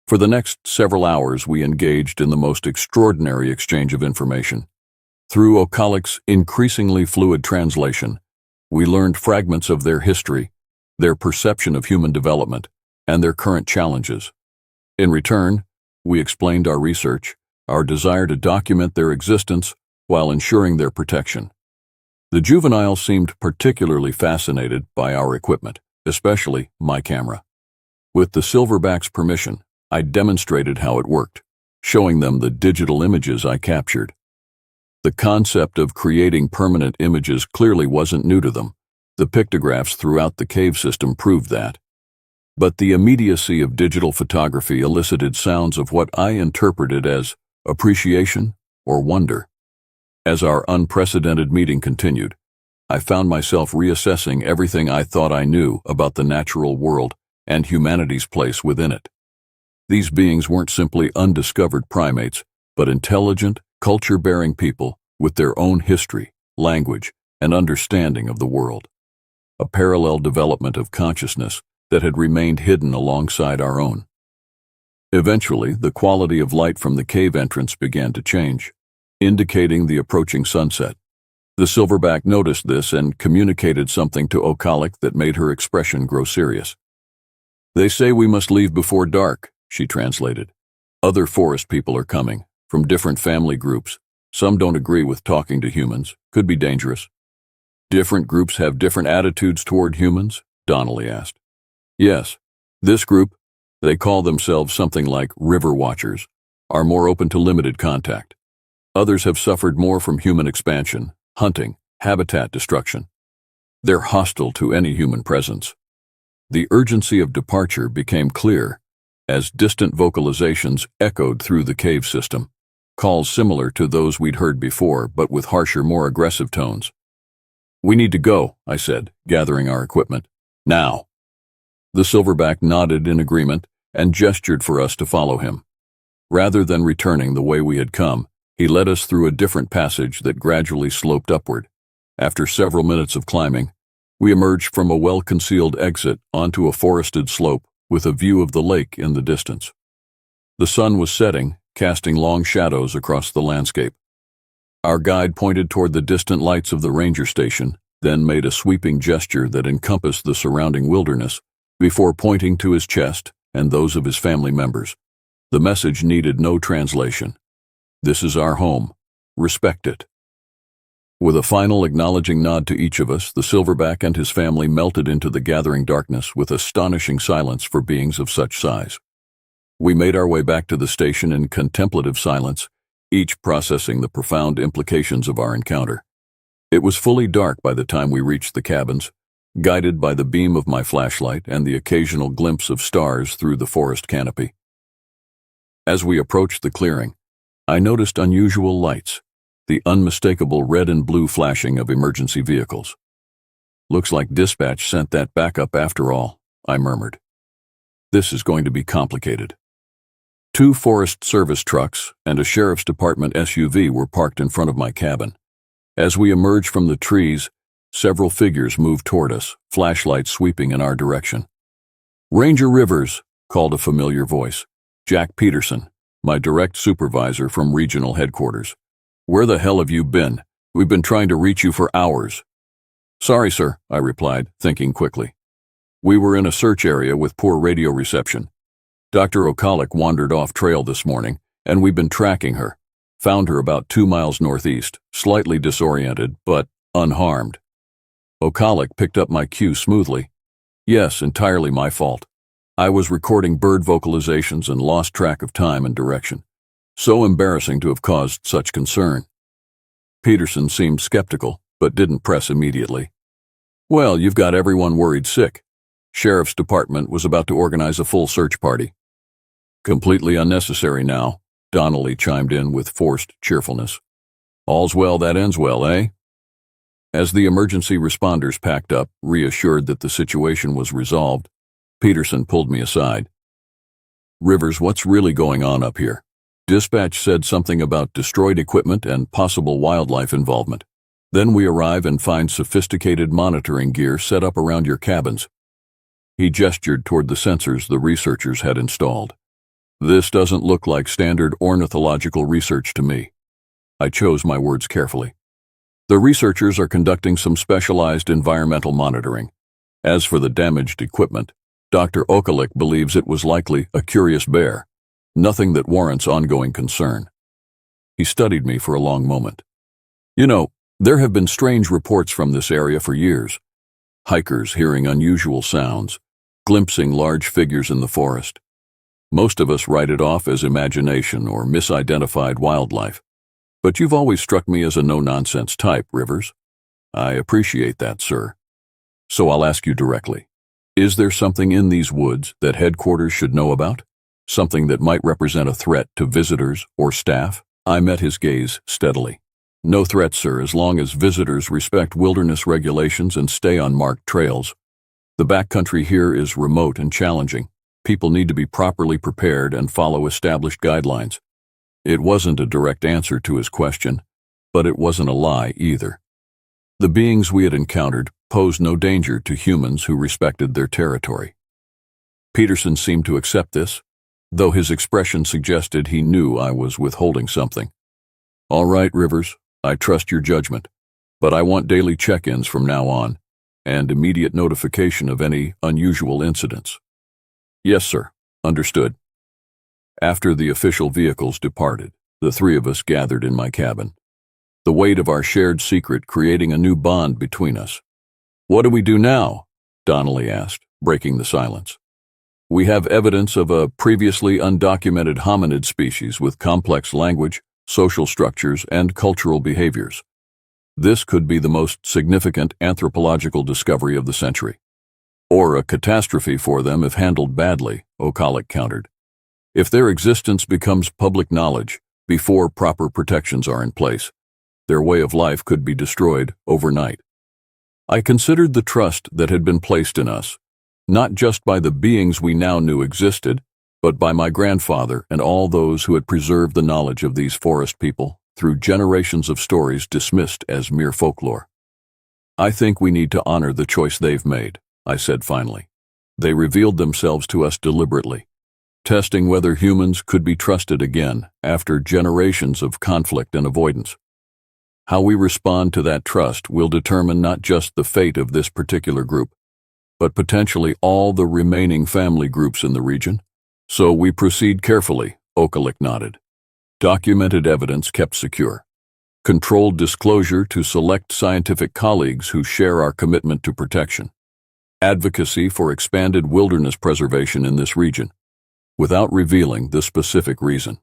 For the next several hours, we engaged in the most extraordinary exchange of information. Through Okalik's increasingly fluid translation, we learned fragments of their history, their perception of human development, and their current challenges. In return, we explained our research, our desire to document their existence while ensuring their protection. The juvenile seemed particularly fascinated by our equipment, especially my camera. With the silverback's permission, I demonstrated how it worked, showing them the digital images I captured. The concept of creating permanent images clearly wasn't new to them. The pictographs throughout the cave system proved that. But the immediacy of digital photography elicited sounds of what I interpreted as appreciation or wonder. As our unprecedented meeting continued, I found myself reassessing everything I thought I knew about the natural world and humanity's place within it. These beings weren't simply undiscovered primates, but intelligent, culture-bearing people with their own history, language, and understanding of the world. A parallel development of consciousness that had remained hidden alongside our own. Eventually, the quality of light from the cave entrance began to change, indicating the approaching sunset. The silverback noticed this and communicated something to Okalik that made her expression grow serious. They say we must leave before dark, she translated. Other forest people are coming, from different family groups. Some don't agree with talking to humans, could be dangerous. Different groups have different attitudes toward humans? Denali asked. Yes, this group, they call themselves something like river watchers, are more open to limited contact. Others have suffered more from human expansion, hunting, habitat destruction. They're hostile to any human presence. The urgency of departure became clear as distant vocalizations echoed through the cave system, calls similar to those we'd heard before but with harsher, more aggressive tones. "We need to go," I said, gathering our equipment. "Now." The silverback nodded in agreement and gestured for us to follow him. Rather than returning the way we had come, he led us through a different passage that gradually sloped upward. After several minutes of climbing, we emerged from a well-concealed exit onto a forested slope with a view of the lake in the distance. The sun was setting, casting long shadows across the landscape. Our guide pointed toward the distant lights of the ranger station, then made a sweeping gesture that encompassed the surrounding wilderness before pointing to his chest and those of his family members. The message needed no translation. "This is our home. Respect it." With a final acknowledging nod to each of us, the silverback and his family melted into the gathering darkness with astonishing silence for beings of such size. We made our way back to the station in contemplative silence, each processing the profound implications of our encounter. It was fully dark by the time we reached the cabins, guided by the beam of my flashlight and the occasional glimpse of stars through the forest canopy. As we approached the clearing, I noticed unusual lights, the unmistakable red and blue flashing of emergency vehicles. "Looks like dispatch sent that backup after all," I murmured. "This is going to be complicated." 2 Forest Service trucks and a Sheriff's Department SUV were parked in front of my cabin. As we emerged from the trees, several figures moved toward us, flashlights sweeping in our direction. "Ranger Rivers," called a familiar voice. "Jack Peterson, my direct supervisor from regional headquarters. Where the hell have you been? We've been trying to reach you for hours." "Sorry, sir," I replied, thinking quickly. "We were in a search area with poor radio reception. Dr. Okalik wandered off trail this morning, and we've been tracking her. Found her about 2 miles northeast, slightly disoriented, but unharmed." Okalik picked up my cue smoothly. "Yes, entirely my fault. I was recording bird vocalizations and lost track of time and direction. So embarrassing to have caused such concern." Peterson seemed skeptical, but didn't press immediately. "Well, you've got everyone worried sick. Sheriff's Department was about to organize a full search party." "Completely unnecessary now," Denali chimed in with forced cheerfulness. "All's well that ends well, eh?" As the emergency responders packed up, reassured that the situation was resolved, Peterson pulled me aside. "Rivers, what's really going on up here? Dispatch said something about destroyed equipment and possible wildlife involvement. Then we arrive and find sophisticated monitoring gear set up around your cabins." He gestured toward the sensors the researchers had installed. "This doesn't look like standard ornithological research to me." I chose my words carefully. "The researchers are conducting some specialized environmental monitoring. As for the damaged equipment, Dr. Okalik believes it was likely a curious bear. Nothing that warrants ongoing concern." He studied me for a long moment. "You know, there have been strange reports from this area for years. Hikers hearing unusual sounds, glimpsing large figures in the forest. Most of us write it off as imagination or misidentified wildlife. But you've always struck me as a no-nonsense type, Rivers. I appreciate that, sir. So I'll ask you directly. Is there something in these woods that headquarters should know about? Something that might represent a threat to visitors or staff?" I met his gaze steadily. "No threat, sir, as long as visitors respect wilderness regulations and stay on marked trails. The backcountry here is remote and challenging. People need to be properly prepared and follow established guidelines." It wasn't a direct answer to his question, but it wasn't a lie either. The beings we had encountered posed no danger to humans who respected their territory. Peterson seemed to accept this, though his expression suggested he knew I was withholding something. "All right, Rivers, I trust your judgment, but I want daily check-ins from now on, and immediate notification of any unusual incidents." "Yes, sir. Understood." After the official vehicles departed, the 3 of us gathered in my cabin, the weight of our shared secret creating a new bond between us. "What do we do now?" Denali asked, breaking the silence. "We have evidence of a previously undocumented hominid species with complex language, social structures, and cultural behaviors. This could be the most significant anthropological discovery of the century. Or a catastrophe for them if handled badly, Okalik countered. If their existence becomes public knowledge before proper protections are in place, their way of life could be destroyed overnight. I considered the trust that had been placed in us, not just by the beings we now knew existed, but by my grandfather and all those who had preserved the knowledge of these forest people through generations of stories dismissed as mere folklore. I think we need to honor the choice they've made, I said finally. They revealed themselves to us deliberately, testing whether humans could be trusted again after generations of conflict and avoidance. How we respond to that trust will determine not just the fate of this particular group, but potentially all the remaining family groups in the region. So we proceed carefully, Okalik nodded. Documented evidence kept secure. Controlled disclosure to select scientific colleagues who share our commitment to protection. Advocacy for expanded wilderness preservation in this region, without revealing the specific reason.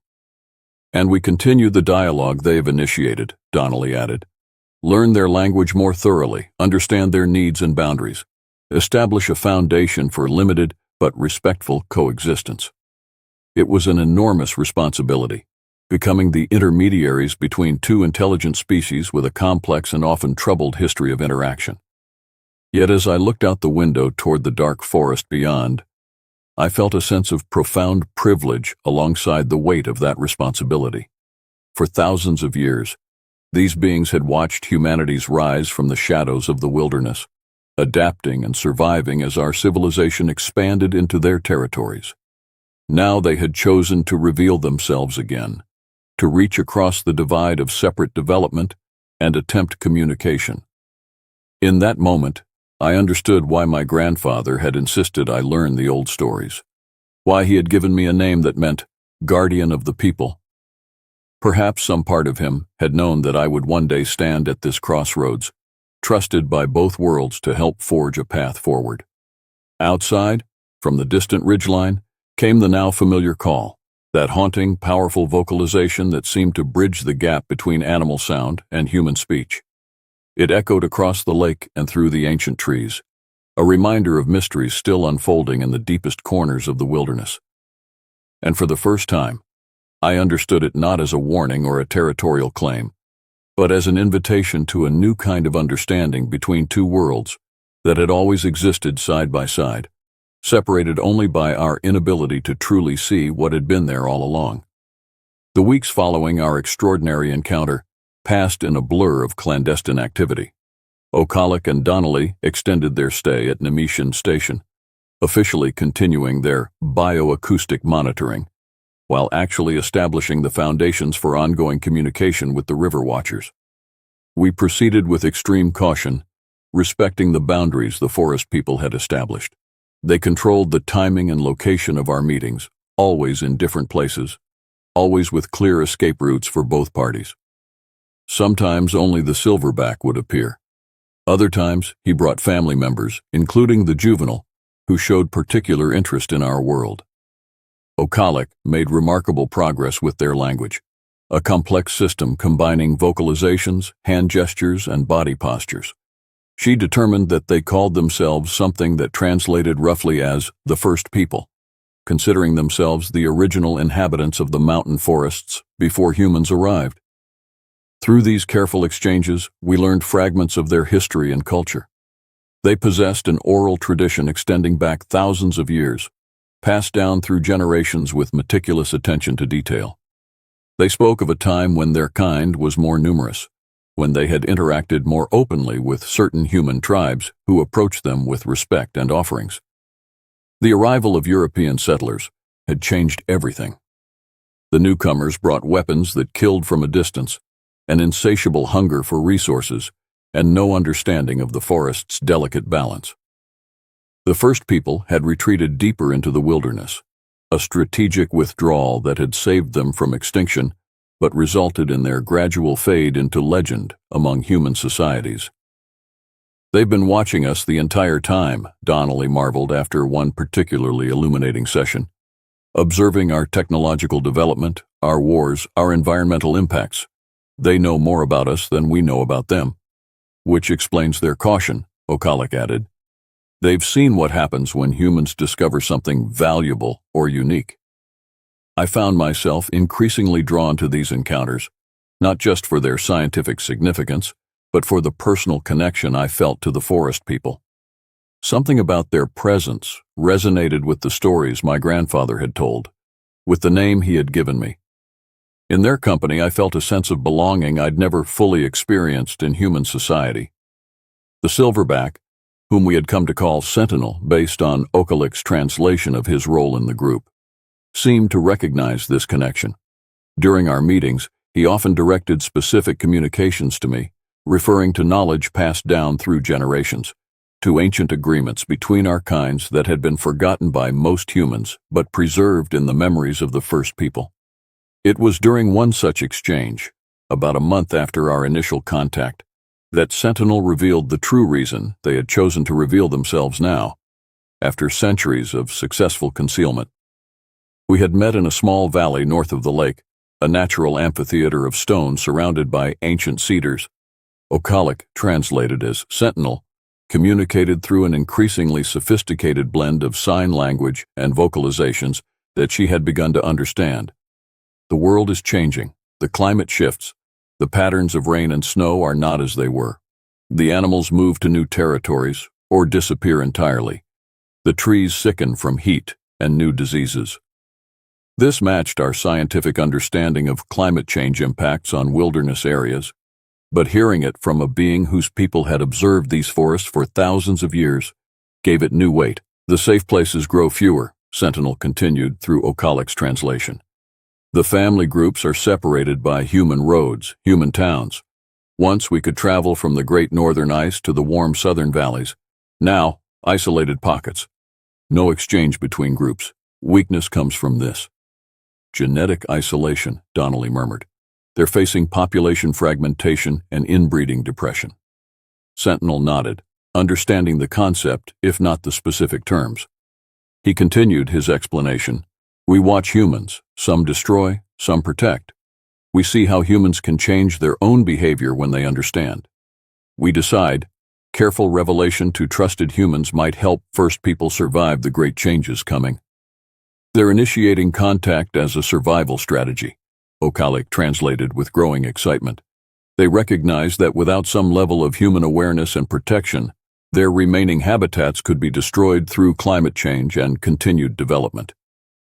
And we continue the dialogue they have initiated, Denali added. Learn their language more thoroughly, understand their needs and boundaries, establish a foundation for limited but respectful coexistence. It was an enormous responsibility, becoming the intermediaries between two intelligent species with a complex and often troubled history of interaction. Yet as I looked out the window toward the dark forest beyond, I felt a sense of profound privilege alongside the weight of that responsibility. For thousands of years, these beings had watched humanity's rise from the shadows of the wilderness, adapting and surviving as our civilization expanded into their territories. Now they had chosen to reveal themselves again, to reach across the divide of separate development and attempt communication. In that moment, I understood why my grandfather had insisted I learn the old stories, why he had given me a name that meant guardian of the people. Perhaps some part of him had known that I would one day stand at this crossroads, trusted by both worlds to help forge a path forward. Outside, from the distant ridgeline, came the now familiar call, that haunting, powerful vocalization that seemed to bridge the gap between animal sound and human speech. It echoed across the lake and through the ancient trees, a reminder of mysteries still unfolding in the deepest corners of the wilderness. And for the first time, I understood it not as a warning or a territorial claim, but as an invitation to a new kind of understanding between two worlds that had always existed side by side, separated only by our inability to truly see what had been there all along. The weeks following our extraordinary encounter passed in a blur of clandestine activity. Okalik and Denali extended their stay at Anaku Station, officially continuing their bioacoustic monitoring, while actually establishing the foundations for ongoing communication with the river watchers. We proceeded with extreme caution, respecting the boundaries the forest people had established. They controlled the timing and location of our meetings, always in different places, always with clear escape routes for both parties. Sometimes only the silverback would appear. Other times he brought family members, including the juvenile, who showed particular interest in our world. Okalik made remarkable progress with their language, a complex system combining vocalizations, hand gestures, and body postures. She determined that they called themselves something that translated roughly as the first people, considering themselves the original inhabitants of the mountain forests before humans arrived. Through these careful exchanges, we learned fragments of their history and culture. They possessed an oral tradition extending back thousands of years, passed down through generations with meticulous attention to detail. They spoke of a time when their kind was more numerous, when they had interacted more openly with certain human tribes who approached them with respect and offerings. The arrival of European settlers had changed everything. The newcomers brought weapons that killed from a distance, an insatiable hunger for resources, and no understanding of the forest's delicate balance. The first people had retreated deeper into the wilderness, a strategic withdrawal that had saved them from extinction, but resulted in their gradual fade into legend among human societies. "They've been watching us the entire time," Denali marveled after one particularly illuminating session, "observing our technological development, our wars, our environmental impacts. They know more about us than we know about them. Which explains their caution, Okalik added. They've seen what happens when humans discover something valuable or unique. I found myself increasingly drawn to these encounters, not just for their scientific significance, but for the personal connection I felt to the forest people. Something about their presence resonated with the stories my grandfather had told, with the name he had given me. In their company, I felt a sense of belonging I'd never fully experienced in human society. The silverback, whom we had come to call Sentinel based on Okalik's translation of his role in the group, seemed to recognize this connection. During our meetings, he often directed specific communications to me, referring to knowledge passed down through generations, to ancient agreements between our kinds that had been forgotten by most humans but preserved in the memories of the first people. It was during one such exchange, about a month after our initial contact, that Sentinel revealed the true reason they had chosen to reveal themselves now, after centuries of successful concealment. We had met in a small valley north of the lake, a natural amphitheater of stone surrounded by ancient cedars. Okalik, translated as Sentinel, communicated through an increasingly sophisticated blend of sign language and vocalizations that she had begun to understand. The world is changing, the climate shifts, the patterns of rain and snow are not as they were. The animals move to new territories or disappear entirely. The trees sicken from heat and new diseases. This matched our scientific understanding of climate change impacts on wilderness areas, but hearing it from a being whose people had observed these forests for thousands of years gave it new weight. The safe places grow fewer, Sentinel continued through Okalik's translation. The family groups are separated by human roads, human towns. Once we could travel from the great northern ice to the warm southern valleys. Now, isolated pockets. No exchange between groups. Weakness comes from this. Genetic isolation, Denali murmured. They're facing population fragmentation and inbreeding depression. Sentinel nodded, understanding the concept, if not the specific terms. He continued his explanation. We watch humans, some destroy, some protect. We see how humans can change their own behavior when they understand. We decide, careful revelation to trusted humans might help first people survive the great changes coming. They're initiating contact as a survival strategy, Okalik translated with growing excitement. They recognize that without some level of human awareness and protection, their remaining habitats could be destroyed through climate change and continued development.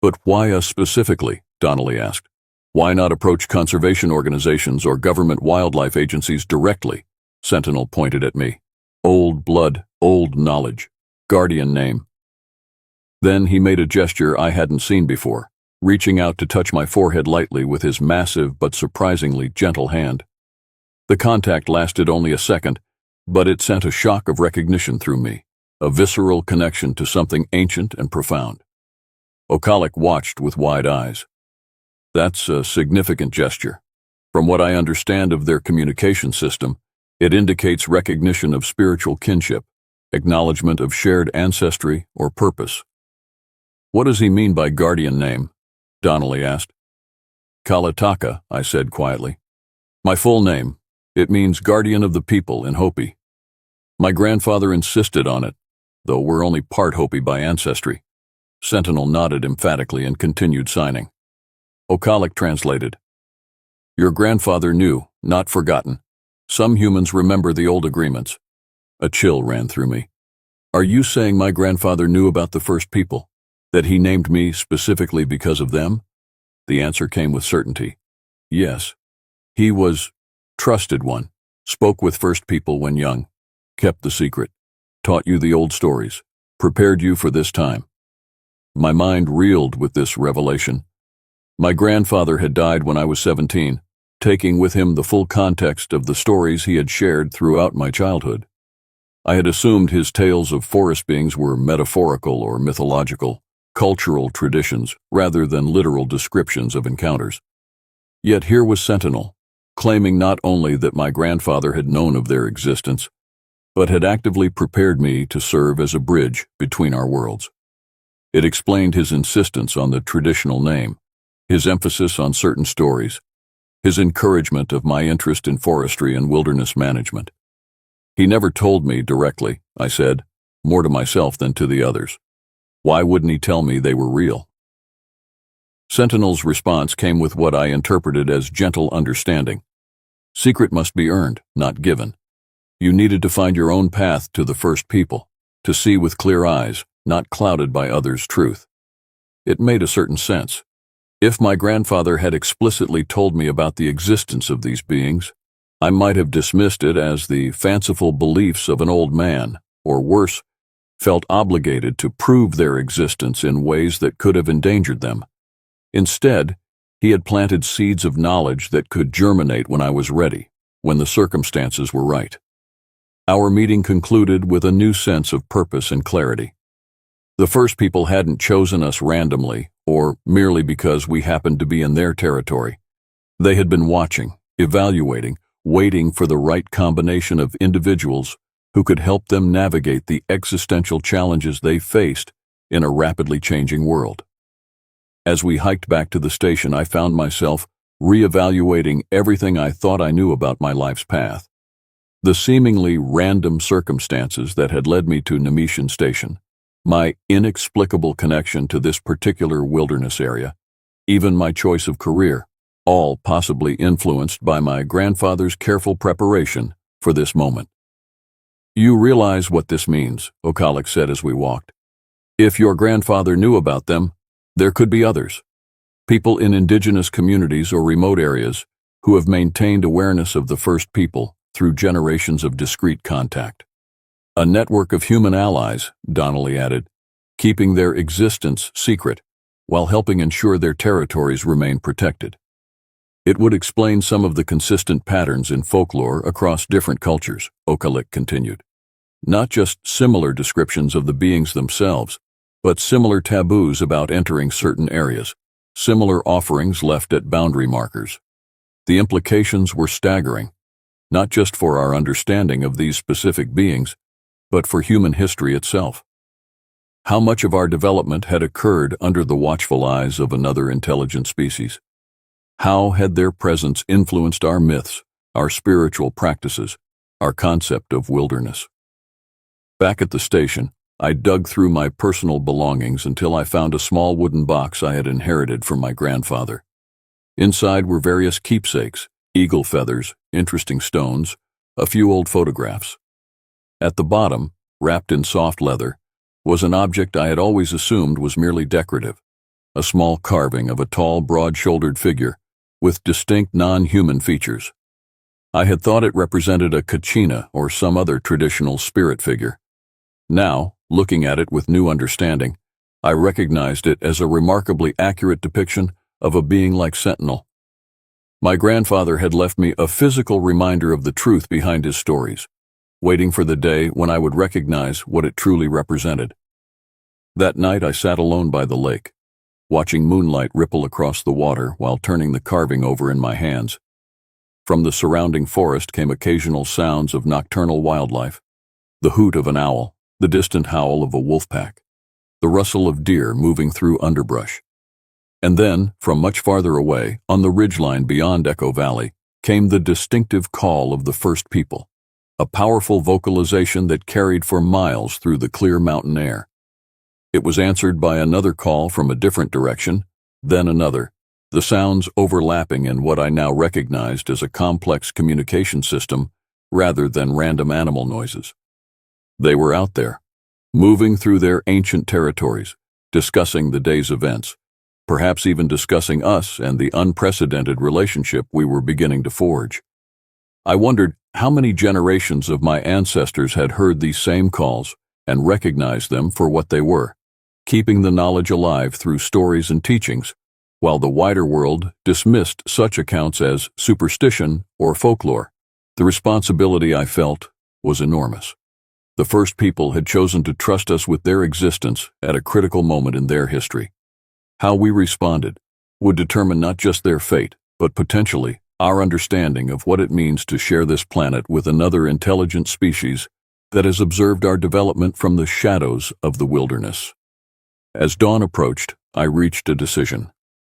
But why us specifically? Denali asked. Why not approach conservation organizations or government wildlife agencies directly? Sentinel pointed at me. Old blood, old knowledge. Guardian name. Then he made a gesture I hadn't seen before, reaching out to touch my forehead lightly with his massive but surprisingly gentle hand. The contact lasted only a second, but it sent a shock of recognition through me, a visceral connection to something ancient and profound. Okalik watched with wide eyes. That's a significant gesture. From what I understand of their communication system, it indicates recognition of spiritual kinship, acknowledgement of shared ancestry or purpose. What does he mean by guardian name? Denali asked. Kalataka, I said quietly. My full name. It means guardian of the people in Hopi. My grandfather insisted on it, though we're only part Hopi by ancestry. Sentinel nodded emphatically and continued signing. Okalik translated. Your grandfather knew, not forgotten. Some humans remember the old agreements. A chill ran through me. Are you saying my grandfather knew about the first people? That he named me specifically because of them? The answer came with certainty. Yes. He was trusted one, spoke with first people when young, kept the secret, taught you the old stories, prepared you for this time. My mind reeled with this revelation. My grandfather had died when I was 17, taking with him the full context of the stories he had shared throughout my childhood. I had assumed his tales of forest beings were metaphorical or mythological, cultural traditions rather than literal descriptions of encounters. Yet here was Sentinel, claiming not only that my grandfather had known of their existence, but had actively prepared me to serve as a bridge between our worlds. It explained his insistence on the traditional name, his emphasis on certain stories, his encouragement of my interest in forestry and wilderness management. He never told me directly, I said, more to myself than to the others. Why wouldn't he tell me they were real? Sentinel's response came with what I interpreted as gentle understanding. Secret must be earned, not given. You needed to find your own path to the first people, to see with clear eyes, not clouded by others' truth. It made a certain sense. If my grandfather had explicitly told me about the existence of these beings, I might have dismissed it as the fanciful beliefs of an old man, or worse, felt obligated to prove their existence in ways that could have endangered them. Instead, he had planted seeds of knowledge that could germinate when I was ready, when the circumstances were right. Our meeting concluded with a new sense of purpose and clarity. The first people hadn't chosen us randomly, or merely because we happened to be in their territory. They had been watching, evaluating, waiting for the right combination of individuals who could help them navigate the existential challenges they faced in a rapidly changing world. As we hiked back to the station, I found myself reevaluating everything I thought I knew about my life's path. The seemingly random circumstances that had led me to Anaku Station, my inexplicable connection to this particular wilderness area, even my choice of career, all possibly influenced by my grandfather's careful preparation for this moment. You realize what this means, Okalik said as we walked. If your grandfather knew about them, there could be others. People in indigenous communities or remote areas who have maintained awareness of the first people through generations of discreet contact. A network of human allies, Denali added, keeping their existence secret while helping ensure their territories remain protected. It would explain some of the consistent patterns in folklore across different cultures, Okalik continued. Not just similar descriptions of the beings themselves, but similar taboos about entering certain areas, similar offerings left at boundary markers. The implications were staggering, not just for our understanding of these specific beings, but for human history itself. How much of our development had occurred under the watchful eyes of another intelligent species? How had their presence influenced our myths, our spiritual practices, our concept of wilderness? Back at the station, I dug through my personal belongings until I found a small wooden box I had inherited from my grandfather. Inside were various keepsakes, eagle feathers, interesting stones, a few old photographs. At the bottom, wrapped in soft leather, was an object I had always assumed was merely decorative, a small carving of a tall, broad-shouldered figure with distinct non-human features. I had thought it represented a kachina or some other traditional spirit figure. Now, looking at it with new understanding, I recognized it as a remarkably accurate depiction of a being like Sentinel. My grandfather had left me a physical reminder of the truth behind his stories, waiting for the day when I would recognize what it truly represented. That night I sat alone by the lake, watching moonlight ripple across the water while turning the carving over in my hands. From the surrounding forest came occasional sounds of nocturnal wildlife, the hoot of an owl, the distant howl of a wolf pack, the rustle of deer moving through underbrush. And then, from much farther away, on the ridgeline beyond Echo Valley, came the distinctive call of the first people, a powerful vocalization that carried for miles through the clear mountain air. It was answered by another call from a different direction, then another, the sounds overlapping in what I now recognized as a complex communication system rather than random animal noises. They were out there, moving through their ancient territories, discussing the day's events, perhaps even discussing us and the unprecedented relationship we were beginning to forge. I wondered how many generations of my ancestors had heard these same calls and recognized them for what they were, keeping the knowledge alive through stories and teachings, while the wider world dismissed such accounts as superstition or folklore. The responsibility I felt was enormous. The first people had chosen to trust us with their existence at a critical moment in their history. How we responded would determine not just their fate, but potentially our understanding of what it means to share this planet with another intelligent species that has observed our development from the shadows of the wilderness. As dawn approached, I reached a decision.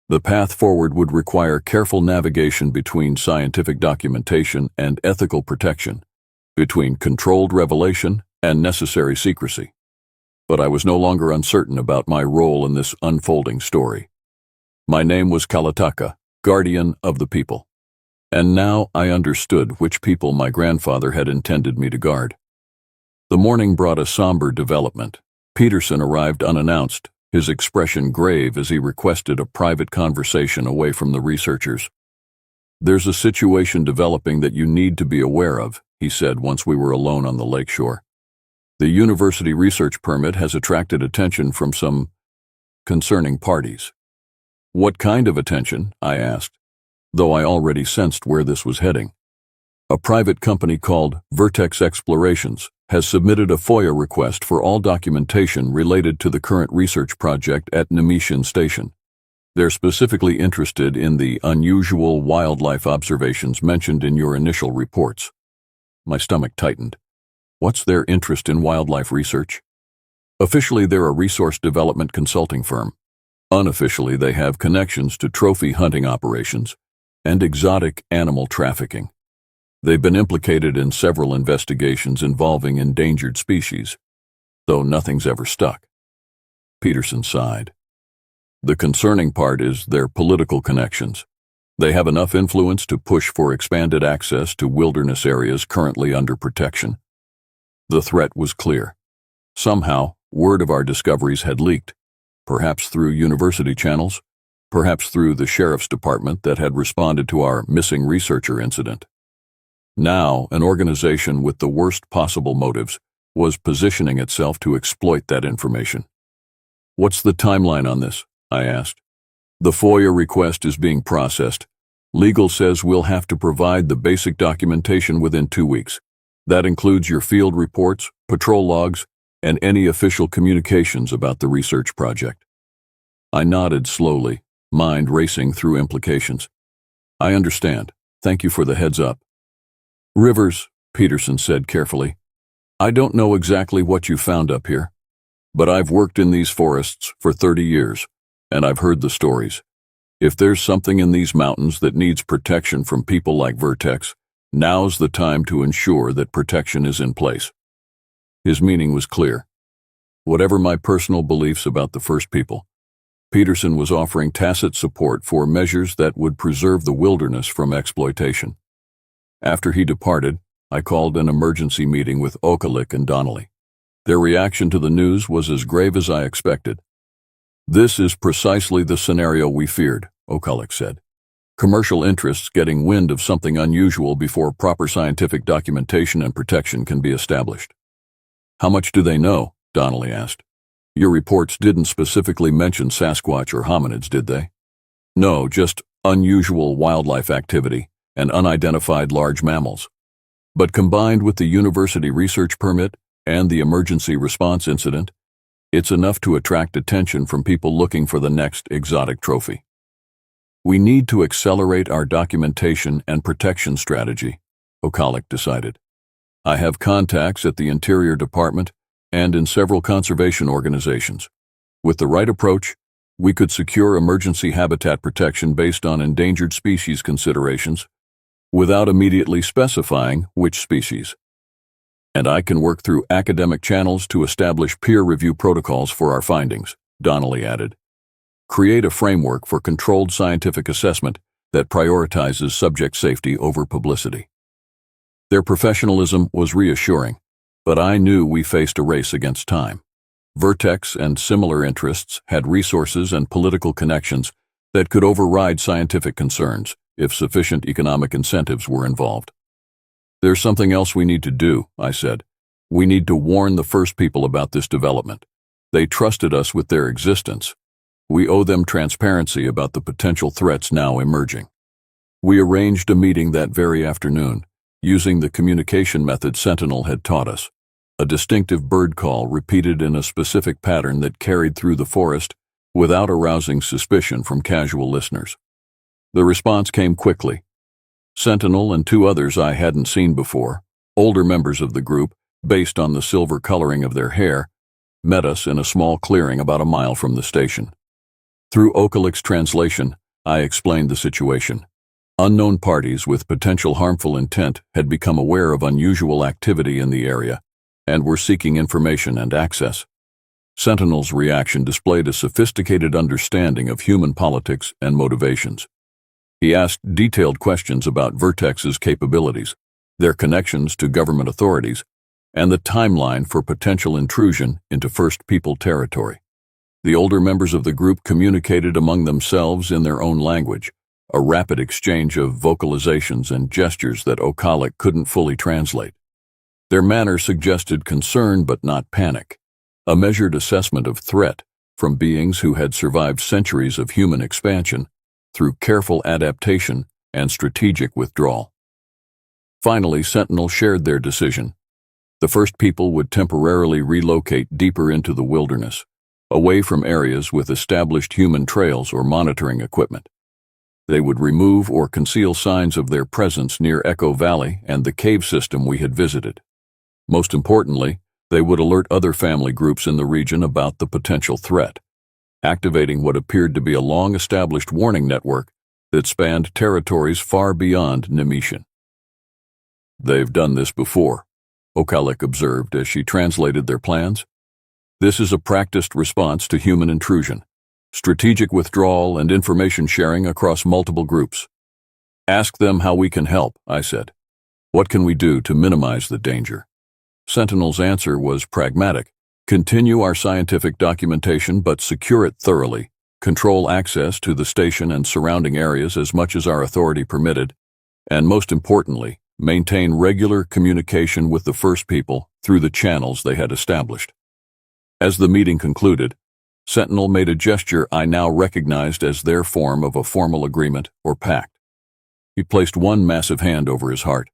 The path forward would require careful navigation between scientific documentation and ethical protection, between controlled revelation and necessary secrecy. But I was no longer uncertain about my role in this unfolding story. My name was Kalataka, guardian of the people. And now I understood which people my grandfather had intended me to guard. The morning brought a somber development. Peterson arrived unannounced, his expression grave as he requested a private conversation away from the researchers. "There's a situation developing that you need to be aware of," he said once we were alone on the lakeshore. "The university research permit has attracted attention from some concerning parties." "What kind of attention?" I asked, though I already sensed where this was heading. "A private company called Vertex Explorations has submitted a FOIA request for all documentation related to the current research project at Anaku Station. They're specifically interested in the unusual wildlife observations mentioned in your initial reports." My stomach tightened. What's their interest in wildlife research? Officially, they're a resource development consulting firm. Unofficially, they have connections to trophy hunting operations and exotic animal trafficking. They've been implicated in several investigations involving endangered species, though nothing's ever stuck. Peterson sighed. The concerning part is their political connections. They have enough influence to push for expanded access to wilderness areas currently under protection. The threat was clear. Somehow, word of our discoveries had leaked, perhaps through university channels, perhaps through the sheriff's department that had responded to our missing researcher incident. Now, an organization with the worst possible motives was positioning itself to exploit that information. "What's the timeline on this?" I asked. "The FOIA request is being processed. Legal says we'll have to provide the basic documentation within 2 weeks. That includes your field reports, patrol logs, and any official communications about the research project." I nodded slowly, mind racing through implications. "I understand. Thank you for the heads up." "Rivers," Peterson said carefully, "I don't know exactly what you found up here, but I've worked in these forests for 30 years, and I've heard the stories. If there's something in these mountains that needs protection from people like Vertex, now's the time to ensure that protection is in place." His meaning was clear. Whatever my personal beliefs about the First People, Peterson was offering tacit support for measures that would preserve the wilderness from exploitation. After he departed, I called an emergency meeting with Okalik and Denali. Their reaction to the news was as grave as I expected. "This is precisely the scenario we feared," Okalik said. "Commercial interests getting wind of something unusual before proper scientific documentation and protection can be established." "How much do they know?" Denali asked. "Your reports didn't specifically mention Sasquatch or hominids, did they?" "No, just unusual wildlife activity and unidentified large mammals. But combined with the university research permit and the emergency response incident, it's enough to attract attention from people looking for the next exotic trophy. We need to accelerate our documentation and protection strategy," Okalik decided. "I have contacts at the Interior Department and in several conservation organizations. With the right approach, we could secure emergency habitat protection based on endangered species considerations, without immediately specifying which species. And I can work through academic channels to establish peer review protocols for our findings," Denali added. "Create a framework for controlled scientific assessment that prioritizes subject safety over publicity." Their professionalism was reassuring, but I knew we faced a race against time. Vertex and similar interests had resources and political connections that could override scientific concerns if sufficient economic incentives were involved. "There's something else we need to do," I said. "We need to warn the First People about this development. They trusted us with their existence. We owe them transparency about the potential threats now emerging." We arranged a meeting that very afternoon, using the communication method Sentinel had taught us, a distinctive bird call repeated in a specific pattern that carried through the forest without arousing suspicion from casual listeners. The response came quickly. Sentinel and 2 others I hadn't seen before, older members of the group, based on the silver coloring of their hair, met us in a small clearing about a mile from the station. Through Okalik's translation, I explained the situation. Unknown parties with potential harmful intent had become aware of unusual activity in the area and were seeking information and access. Sentinel's reaction displayed a sophisticated understanding of human politics and motivations. He asked detailed questions about Vertex's capabilities, their connections to government authorities, and the timeline for potential intrusion into First People territory. The older members of the group communicated among themselves in their own language, a rapid exchange of vocalizations and gestures that Okalik couldn't fully translate. Their manner suggested concern but not panic, a measured assessment of threat from beings who had survived centuries of human expansion through careful adaptation and strategic withdrawal. Finally, Sentinel shared their decision. The First People would temporarily relocate deeper into the wilderness, away from areas with established human trails or monitoring equipment. They would remove or conceal signs of their presence near Echo Valley and the cave system we had visited. Most importantly, they would alert other family groups in the region about the potential threat, activating what appeared to be a long-established warning network that spanned territories far beyond Nemean. "They've done this before," Okalik observed as she translated their plans. "This is a practiced response to human intrusion, strategic withdrawal and information sharing across multiple groups. Ask them how we can help," I said. "What can we do to minimize the danger?" Sentinel's answer was pragmatic. "Continue our scientific documentation but secure it thoroughly, control access to the station and surrounding areas as much as our authority permitted, and most importantly, maintain regular communication with the First People through the channels they had established." As the meeting concluded, Sentinel made a gesture I now recognized as their form of a formal agreement or pact. He placed one massive hand over his heart,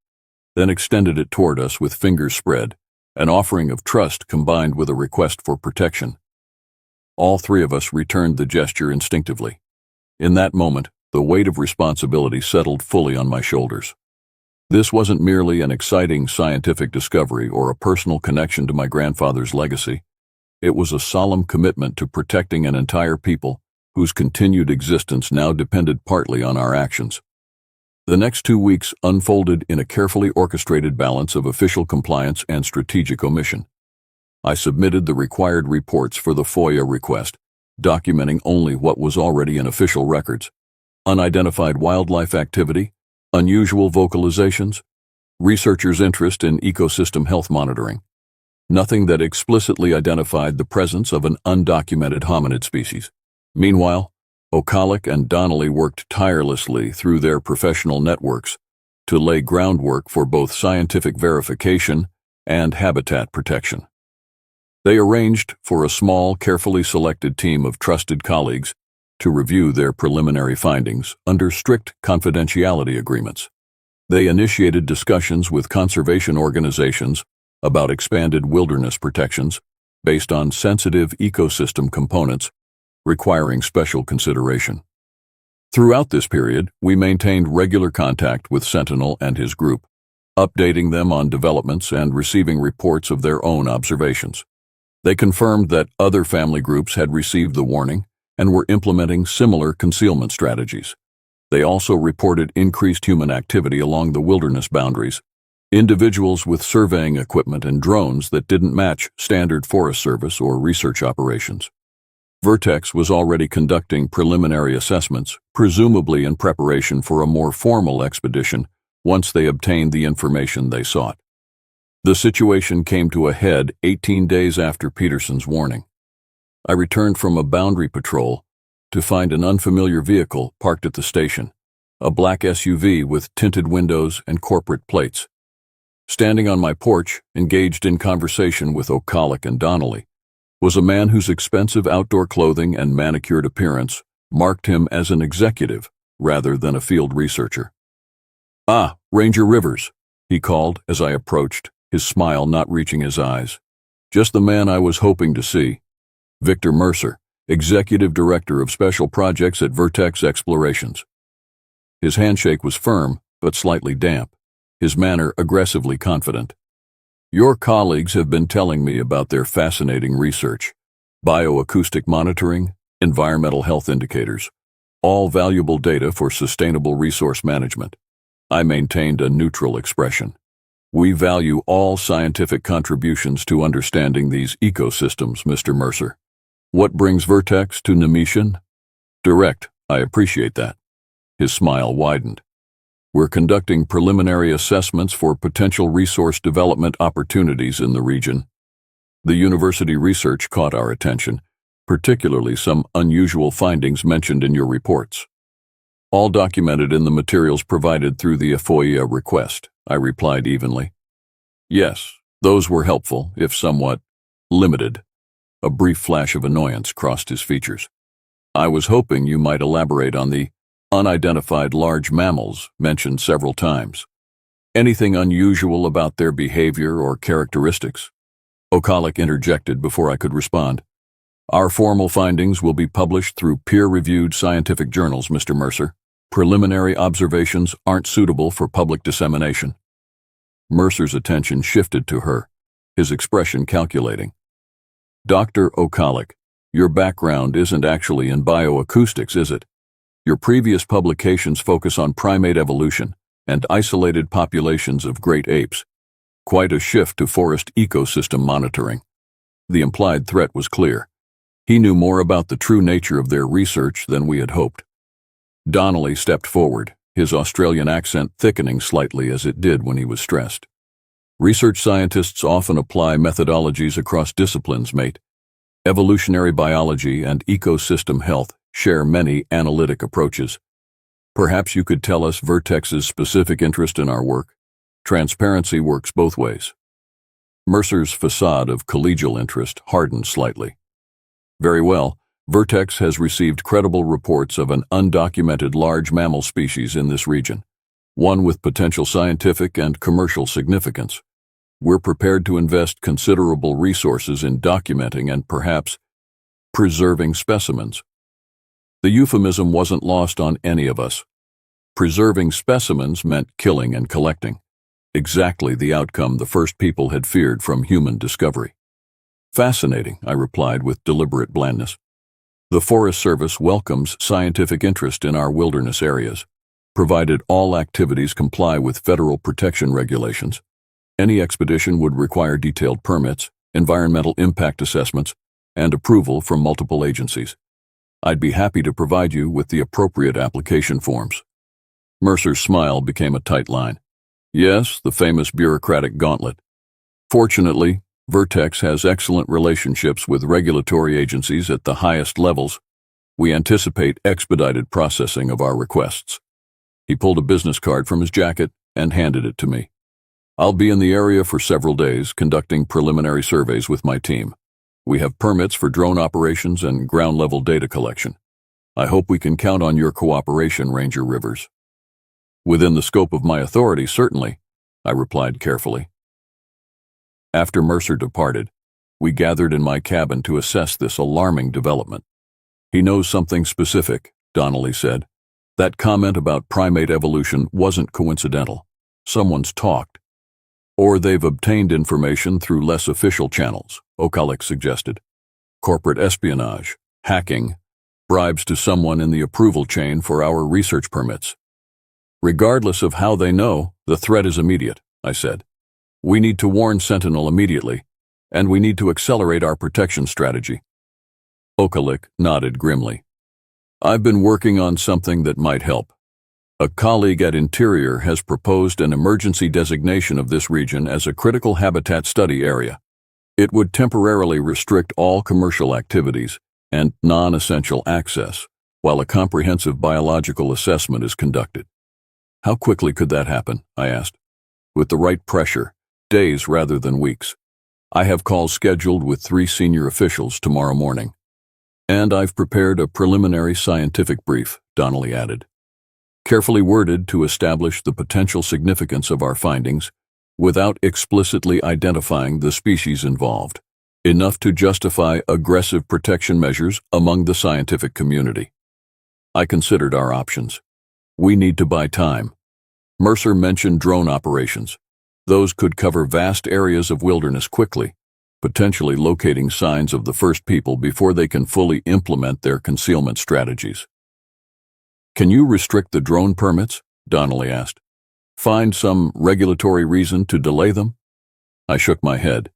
then extended it toward us with fingers spread, an offering of trust combined with a request for protection. All three of us returned the gesture instinctively. In that moment, the weight of responsibility settled fully on my shoulders. This wasn't merely an exciting scientific discovery or a personal connection to my grandfather's legacy. It was a solemn commitment to protecting an entire people whose continued existence now depended partly on our actions. The next 2 weeks unfolded in a carefully orchestrated balance of official compliance and strategic omission. I submitted the required reports for the FOIA request, documenting only what was already in official records: unidentified wildlife activity, unusual vocalizations, researchers' interest in ecosystem health monitoring. Nothing that explicitly identified the presence of an undocumented hominid species. Meanwhile, Okalik and Denali worked tirelessly through their professional networks to lay groundwork for both scientific verification and habitat protection. They arranged for a small, carefully selected team of trusted colleagues to review their preliminary findings under strict confidentiality agreements. They initiated discussions with conservation organizations about expanded wilderness protections based on sensitive ecosystem components requiring special consideration. Throughout this period, we maintained regular contact with Sentinel and his group, updating them on developments and receiving reports of their own observations. They confirmed that other family groups had received the warning and were implementing similar concealment strategies. They also reported increased human activity along the wilderness boundaries, individuals with surveying equipment and drones that didn't match standard Forest Service or research operations. Vertex was already conducting preliminary assessments, presumably in preparation for a more formal expedition once they obtained the information they sought. The situation came to a head 18 days after Peterson's warning. I returned from a boundary patrol to find an unfamiliar vehicle parked at the station, a black SUV with tinted windows and corporate plates. Standing on my porch, engaged in conversation with Okalik and Denali, was a man whose expensive outdoor clothing and manicured appearance marked him as an executive rather than a field researcher. "Ah, Ranger Rivers," he called as I approached, his smile not reaching his eyes. "Just the man I was hoping to see. Victor Mercer, Executive Director of Special Projects at Vertex Explorations." His handshake was firm but slightly damp, his manner aggressively confident. "Your colleagues have been telling me about their fascinating research: bioacoustic monitoring, environmental health indicators, all valuable data for sustainable resource management. I maintained a neutral expression. We value all scientific contributions to understanding these ecosystems, Mr. Mercer. What brings Vertex to Nemetian? Direct, I appreciate that. His smile widened. We're conducting preliminary assessments for potential resource development opportunities in the region. The university research caught our attention, particularly some unusual findings mentioned in your reports. All documented in the materials provided through the FOIA request, I replied evenly. Yes, those were helpful, if somewhat limited. A brief flash of annoyance crossed his features. I was hoping you might elaborate on the unidentified large mammals mentioned several times. Anything unusual about their behavior or characteristics? Okalik interjected before I could respond. Our formal findings will be published through peer-reviewed scientific journals, Mr. Mercer. Preliminary observations aren't suitable for public dissemination. Mercer's attention shifted to her, his expression calculating. Dr. Okalik, your background isn't actually in bioacoustics, is it? Your previous publications focus on primate evolution and isolated populations of great apes. Quite a shift to forest ecosystem monitoring. The implied threat was clear. He knew more about the true nature of their research than we had hoped. Denali stepped forward, his Australian accent thickening slightly as it did when he was stressed. Research scientists often apply methodologies across disciplines, mate. Evolutionary biology and ecosystem health share many analytic approaches. Perhaps you could tell us Vertex's specific interest in our work. Transparency works both ways. Mercer's facade of collegial interest hardened slightly. Very well. Vertex has received credible reports of an undocumented large mammal species in this region, one with potential scientific and commercial significance. We're prepared to invest considerable resources in documenting and perhaps preserving specimens. The euphemism wasn't lost on any of us. Preserving specimens meant killing and collecting, exactly the outcome the first people had feared from human discovery. Fascinating, I replied with deliberate blandness. The Forest Service welcomes scientific interest in our wilderness areas, provided all activities comply with federal protection regulations. Any expedition would require detailed permits, environmental impact assessments, and approval from multiple agencies. I'd be happy to provide you with the appropriate application forms. Mercer's smile became a tight line. Yes, the famous bureaucratic gauntlet. Fortunately, Vertex has excellent relationships with regulatory agencies at the highest levels. We anticipate expedited processing of our requests. He pulled a business card from his jacket and handed it to me. I'll be in the area for several days conducting preliminary surveys with my team. We have permits for drone operations and ground-level data collection. I hope we can count on your cooperation, Ranger Rivers. Within the scope of my authority, certainly, I replied carefully. After Mercer departed, we gathered in my cabin to assess this alarming development. He knows something specific, Denali said. That comment about primate evolution wasn't coincidental. Someone's talked. Or they've obtained information through less official channels, Okalik suggested. Corporate espionage, hacking, bribes to someone in the approval chain for our research permits. Regardless of how they know, the threat is immediate, I said. We need to warn Sentinel immediately, and we need to accelerate our protection strategy. Okalik nodded grimly. I've been working on something that might help. A colleague at Interior has proposed an emergency designation of this region as a critical habitat study area. It would temporarily restrict all commercial activities and non-essential access, while a comprehensive biological assessment is conducted. How quickly could that happen? I asked. With the right pressure, days rather than weeks. I have calls scheduled with 3 senior officials tomorrow morning. And I've prepared a preliminary scientific brief, Denali added. Carefully worded to establish the potential significance of our findings without explicitly identifying the species involved, enough to justify aggressive protection measures among the scientific community. I considered our options. We need to buy time. Mercer mentioned drone operations. Those could cover vast areas of wilderness quickly, potentially locating signs of the first people before they can fully implement their concealment strategies. "Can you restrict the drone permits?" Donnelly asked. "Find some regulatory reason to delay them?" I shook my head.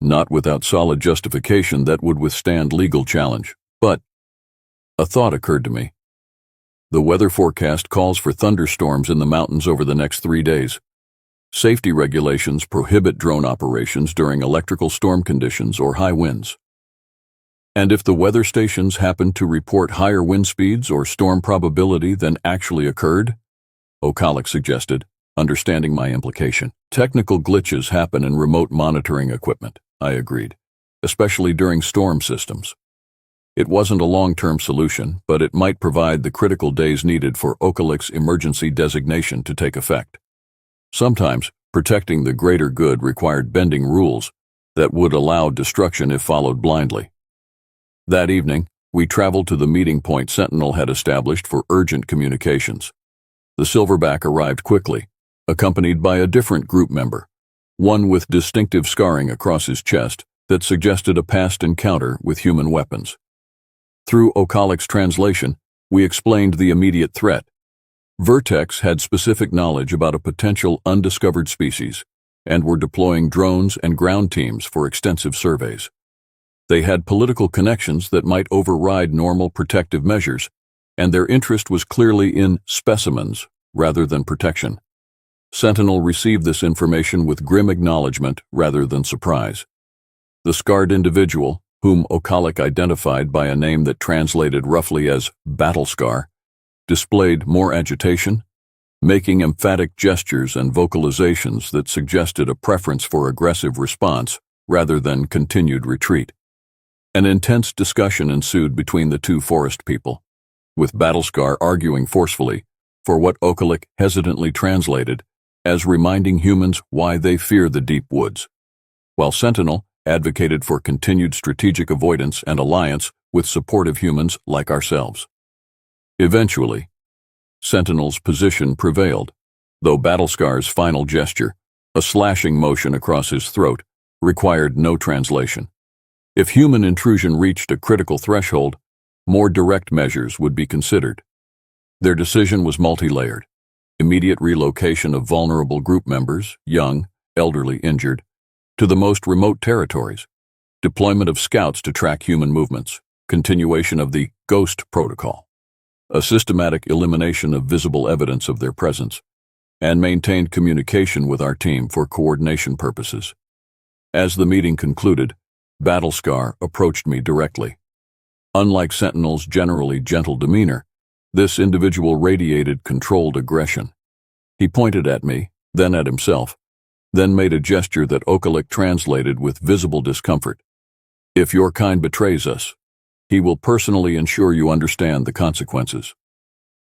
Not without solid justification that would withstand legal challenge, but a thought occurred to me. The weather forecast calls for thunderstorms in the mountains over the next 3 days. Safety regulations prohibit drone operations during electrical storm conditions or high winds. And if the weather stations happen to report higher wind speeds or storm probability than actually occurred? O'Callaghan suggested, understanding my implication. Technical glitches happen in remote monitoring equipment, I agreed, especially during storm systems. It wasn't a long-term solution, but it might provide the critical days needed for O'Callagh's emergency designation to take effect. Sometimes, protecting the greater good required bending rules that would allow destruction if followed blindly. That evening, we traveled to the meeting point Sentinel had established for urgent communications. The silverback arrived quickly, accompanied by a different group member, one with distinctive scarring across his chest that suggested a past encounter with human weapons. Through O'Callagh's translation, we explained the immediate threat. Vertex had specific knowledge about a potential undiscovered species and were deploying drones and ground teams for extensive surveys. They had political connections that might override normal protective measures, and their interest was clearly in specimens rather than protection. Sentinel received this information with grim acknowledgement rather than surprise. The scarred individual, whom O'Callaghan identified by a name that translated roughly as battle scar, displayed more agitation, making emphatic gestures and vocalizations that suggested a preference for aggressive response rather than continued retreat. An intense discussion ensued between the two forest people, with Battlescar arguing forcefully for what O'Callaghan hesitantly translated as reminding humans why they fear the deep woods, while Sentinel advocated for continued strategic avoidance and alliance with supportive humans like ourselves. Eventually, Sentinel's position prevailed, though Battlescar's final gesture, a slashing motion across his throat, required no translation. If human intrusion reached a critical threshold, more direct measures would be considered. Their decision was multi-layered: immediate relocation of vulnerable group members, young, elderly, injured, to the most remote territories, deployment of scouts to track human movements, continuation of the ghost protocol, a systematic elimination of visible evidence of their presence, and maintained communication with our team for coordination purposes. As the meeting concluded, Battlescar approached me directly. Unlike Sentinel's generally gentle demeanor, this individual radiated controlled aggression. He pointed at me, then at himself, then made a gesture that O'Callaghan translated with visible discomfort. "If your kind betrays us, he will personally ensure you understand the consequences."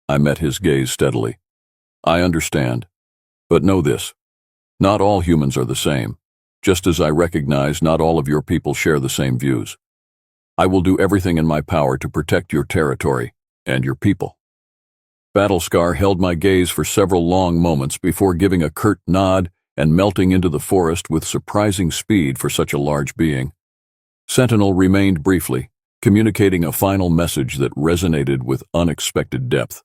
I met his gaze steadily. "I understand, but know this. Not all humans are the same, just as I recognize not all of your people share the same views. I will do everything in my power to protect your territory and your people." Battlescar held my gaze for several long moments before giving a curt nod and melting into the forest with surprising speed for such a large being. Sentinel remained briefly, communicating a final message that resonated with unexpected depth.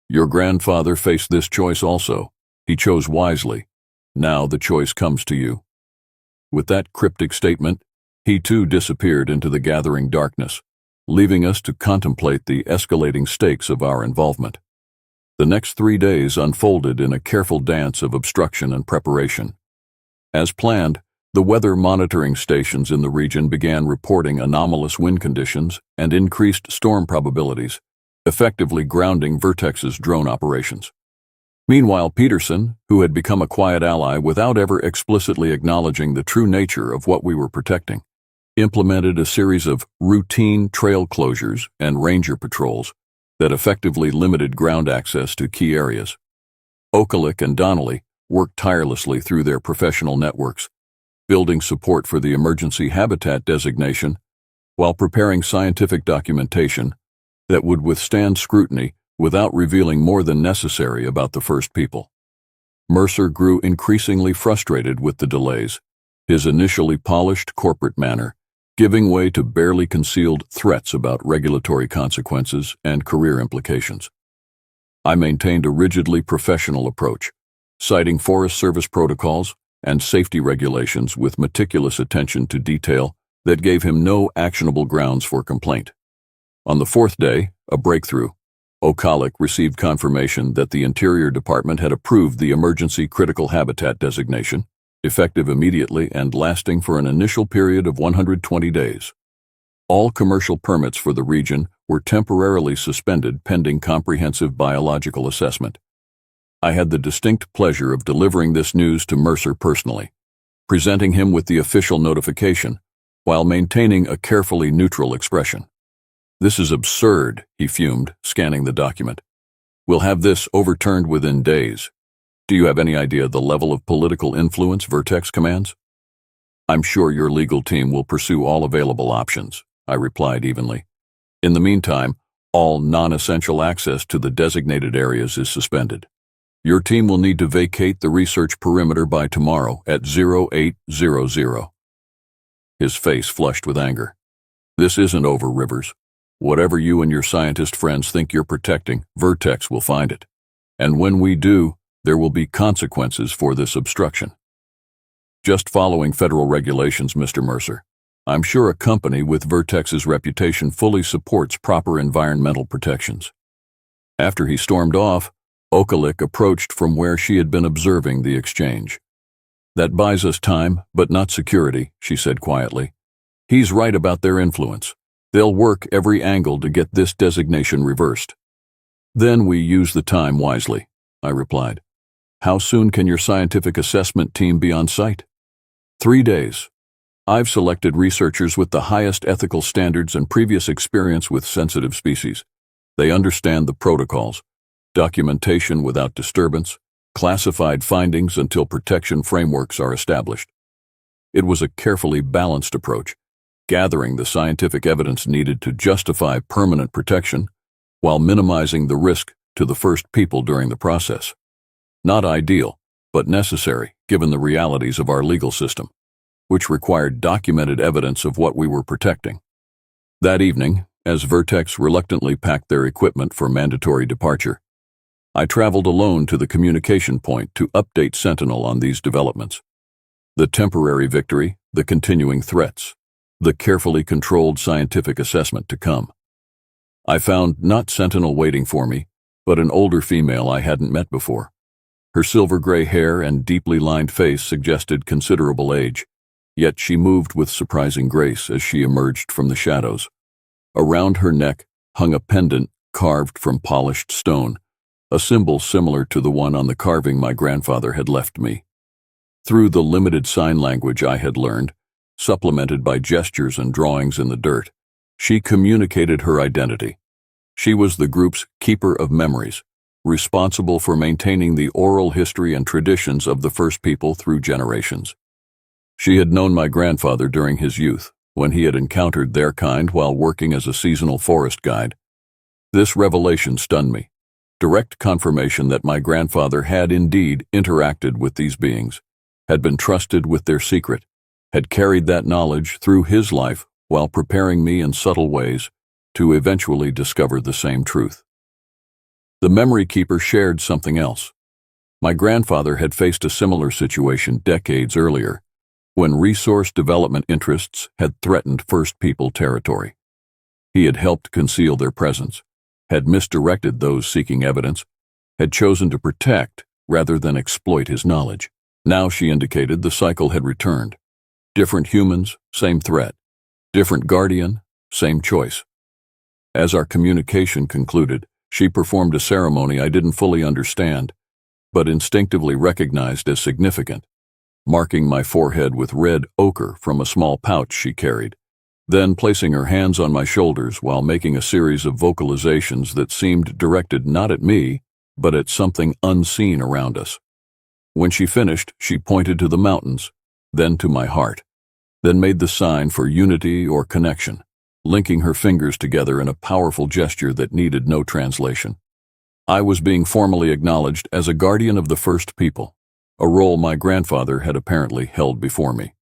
"Your grandfather faced this choice also. He chose wisely. Now the choice comes to you." With that cryptic statement, he too disappeared into the gathering darkness, leaving us to contemplate the escalating stakes of our involvement. The next 3 days unfolded in a careful dance of obstruction and preparation. As planned, the weather monitoring stations in the region began reporting anomalous wind conditions and increased storm probabilities, effectively grounding Vertex's drone operations. Meanwhile, Peterson, who had become a quiet ally without ever explicitly acknowledging the true nature of what we were protecting, implemented a series of routine trail closures and ranger patrols that effectively limited ground access to key areas. O'Callaghan and Denali worked tirelessly through their professional networks, building support for the emergency habitat designation while preparing scientific documentation that would withstand scrutiny without revealing more than necessary about the first people. Mercer grew increasingly frustrated with the delays, his initially polished corporate manner giving way to barely concealed threats about regulatory consequences and career implications. I maintained a rigidly professional approach, citing Forest Service protocols and safety regulations with meticulous attention to detail that gave him no actionable grounds for complaint. On the fourth day, a breakthrough. Ocalic received confirmation that the Interior Department had approved the Emergency Critical Habitat designation, effective immediately and lasting for an initial period of 120 days. All commercial permits for the region were temporarily suspended pending comprehensive biological assessment. I had the distinct pleasure of delivering this news to Mercer personally, presenting him with the official notification while maintaining a carefully neutral expression. "This is absurd," he fumed, scanning the document. "We'll have this overturned within days. Do you have any idea the level of political influence Vertex commands?" "I'm sure your legal team will pursue all available options," I replied evenly. "In the meantime, all non-essential access to the designated areas is suspended. Your team will need to vacate the research perimeter by tomorrow at 0800. His face flushed with anger. "This isn't over, Rivers. Whatever you and your scientist friends think you're protecting, Vertex will find it. And when we do, there will be consequences for this obstruction." "Just following federal regulations, Mr. Mercer. I'm sure a company with Vertex's reputation fully supports proper environmental protections." After he stormed off, Ocalic approached from where she had been observing the exchange. "That buys us time, but not security," she said quietly. "He's right about their influence. They'll work every angle to get this designation reversed." "Then we use the time wisely," I replied. "How soon can your scientific assessment team be on site?" 3 days. I've selected researchers with the highest ethical standards and previous experience with sensitive species. They understand the protocols, documentation without disturbance, classified findings until protection frameworks are established. It was a carefully balanced approach, gathering the scientific evidence needed to justify permanent protection while minimizing the risk to the first people during the process. Not ideal, but necessary given the realities of our legal system, which required documented evidence of what we were protecting. That evening, as Vertex reluctantly packed their equipment for mandatory departure, I traveled alone to the communication point to update Sentinel on these developments. The temporary victory, the continuing threats, the carefully controlled scientific assessment to come. I found not Sentinel waiting for me, but an older female I hadn't met before. Her silver-gray hair and deeply lined face suggested considerable age, yet she moved with surprising grace as she emerged from the shadows. Around her neck hung a pendant carved from polished stone, a symbol similar to the one on the carving my grandfather had left me. Through the limited sign language I had learned, supplemented by gestures and drawings in the dirt, she communicated her identity. She was the group's keeper of memories, responsible for maintaining the oral history and traditions of the first people through generations. She had known my grandfather during his youth, when he had encountered their kind while working as a seasonal forest guide. This revelation stunned me. Direct confirmation that my grandfather had indeed interacted with these beings, had been trusted with their secret, had carried that knowledge through his life while preparing me in subtle ways to eventually discover the same truth. The memory keeper shared something else. My grandfather had faced a similar situation decades earlier, when resource development interests had threatened First People territory. He had helped conceal their presence, had misdirected those seeking evidence, had chosen to protect rather than exploit his knowledge. Now, she indicated, the cycle had returned. Different humans, same threat. Different guardian, same choice. As our communication concluded, she performed a ceremony I didn't fully understand, but instinctively recognized as significant, marking my forehead with red ochre from a small pouch she carried, then placing her hands on my shoulders while making a series of vocalizations that seemed directed not at me, but at something unseen around us. When she finished, she pointed to the mountains, then to my heart, then made the sign for unity or connection, linking her fingers together in a powerful gesture that needed no translation. I was being formally acknowledged as a guardian of the First People, a role my grandfather had apparently held before me.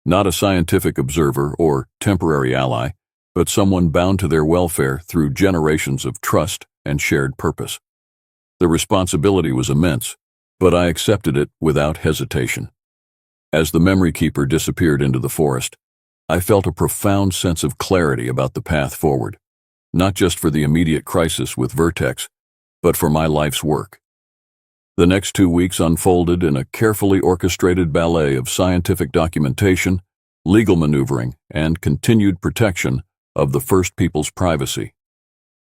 Not a scientific observer or temporary ally, but someone bound to their welfare through generations of trust and shared purpose. The responsibility was immense, but I accepted it without hesitation. As the memory keeper disappeared into the forest, I felt a profound sense of clarity about the path forward, not just for the immediate crisis with Vertex, but for my life's work. The next 2 weeks unfolded in a carefully orchestrated ballet of scientific documentation, legal maneuvering, and continued protection of the First People's privacy.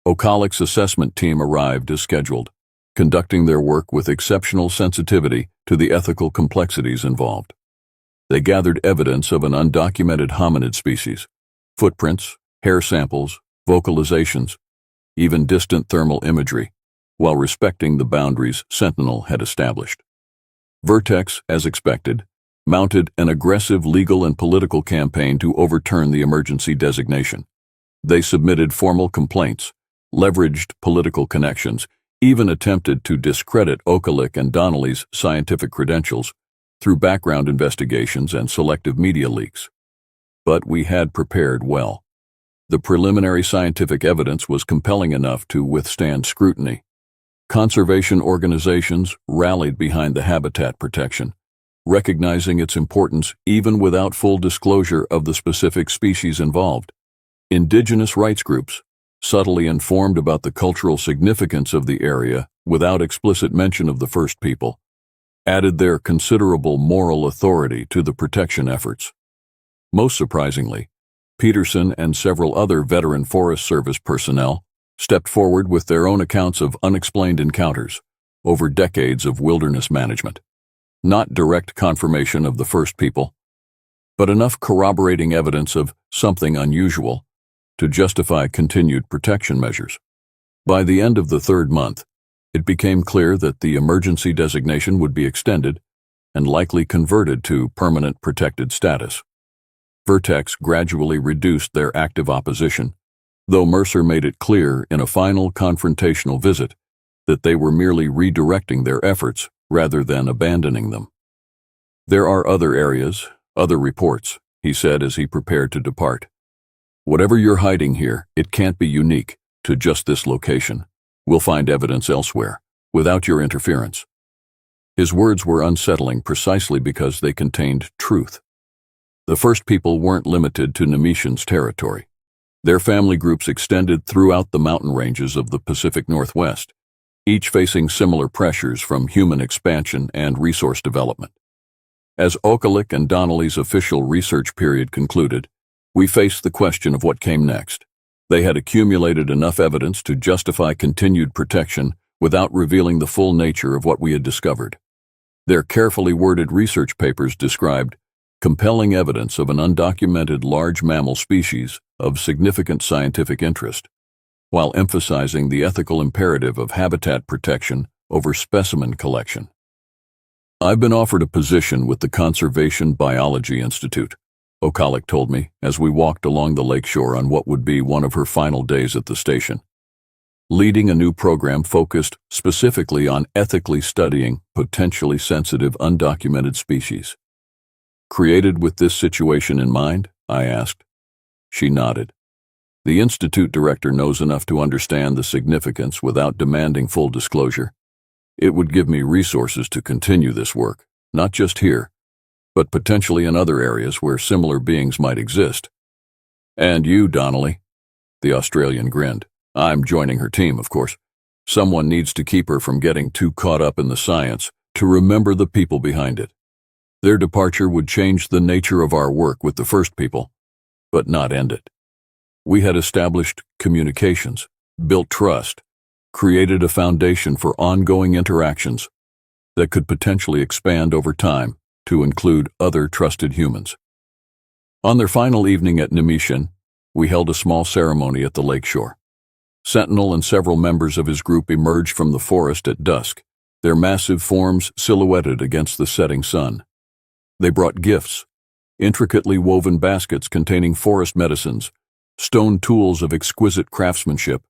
Okalik's assessment team arrived as scheduled, conducting their work with exceptional sensitivity to the ethical complexities involved. They gathered evidence of an undocumented hominid species, footprints, hair samples, vocalizations, even distant thermal imagery, while respecting the boundaries Sentinel had established. Vertex, as expected, mounted an aggressive legal and political campaign to overturn the emergency designation. They submitted formal complaints, leveraged political connections, even attempted to discredit Okalik and Denali's scientific credentials through background investigations and selective media leaks. But we had prepared well. The preliminary scientific evidence was compelling enough to withstand scrutiny. Conservation organizations rallied behind the habitat protection, recognizing its importance even without full disclosure of the specific species involved. Indigenous rights groups, subtly informed about the cultural significance of the area without explicit mention of the First People, added their considerable moral authority to the protection efforts. Most surprisingly, Peterson and several other veteran Forest Service personnel stepped forward with their own accounts of unexplained encounters over decades of wilderness management. Not direct confirmation of the First People, but enough corroborating evidence of something unusual to justify continued protection measures. By the end of the 3rd month, it became clear that the emergency designation would be extended and likely converted to permanent protected status. Vertex gradually reduced their active opposition, though Mercer made it clear in a final confrontational visit that they were merely redirecting their efforts rather than abandoning them. "There are other areas, other reports," he said as he prepared to depart. "Whatever you're hiding here, it can't be unique to just this location. We'll find evidence elsewhere, without your interference." His words were unsettling precisely because they contained truth. The First People weren't limited to Nemetian's territory. Their family groups extended throughout the mountain ranges of the Pacific Northwest, each facing similar pressures from human expansion and resource development. As Okalik and Denali's official research period concluded, we faced the question of what came next. They had accumulated enough evidence to justify continued protection without revealing the full nature of what we had discovered. Their carefully worded research papers described compelling evidence of an undocumented large mammal species of significant scientific interest, while emphasizing the ethical imperative of habitat protection over specimen collection. "I've been offered a position with the Conservation Biology Institute," Okalik told me as we walked along the lakeshore on what would be one of her final days at the station. "Leading a new program focused specifically on ethically studying potentially sensitive undocumented species." "Created with this situation in mind?" I asked. She nodded. "The Institute director knows enough to understand the significance without demanding full disclosure. It would give me resources to continue this work, not just here, but potentially in other areas where similar beings might exist." "And you, Denali?" The Australian grinned. "I'm joining her team, of course. Someone needs to keep her from getting too caught up in the science to remember the people behind it. Their departure would change the nature of our work with the First People, but not end it. We had established communications, built trust, created a foundation for ongoing interactions that could potentially expand over time to include other trusted humans." On their final evening at Nemetian, we held a small ceremony at the lakeshore. Sentinel and several members of his group emerged from the forest at dusk, their massive forms silhouetted against the setting sun. They brought gifts, intricately woven baskets containing forest medicines, stone tools of exquisite craftsmanship,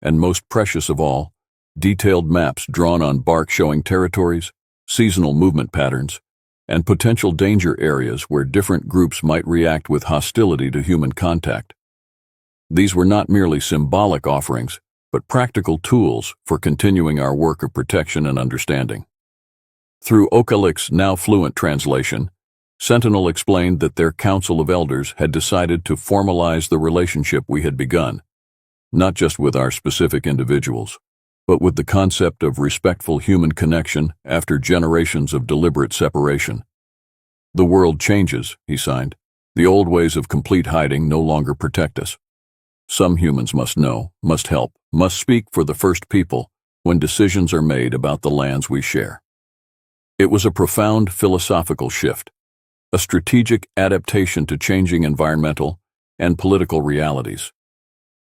and most precious of all, detailed maps drawn on bark showing territories, seasonal movement patterns, and potential danger areas where different groups might react with hostility to human contact. These were not merely symbolic offerings, but practical tools for continuing our work of protection and understanding. Through Okalik's now fluent translation, Sentinel explained that their Council of Elders had decided to formalize the relationship we had begun, not just with our specific individuals, but with the concept of respectful human connection after generations of deliberate separation. The world changes, he signed. The old ways of complete hiding no longer protect us. Some humans must know, must help, must speak for the first people when decisions are made about the lands we share. It was a profound philosophical shift, a strategic adaptation to changing environmental and political realities.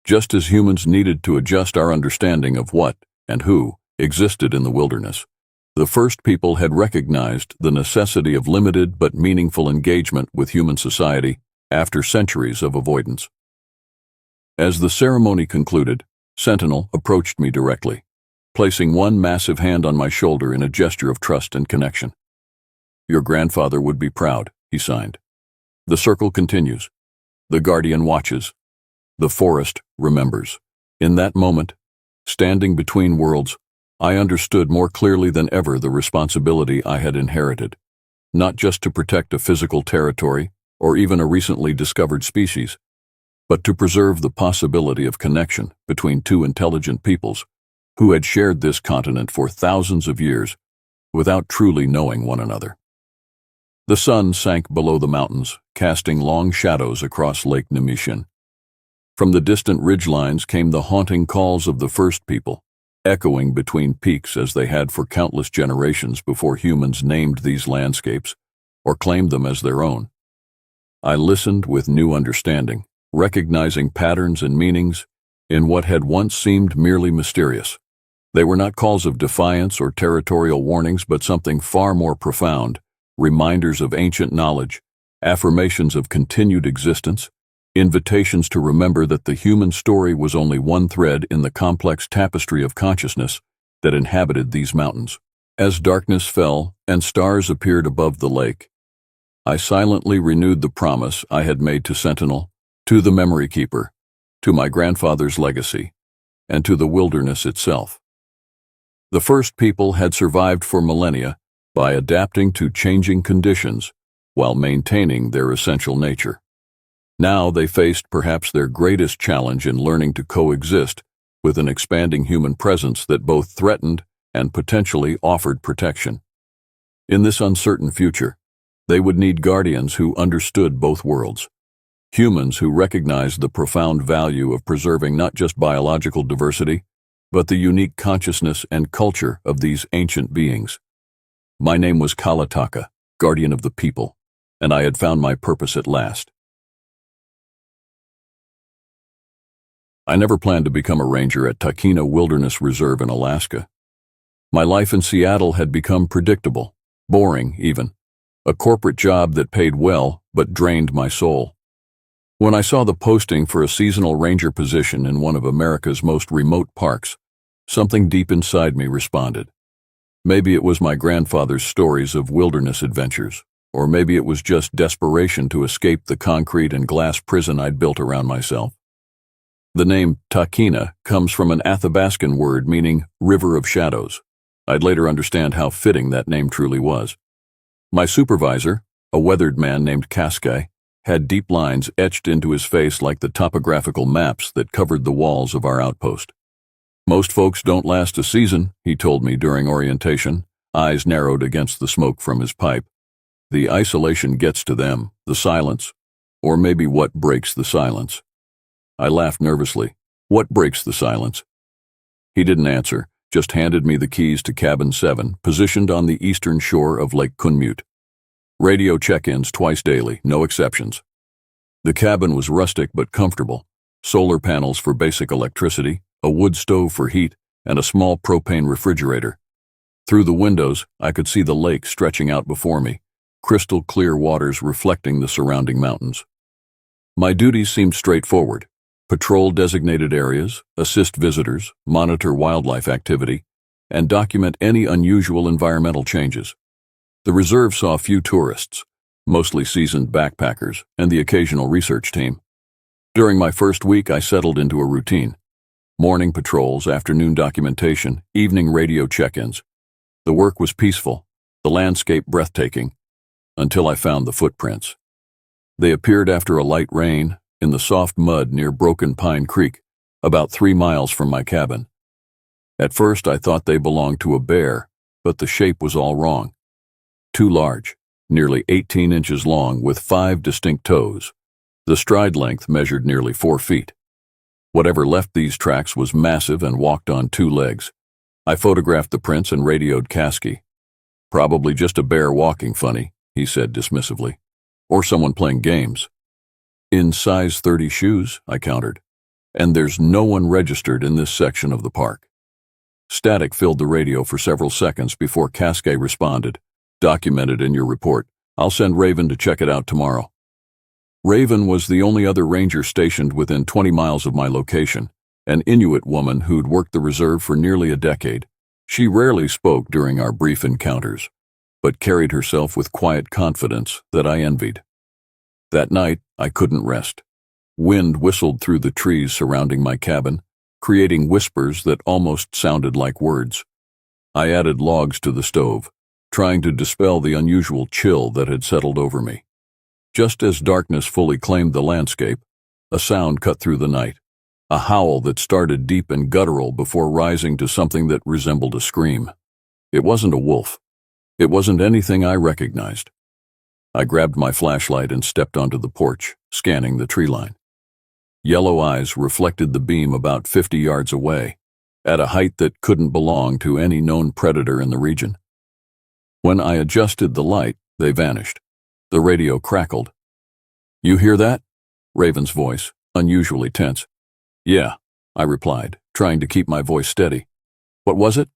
Just as humans needed to adjust our understanding of what and who existed in the wilderness, the first people had recognized the necessity of limited but meaningful engagement with human society after centuries of avoidance. As the ceremony concluded, Sentinel approached me directly, placing one massive hand on my shoulder in a gesture of trust and connection. "Your grandfather would be proud," he signed. The circle continues. The guardian watches. The forest remembers. In that moment, standing between worlds, I understood more clearly than ever the responsibility I had inherited, not just to protect a physical territory or even a recently discovered species, but to preserve the possibility of connection between two intelligent peoples who had shared this continent for thousands of years without truly knowing one another. The sun sank below the mountains, casting long shadows across Lake Namishin. From the distant ridgelines came the haunting calls of the first people, echoing between peaks as they had for countless generations before humans named these landscapes or claimed them as their own. I listened with new understanding, recognizing patterns and meanings in what had once seemed merely mysterious. They were not calls of defiance or territorial warnings, but something far more profound, reminders of ancient knowledge, affirmations of continued existence, invitations to remember that the human story was only one thread in the complex tapestry of consciousness that inhabited these mountains. As darkness fell and stars appeared above the lake, I silently renewed the promise I had made to Sentinel, to the Memory Keeper, to my grandfather's legacy, and to the wilderness itself. The first people had survived for millennia by adapting to changing conditions while maintaining their essential nature. Now they faced perhaps their greatest challenge in learning to coexist with an expanding human presence that both threatened and potentially offered protection. In this uncertain future, they would need guardians who understood both worlds, humans who recognized the profound value of preserving not just biological diversity, but the unique consciousness and culture of these ancient beings. My name was Kalataka, guardian of the people, and I had found my purpose at last. I never planned to become a ranger at Takina Wilderness Reserve in Alaska. My life in Seattle had become predictable, boring even, a corporate job that paid well but drained my soul. When I saw the posting for a seasonal ranger position in one of America's most remote parks, something deep inside me responded. Maybe it was my grandfather's stories of wilderness adventures, or maybe it was just desperation to escape the concrete and glass prison I'd built around myself. The name Takina comes from an Athabascan word meaning river of shadows. I'd later understand how fitting that name truly was. My supervisor, a weathered man named Cascai, had deep lines etched into his face like the topographical maps that covered the walls of our outpost. "Most folks don't last a season," he told me during orientation, eyes narrowed against the smoke from his pipe. "The isolation gets to them, the silence, or maybe what breaks the silence." I laughed nervously. "What breaks the silence?" He didn't answer, just handed me the keys to Cabin 7, positioned on the eastern shore of Lake Kunmut. Radio check-ins twice daily, no exceptions. The cabin was rustic but comfortable. Solar panels for basic electricity, a wood stove for heat, and a small propane refrigerator. Through the windows, I could see the lake stretching out before me, crystal clear waters reflecting the surrounding mountains. My duties seemed straightforward. Patrol designated areas, assist visitors, monitor wildlife activity, and document any unusual environmental changes. The reserve saw few tourists, mostly seasoned backpackers and the occasional research team. During my first week, I settled into a routine. Morning patrols, afternoon documentation, evening radio check-ins. The work was peaceful, the landscape breathtaking, until I found the footprints. They appeared after a light rain in the soft mud near Broken Pine Creek, about 3 miles from my cabin. At first, I thought they belonged to a bear, but the shape was all wrong. Too large, nearly 18 inches long with 5 distinct toes. The stride length measured nearly 4 feet. Whatever left these tracks was massive and walked on 2 legs. I photographed the prints and radioed Kasky. "Probably just a bear walking funny," he said dismissively. "Or someone playing games." "In size 30 shoes," I countered. "And there's no one registered in this section of the park." Static filled the radio for several seconds before Kasky responded. "Documented in your report. I'll send Raven to check it out tomorrow." Raven was the only other ranger stationed within 20 miles of my location, an Inuit woman who'd worked the reserve for nearly a decade. She rarely spoke during our brief encounters, but carried herself with quiet confidence that I envied. That night, I couldn't rest. Wind whistled through the trees surrounding my cabin, creating whispers that almost sounded like words. I added logs to the stove, trying to dispel the unusual chill that had settled over me. Just as darkness fully claimed the landscape, a sound cut through the night, a howl that started deep and guttural before rising to something that resembled a scream. It wasn't a wolf. It wasn't anything I recognized. I grabbed my flashlight and stepped onto the porch, scanning the tree line. Yellow eyes reflected the beam about 50 yards away, at a height that couldn't belong to any known predator in the region. When I adjusted the light, they vanished. The radio crackled. "You hear that?" Raven's voice, unusually tense. "Yeah," I replied, trying to keep my voice steady. "What was it?"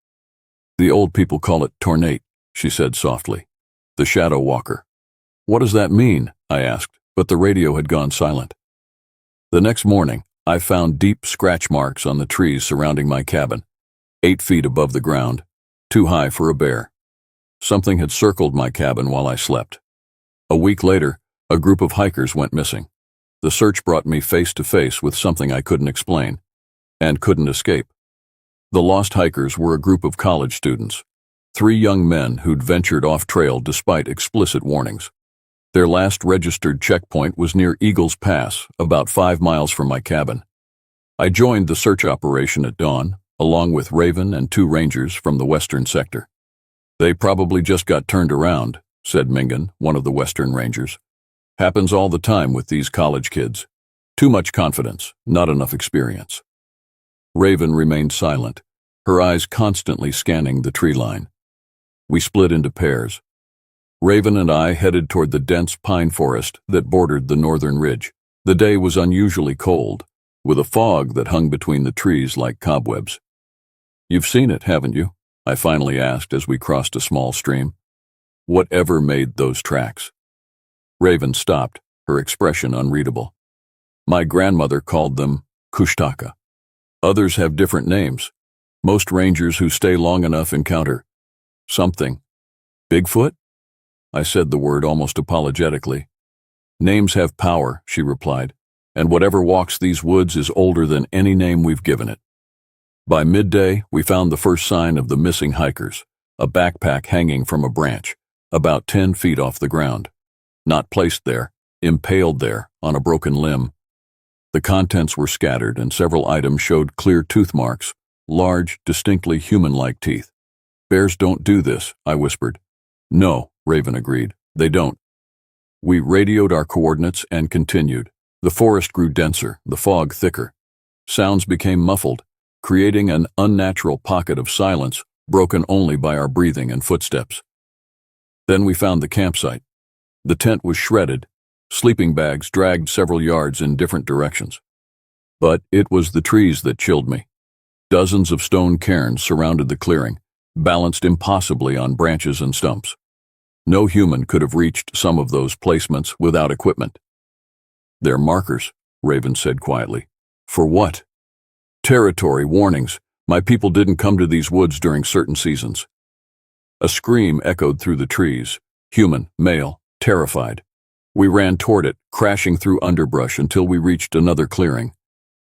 "The old people call it tornate," she said softly. "The shadow walker." "What does that mean?" I asked, but the radio had gone silent. The next morning, I found deep scratch marks on the trees surrounding my cabin, 8 feet above the ground, too high for a bear. Something had circled my cabin while I slept. A week later, a group of hikers went missing. The search brought me face to face with something I couldn't explain, and couldn't escape. The lost hikers were a group of college students, 3 young men who'd ventured off-trail despite explicit warnings. Their last registered checkpoint was near Eagles Pass, about 5 miles from my cabin. I joined the search operation at dawn, along with Raven and 2 rangers from the western sector. "They probably just got turned around," said Mingan, one of the western rangers. "Happens all the time with these college kids. Too much confidence, not enough experience." Raven remained silent, her eyes constantly scanning the tree line. We split into pairs. Raven and I headed toward the dense pine forest that bordered the northern ridge. The day was unusually cold, with a fog that hung between the trees like cobwebs. "You've seen it, haven't you?" I finally asked as we crossed a small stream. "Whatever made those tracks?" Raven stopped, her expression unreadable. "My grandmother called them kushtaka. Others have different names. Most rangers who stay long enough encounter something. Bigfoot?" I said the word almost apologetically. "Names have power," she replied, "and whatever walks these woods is older than any name we've given it." By midday, we found the first sign of the missing hikers, a backpack hanging from a branch, about 10 feet off the ground. Not placed there, impaled there on a broken limb. The contents were scattered and several items showed clear tooth marks, large, distinctly human-like teeth. "Bears don't do this," I whispered. "No," Raven agreed, "they don't." We radioed our coordinates and continued. The forest grew denser, the fog thicker. Sounds became muffled, creating an unnatural pocket of silence broken only by our breathing and footsteps. Then we found the campsite. The tent was shredded, sleeping bags dragged several yards in different directions. But it was the trees that chilled me. Dozens of stone cairns surrounded the clearing, balanced impossibly on branches and stumps. No human could have reached some of those placements without equipment. "They're markers," Raven said quietly. "For what?" "Territory warnings. My people didn't come to these woods during certain seasons." A scream echoed through the trees. Human, male, terrified. We ran toward it, crashing through underbrush until we reached another clearing.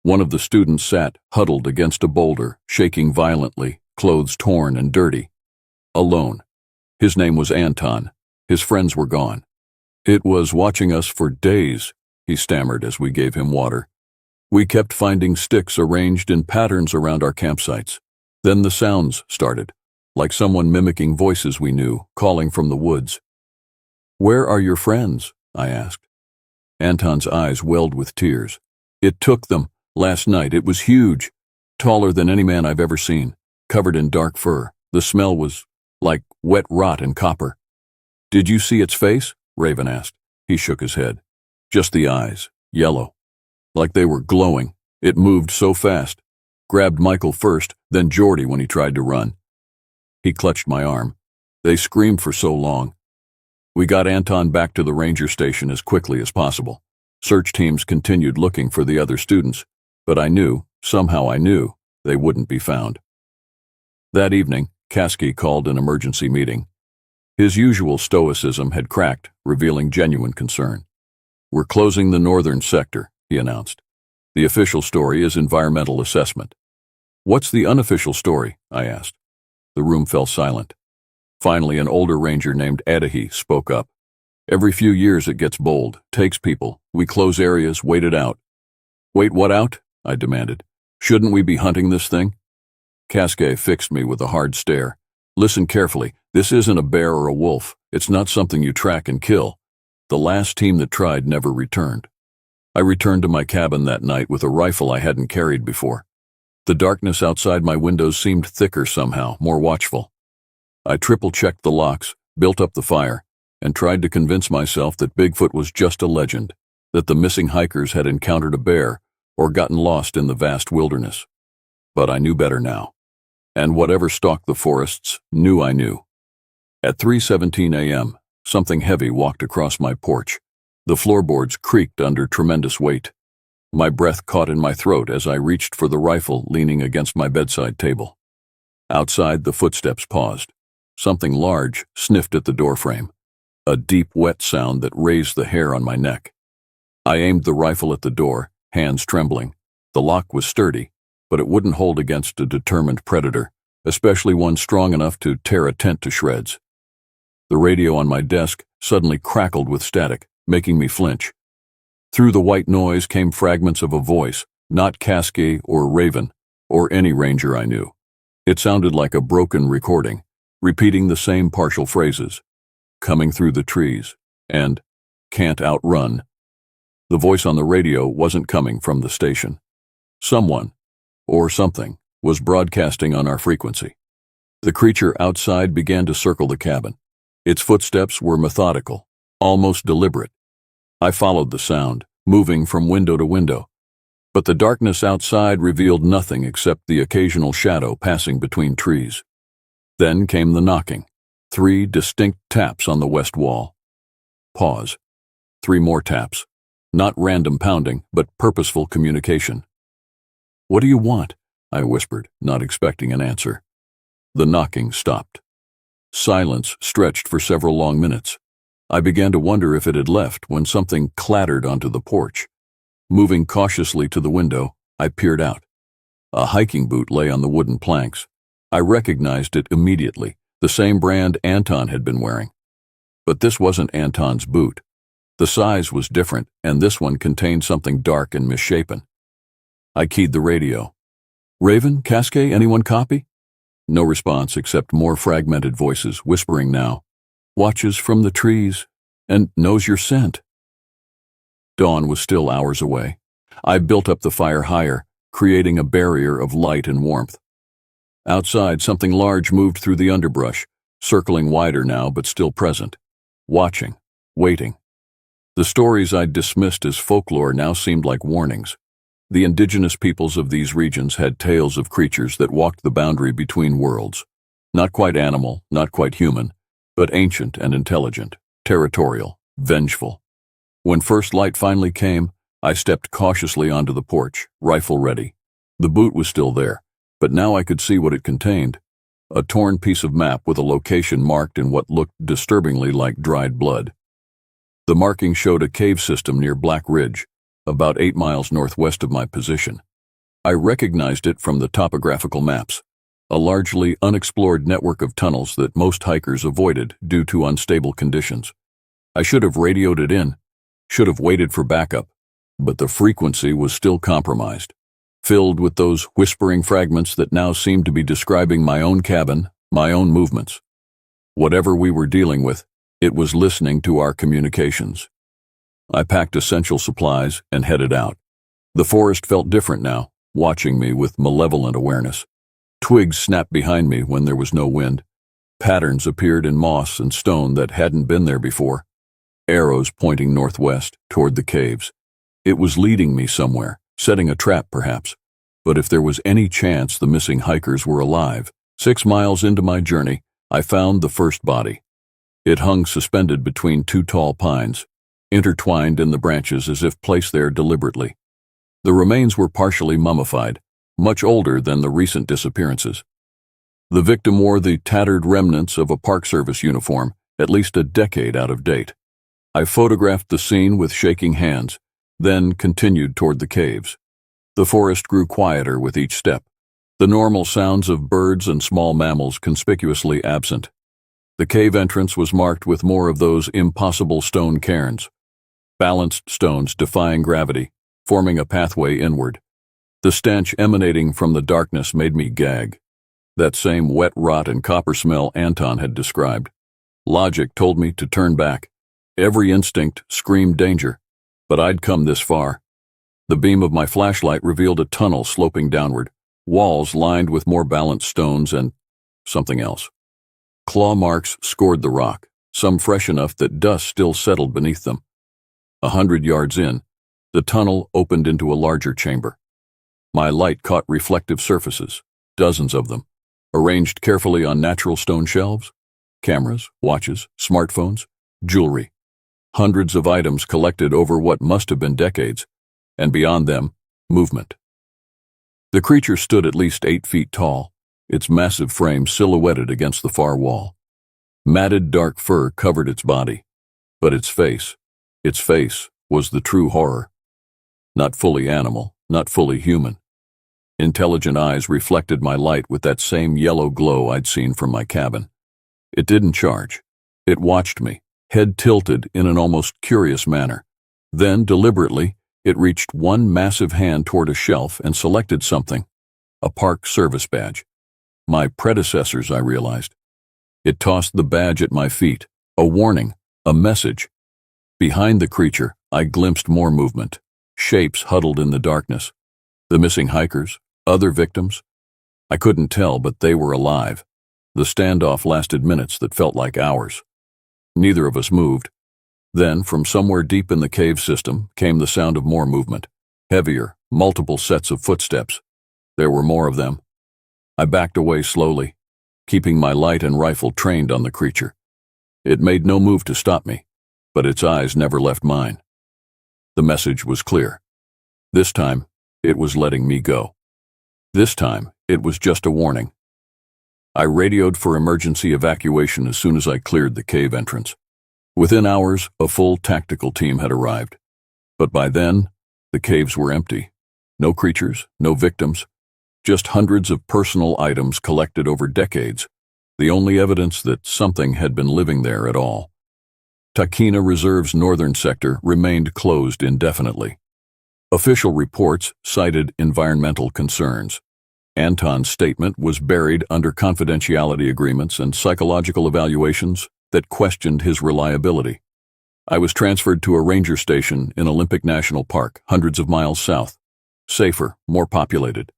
One of the students sat, huddled against a boulder, shaking violently, clothes torn and dirty. Alone. His name was Anton. His friends were gone. "It was watching us for days," he stammered as we gave him water. "We kept finding sticks arranged in patterns around our campsites. Then the sounds started, like someone mimicking voices we knew, calling from the woods." "Where are your friends?" I asked. Anton's eyes welled with tears. "It took them. Last night it was huge, taller than any man I've ever seen, covered in dark fur. The smell was like wet rot and copper." "Did you see its face?" Raven asked. He shook his head. "Just the eyes, yellow, like they were glowing. It moved so fast. Grabbed Michael first, then Jordy when he tried to run." He clutched my arm. "They screamed for so long." We got Anton back to the ranger station as quickly as possible. Search teams continued looking for the other students, but somehow I knew, they wouldn't be found. That evening, Kasky called an emergency meeting. His usual stoicism had cracked, revealing genuine concern. "We're closing the northern sector," he announced. "The official story is environmental assessment." "What's the unofficial story?" I asked. The room fell silent. Finally, an older ranger named Adahi spoke up. "Every few years it gets bold, takes people. We close areas, wait it out." "Wait what out?" I demanded. "Shouldn't we be hunting this thing?" Kasky fixed me with a hard stare. "Listen carefully. This isn't a bear or a wolf. It's not something you track and kill. The last team that tried never returned." I returned to my cabin that night with a rifle I hadn't carried before. The darkness outside my windows seemed thicker somehow, more watchful. I triple-checked the locks, built up the fire, and tried to convince myself that Bigfoot was just a legend, that the missing hikers had encountered a bear or gotten lost in the vast wilderness. But I knew better now. And whatever stalked the forests knew I knew. At 3:17 a.m., something heavy walked across my porch. The floorboards creaked under tremendous weight. My breath caught in my throat as I reached for the rifle leaning against my bedside table. Outside, the footsteps paused. Something large sniffed at the doorframe, a deep, wet sound that raised the hair on my neck. I aimed the rifle at the door, hands trembling. The lock was sturdy, but it wouldn't hold against a determined predator, especially one strong enough to tear a tent to shreds. The radio on my desk suddenly crackled with static, making me flinch. Through the white noise came fragments of a voice, not Kasky or Raven, or any ranger I knew. It sounded like a broken recording, repeating the same partial phrases. "Coming through the trees," and "can't outrun." The voice on the radio wasn't coming from the station. Someone, or something, was broadcasting on our frequency. The creature outside began to circle the cabin. Its footsteps were methodical, almost deliberate. I followed the sound, moving from window to window. But the darkness outside revealed nothing except the occasional shadow passing between trees. Then came the knocking. 3 distinct taps on the west wall. Pause. 3 more taps. Not random pounding, but purposeful communication. "What do you want?" I whispered, not expecting an answer. The knocking stopped. Silence stretched for several long minutes. I began to wonder if it had left when something clattered onto the porch. Moving cautiously to the window, I peered out. A hiking boot lay on the wooden planks. I recognized it immediately, the same brand Anton had been wearing. But this wasn't Anton's boot. The size was different, and this one contained something dark and misshapen. I keyed the radio. "Raven, Kasky, anyone copy?" No response except more fragmented voices, whispering now. "Watches from the trees, and knows your scent." Dawn was still hours away. I built up the fire higher, creating a barrier of light and warmth. Outside, something large moved through the underbrush, circling wider now but still present. Watching, waiting. The stories I'd dismissed as folklore now seemed like warnings. The indigenous peoples of these regions had tales of creatures that walked the boundary between worlds. Not quite animal, not quite human, but ancient and intelligent, territorial, vengeful. When first light finally came, I stepped cautiously onto the porch, rifle ready. The boot was still there, but now I could see what it contained. a torn piece of map with a location marked in what looked disturbingly like dried blood. The marking showed a cave system near Black Ridge, about 8 miles northwest of my position. I recognized it from the topographical maps, a largely unexplored network of tunnels that most hikers avoided due to unstable conditions. I should have radioed it in, should have waited for backup, but the frequency was still compromised, filled with those whispering fragments that now seemed to be describing my own cabin, my own movements. Whatever we were dealing with, it was listening to our communications. I packed essential supplies and headed out. The forest felt different now, watching me with malevolent awareness. Twigs snapped behind me when there was no wind. Patterns appeared in moss and stone that hadn't been there before. Arrows pointing northwest, toward the caves. It was leading me somewhere, setting a trap perhaps. But if there was any chance the missing hikers were alive, 6 miles into my journey, I found the first body. It hung suspended between 2 tall pines, intertwined in the branches as if placed there deliberately. The remains were partially mummified, much older than the recent disappearances. The victim wore the tattered remnants of a Park Service uniform, at least a decade out of date. I photographed the scene with shaking hands, then continued toward the caves. The forest grew quieter with each step, the normal sounds of birds and small mammals conspicuously absent. The cave entrance was marked with more of those impossible stone cairns, balanced stones defying gravity, forming a pathway inward. The stench emanating from the darkness made me gag. That same wet rot and copper smell Anton had described. Logic told me to turn back. Every instinct screamed danger, but I'd come this far. The beam of my flashlight revealed a tunnel sloping downward, walls lined with more balanced stones and something else. Claw marks scored the rock, some fresh enough that dust still settled beneath them. 100 yards in, the tunnel opened into a larger chamber. My light caught reflective surfaces, dozens of them, arranged carefully on natural stone shelves. Cameras, watches, smartphones, jewelry. Hundreds of items collected over what must have been decades, and beyond them, movement. The creature stood at least 8 feet tall, its massive frame silhouetted against the far wall. Matted dark fur covered its body, but its face was the true horror. Not fully animal, not fully human. Intelligent eyes reflected my light with that same yellow glow I'd seen from my cabin. It didn't charge. It watched me, head tilted in an almost curious manner. Then, deliberately, it reached one massive hand toward a shelf and selected something, a Park Service badge. My predecessors, I realized. It tossed the badge at my feet, a warning, a message. Behind the creature, I glimpsed more movement, shapes huddled in the darkness. The missing hikers, other victims. I couldn't tell, but they were alive. The standoff lasted minutes that felt like hours. Neither of us moved. Then, from somewhere deep in the cave system, came the sound of more movement. Heavier, multiple sets of footsteps. There were more of them. I backed away slowly, keeping my light and rifle trained on the creature. It made no move to stop me, but its eyes never left mine. The message was clear. This time, it was letting me go. This time, it was just a warning. I radioed for emergency evacuation as soon as I cleared the cave entrance. Within hours, a full tactical team had arrived. But by then, the caves were empty. No creatures, no victims, just hundreds of personal items collected over decades, the only evidence that something had been living there at all. Takina Reserve's northern sector remained closed indefinitely. Official reports cited environmental concerns. Anton's statement was buried under confidentiality agreements and psychological evaluations that questioned his reliability. I was transferred to a ranger station in Olympic National Park, hundreds of miles south. Safer, more populated.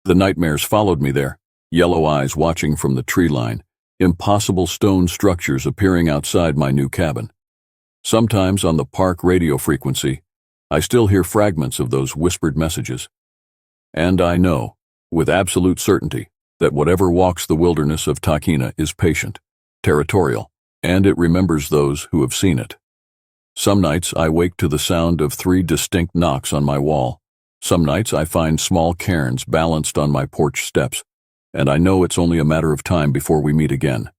The nightmares followed me there, yellow eyes watching from the tree line, impossible stone structures appearing outside my new cabin. Sometimes on the park radio frequency, I still hear fragments of those whispered messages. And I know, with absolute certainty, that whatever walks the wilderness of Takina is patient, territorial, and it remembers those who have seen it. Some nights I wake to the sound of 3 distinct knocks on my wall. Some nights I find small cairns balanced on my porch steps, and I know it's only a matter of time before we meet again.